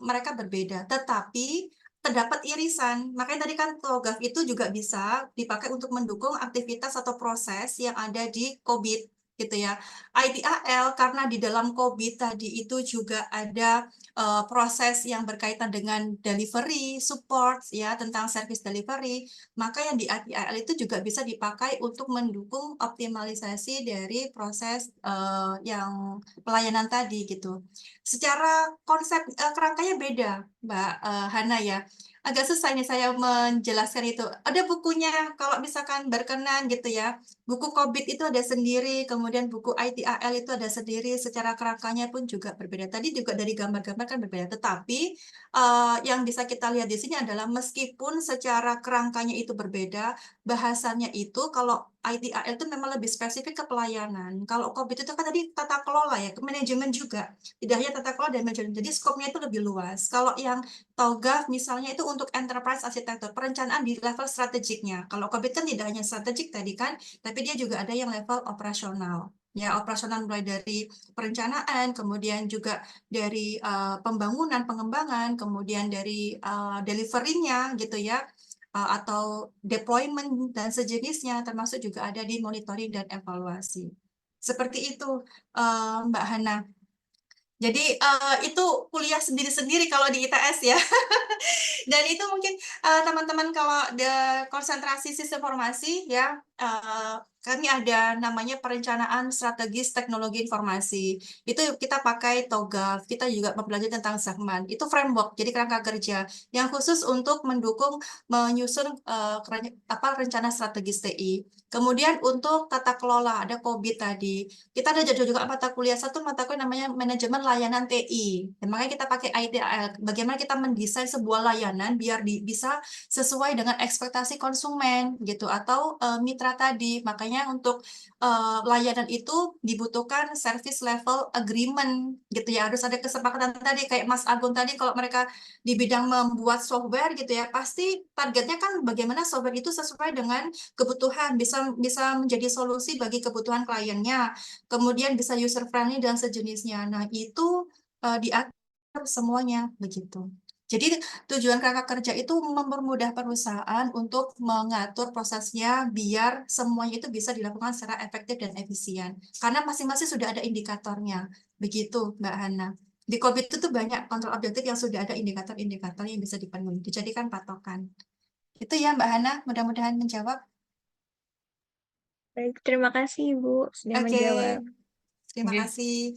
mereka berbeda. Tetapi terdapat irisan. Makanya tadi kan TOGAF itu juga bisa dipakai untuk mendukung aktivitas atau proses yang ada di COVID gitu ya. ITIL karena di dalam COVID tadi itu juga ada proses yang berkaitan dengan delivery, support ya tentang service delivery, maka yang di ITIL itu juga bisa dipakai untuk mendukung optimalisasi dari proses yang pelayanan tadi gitu. Secara konsep kerangkanya beda, Mbak Hana ya. Agak susah nih saya menjelaskan itu. Ada bukunya kalau misalkan berkenan gitu ya. Buku COVID itu ada sendiri, kemudian buku ITIL itu ada sendiri, secara kerangkanya pun juga berbeda. Tadi juga dari gambar-gambar kan berbeda, tetapi yang bisa kita lihat di sini adalah meskipun secara kerangkanya itu berbeda, bahasanya itu kalau ITIL itu memang lebih spesifik ke pelayanan. Kalau COVID itu kan tadi tata kelola ya, ke manajemen juga. Tidak hanya tata kelola dan manajemen, jadi skopnya itu lebih luas. Kalau yang TOGAF misalnya itu untuk enterprise arsitektur, perencanaan di level strategiknya. Kalau COVID kan tidak hanya strategik tadi kan, tapi dia juga ada yang level operasional. Ya, operasional mulai dari perencanaan, kemudian juga dari pembangunan, pengembangan, kemudian dari delivery-nya gitu ya, atau deployment dan sejenisnya, termasuk juga ada di monitoring dan evaluasi. Seperti itu, Mbak Hana. Jadi itu kuliah sendiri-sendiri kalau di ITS ya. Dan itu mungkin teman-teman kalau ada konsentrasi sistem informasi ya, kami ada namanya perencanaan strategis teknologi informasi. Itu kita pakai TOGAF, kita juga mempelajari tentang Zachman. Itu framework, jadi kerangka kerja yang khusus untuk mendukung menyusun rencana strategis TI. Kemudian untuk tata kelola ada COVID tadi. Kita ada juga mata kuliah, satu mata kuliah namanya manajemen layanan TI. Dan makanya kita pakai ITIL. Bagaimana kita mendesain sebuah layanan biar bisa sesuai dengan ekspektasi konsumen gitu atau mitra tadi. Makanya untuk layanan itu dibutuhkan service level agreement gitu ya. Harus ada kesepakatan tadi kayak Mas Agung tadi, kalau mereka di bidang membuat software gitu ya, pasti targetnya kan bagaimana software itu sesuai dengan kebutuhan, bisa menjadi solusi bagi kebutuhan kliennya, kemudian bisa user friendly dan sejenisnya. Nah, itu diatur semuanya begitu. Jadi tujuan kerangka kerja itu mempermudah perusahaan untuk mengatur prosesnya biar semuanya itu bisa dilakukan secara efektif dan efisien. Karena masing-masing sudah ada indikatornya. Begitu, Mbak Hana. Di COVID itu tuh banyak kontrol objektif yang sudah ada indikator-indikator yang bisa dipenuhi, dijadikan patokan. Itu ya Mbak Hana, mudah-mudahan menjawab. Baik, terima kasih Ibu sudah Oke, menjawab. terima Oke. kasih.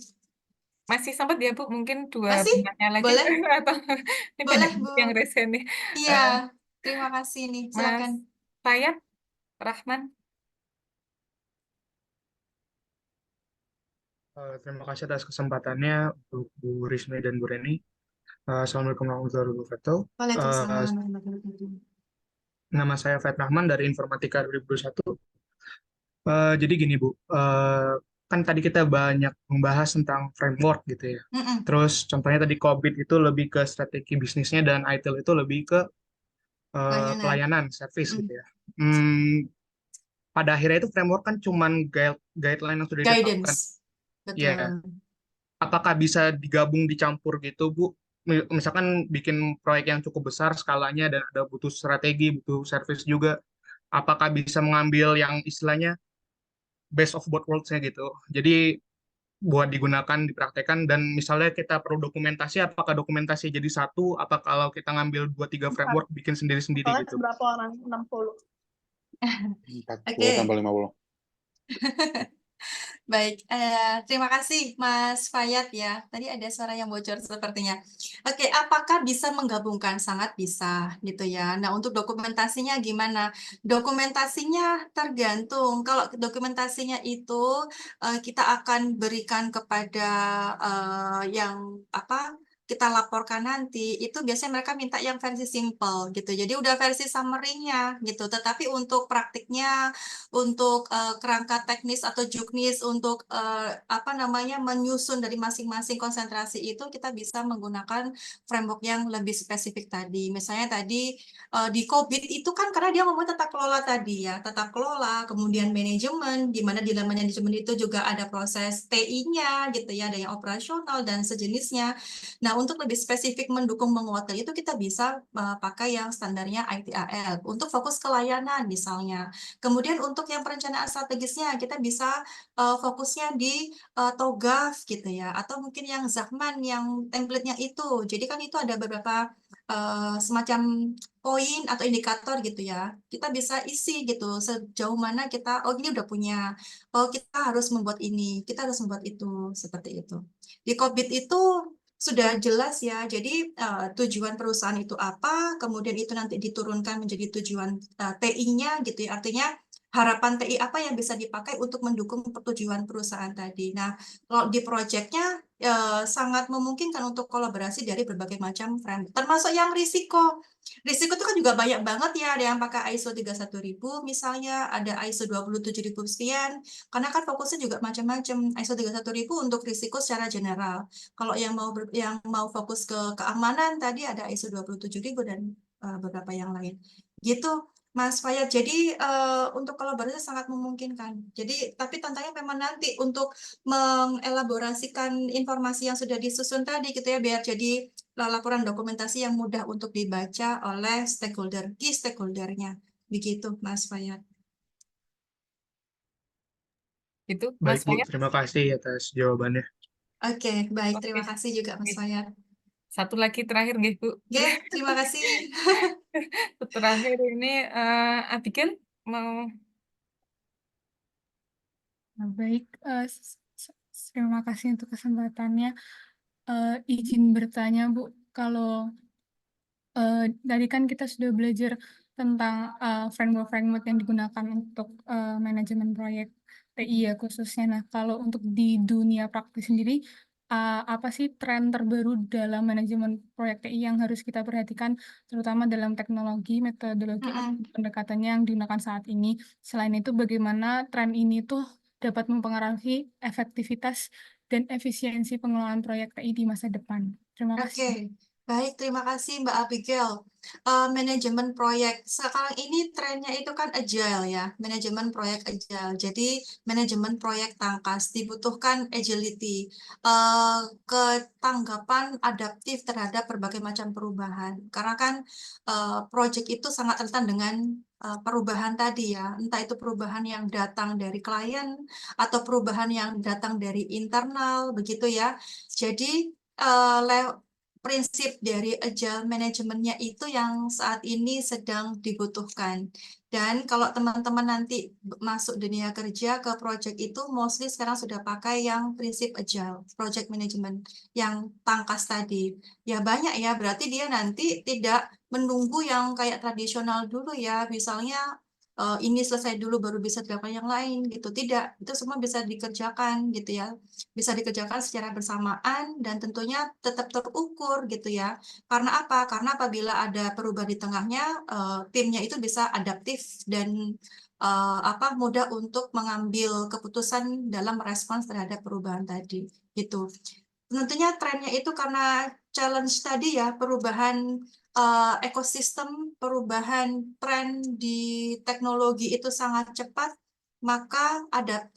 Masih sempat ya Bu, mungkin dua Masih? pertanyaan lagi Boleh? atau ini Boleh, banyak Bu. yang resen nih. Iya. Terima kasih nih. Mas Silakan. Fayat Rahman. Terima kasih atas kesempatannya untuk Bu Rismi dan Bu Reni. Assalamualaikum warahmatullahi wabarakatuh. Waalaikumsalam warahmatullahi wabarakatuh. Nama saya Fat Rahman dari Informatika 2021. Jadi gini Bu, kan tadi kita banyak membahas tentang framework gitu ya. Mm-mm. Terus contohnya tadi COVID itu lebih ke strategi bisnisnya dan ITIL itu lebih ke Layanan. pelayanan, service Mm-mm. gitu ya. Pada akhirnya itu framework kan cuman guideline yang sudah ditetapkan. Guidance. Iya. Betul. Apakah bisa digabung dicampur gitu Bu? Misalkan bikin proyek yang cukup besar skalanya dan ada butuh strategi, butuh service juga. Apakah bisa mengambil yang istilahnya best of both worlds-nya gitu. Jadi buat digunakan, dipraktekkan, dan misalnya kita perlu dokumentasi, apakah dokumentasi jadi satu, apa kalau kita ngambil 2-3 framework, bikin sendiri-sendiri Totalnya gitu. berapa orang? 60. 40 Oke. sampai 50. Baik, terima kasih Mas Fayat ya. Tadi ada suara yang bocor sepertinya. Oke, apakah bisa menggabungkan? Sangat bisa gitu ya. Nah, untuk dokumentasinya gimana? Dokumentasinya tergantung. Kalau dokumentasinya itu kita akan berikan kepada yang apa? Kita laporkan nanti, itu biasanya mereka minta yang versi simple gitu. Jadi udah versi summary-nya gitu. Tetapi untuk praktiknya, untuk kerangka teknis atau juknis, untuk apa namanya menyusun dari masing-masing konsentrasi itu kita bisa menggunakan framework yang lebih spesifik tadi. Misalnya tadi di COVID itu kan karena dia ngomong tata kelola tadi ya, tata kelola, kemudian manajemen, di mana di dalam manajemen itu juga ada proses TI-nya gitu ya, ada yang operasional dan sejenisnya. Nah, untuk lebih spesifik mendukung menguatkan itu kita bisa pakai yang standarnya ITAL untuk fokus ke layanan misalnya. Kemudian untuk yang perencanaan strategisnya kita bisa fokusnya di TOGAF gitu ya, atau mungkin yang Zachman yang template-nya itu. Jadi kan itu ada beberapa semacam poin atau indikator gitu ya. Kita bisa isi gitu sejauh mana kita, oh ini udah punya, oh kita harus membuat ini, kita harus membuat itu, seperti itu. Di COVID itu sudah jelas ya, jadi tujuan perusahaan itu apa, kemudian itu nanti diturunkan menjadi tujuan TI-nya gitu ya, artinya harapan TI apa yang bisa dipakai untuk mendukung tujuan perusahaan tadi. Nah, kalau di proyeknya sangat memungkinkan untuk kolaborasi dari berbagai macam framework, termasuk yang risiko. Risiko itu kan juga banyak banget ya, ada yang pakai ISO 31000 misalnya, ada ISO 27000 sekian, karena kan fokusnya juga macam-macam. ISO 31000 untuk risiko secara general. Kalau yang mau fokus ke keamanan tadi ada ISO 27000 dan beberapa yang lain. Gitu, Mas Fayat. Jadi untuk kolaborasi sangat memungkinkan. Jadi tapi tantangannya memang nanti untuk mengelaborasikan informasi yang sudah disusun tadi gitu ya, biar jadi laporan dokumentasi yang mudah untuk dibaca oleh stakeholder, key stakeholdernya. Begitu, Mas Fayat. Itu Baik Mas Bu, Fayat. terima kasih atas jawabannya. Oke, baik. Oke. Terima kasih juga, Mas Oke. Fayat. Satu lagi terakhir nggih, Bu. Oke, terima kasih. Terakhir ini Abigail mau. Nah, baik, terima kasih untuk kesempatannya. Izin bertanya, Bu, kalau tadi kan kita sudah belajar tentang framework-framework yang digunakan untuk manajemen proyek TI ya khususnya. Nah, kalau untuk di dunia praktis sendiri, apa sih tren terbaru dalam manajemen proyek TI yang harus kita perhatikan, terutama dalam teknologi, metodologi, atau pendekatannya yang digunakan saat ini? Selain itu, bagaimana tren ini tuh dapat mempengaruhi efektivitas dan efisiensi pengelolaan proyek TI di masa depan? Terima kasih. Oke, baik, terima kasih Mbak Abigail. Manajemen proyek sekarang ini trennya itu kan agile ya, manajemen proyek agile. Jadi manajemen proyek tangkas dibutuhkan agility, ketanggapan adaptif terhadap berbagai macam perubahan. Karena kan proyek itu sangat rentan dengan perubahan tadi ya, entah itu perubahan yang datang dari klien atau perubahan yang datang dari internal begitu ya. Jadi prinsip dari agile manajemennya itu yang saat ini sedang dibutuhkan. Dan kalau teman-teman nanti masuk dunia kerja ke project itu, mostly sekarang sudah pakai yang prinsip agile, project management, yang tangkas tadi. Ya banyak ya, berarti dia nanti tidak menunggu yang kayak tradisional dulu ya, misalnya ini selesai dulu baru bisa dilakukan yang lain gitu. Tidak, itu semua bisa dikerjakan gitu ya. Bisa dikerjakan secara bersamaan dan tentunya tetap terukur gitu ya. Karena apa? Karena apabila ada perubahan di tengahnya, timnya itu bisa adaptif dan mudah untuk mengambil keputusan dalam respons terhadap perubahan tadi gitu. Tentunya trennya itu karena challenge tadi ya, perubahan ekosistem, perubahan tren di teknologi itu sangat cepat, maka ada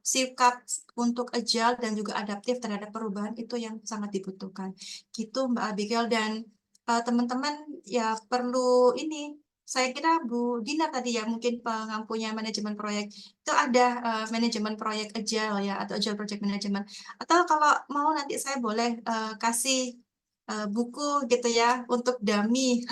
sikap untuk agile dan juga adaptif terhadap perubahan itu yang sangat dibutuhkan. Gitu Mbak Abigail dan teman-teman ya perlu ini. Saya kira Bu Dina tadi ya mungkin pengampunya manajemen proyek itu ada manajemen proyek agile ya atau agile project management. Atau kalau mau nanti saya boleh kasih buku gitu ya untuk dummy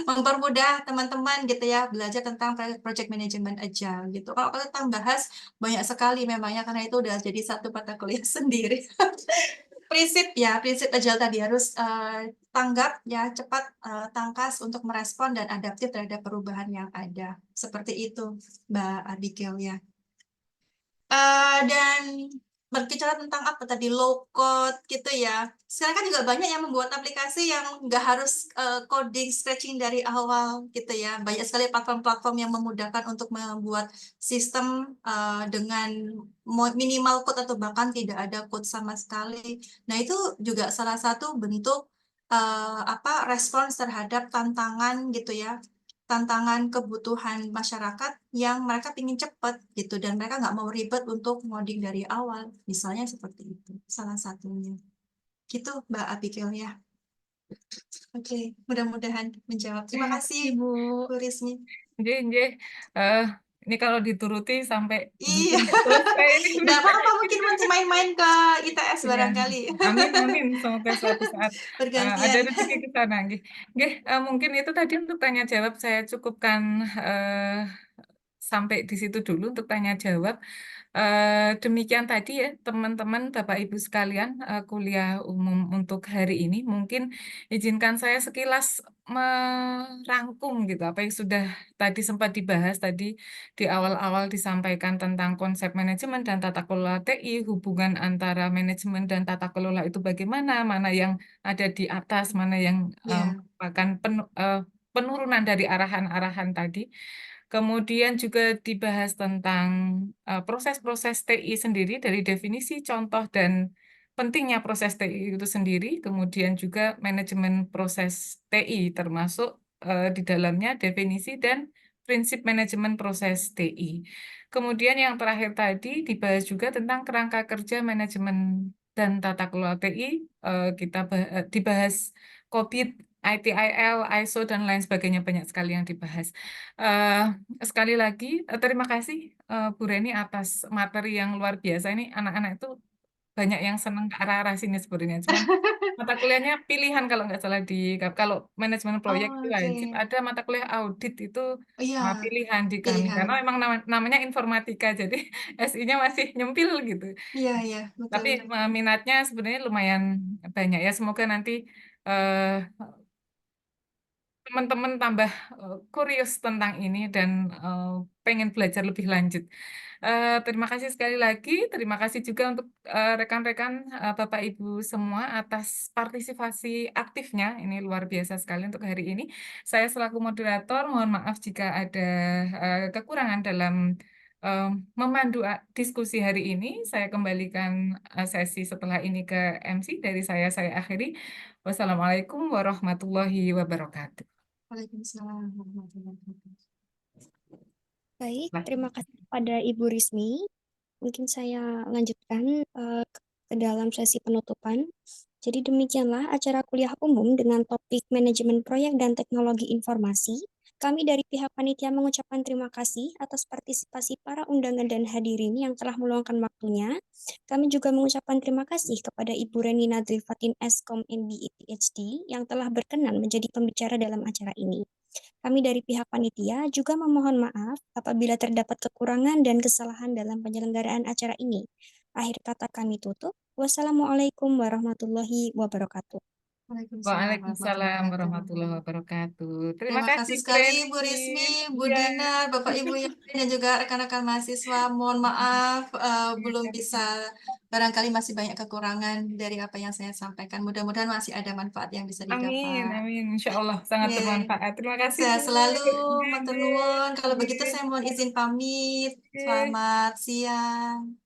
mempermudah teman-teman gitu ya belajar tentang project management agile gitu. Kalau kita bahas banyak sekali memangnya karena itu udah jadi satu mata kuliah sendiri. Prinsip agile tadi harus tanggap ya cepat tangkas untuk merespon dan adaptif terhadap perubahan yang ada. Seperti itu Mbak Abigail ya. Dan berbicara tentang apa tadi low code gitu ya. Sekarang kan juga banyak yang membuat aplikasi yang nggak harus coding scratching dari awal gitu ya. Banyak sekali platform-platform yang memudahkan untuk membuat sistem dengan minimal code atau bahkan tidak ada code sama sekali. Nah itu juga salah satu bentuk respons terhadap tantangan gitu ya. Tantangan kebutuhan masyarakat yang mereka ingin cepat gitu dan mereka nggak mau ribet untuk ngoding dari awal misalnya seperti itu salah satunya gitu Mbak Abigail ya. Oke, mudah-mudahan menjawab. Terima kasih Ibu. Bu Rismi. Nggih. Ini kalau dituruti sampai Iya, mungkin nggak selesai ini. nggak apa-apa mungkin nanti main-main ke ITS Iya. barangkali. Amin. Semoga suatu saat ada Bergantian. rezeki ke sana. Mungkin itu tadi untuk tanya jawab saya cukupkan sampai di situ dulu untuk tanya jawab. Demikian tadi ya teman-teman Bapak Ibu sekalian kuliah umum untuk hari ini. Mungkin izinkan saya sekilas merangkum gitu apa yang sudah tadi sempat dibahas tadi di awal-awal disampaikan tentang konsep manajemen dan tata kelola TI, hubungan antara manajemen dan tata kelola itu bagaimana, mana yang ada di atas, mana yang Ya, merupakan penurunan dari arahan-arahan tadi. Kemudian juga dibahas tentang proses-proses TI sendiri dari definisi, contoh, dan pentingnya proses TI itu sendiri. Kemudian juga manajemen proses TI termasuk di dalamnya definisi dan prinsip manajemen proses TI. Kemudian yang terakhir tadi dibahas juga tentang kerangka kerja manajemen dan tata kelola TI. Kita dibahas COVID, ITIL, ISO, dan lain sebagainya banyak sekali yang dibahas. Eh, Sekali lagi, terima kasih Bu Reni atas materi yang luar biasa. Ini anak-anak itu banyak yang senang ke arah-arah sini sebenarnya. Cuman mata kuliahnya pilihan kalau nggak salah kalau manajemen proyek itu oke. wajib. Ada mata kuliah audit itu Iya, pilihan di kami. pilihan. Karena memang namanya informatika, jadi SI-nya masih nyempil gitu. Iya, betul. Tapi minatnya sebenarnya lumayan banyak ya. Semoga nanti eh, teman-teman tambah kurius tentang ini dan pengen belajar lebih lanjut. Terima kasih sekali lagi. Terima kasih juga untuk rekan-rekan Bapak Ibu semua atas partisipasi aktifnya. Ini luar biasa sekali untuk hari ini. Saya selaku moderator, mohon maaf jika ada kekurangan dalam eh, memandu diskusi hari ini. Saya kembalikan sesi setelah ini ke MC. Dari saya akhiri. Wassalamualaikum warahmatullahi wabarakatuh. Waalaikumsalam warahmatullahi wabarakatuh. Baik, Nah. terima kasih kepada Ibu Rismi. Mungkin saya lanjutkan ke dalam sesi penutupan. Jadi demikianlah acara kuliah umum dengan topik manajemen proyek dan teknologi informasi Kami dari pihak panitia mengucapkan terima kasih atas partisipasi para undangan dan hadirin yang telah meluangkan waktunya. Kami juga mengucapkan terima kasih kepada Ibu Reni Nadrifatin Eskom MBA PhD yang telah berkenan menjadi pembicara dalam acara ini. Kami dari pihak panitia juga memohon maaf apabila terdapat kekurangan dan kesalahan dalam penyelenggaraan acara ini. Akhir kata kami tutup. Wassalamualaikum warahmatullahi wabarakatuh. Waalaikumsalam warahmatullahi wabarakatuh. Terima Terima kasih, kasih Bu sekali Bu Reni. Rismi, Bu Iya, Dinar, Bapak Ibu yang lain dan juga rekan-rekan mahasiswa. Mohon maaf belum bisa, barangkali masih banyak kekurangan dari apa yang saya sampaikan. Mudah-mudahan masih ada manfaat yang bisa amin, didapat. amin. Insya Allah sangat Oke. bermanfaat. Terima kasih, Sehat Bu. selalu, matur Dede, nuwun. Kalau begitu Dede. saya mohon izin pamit. Oke. Selamat siang.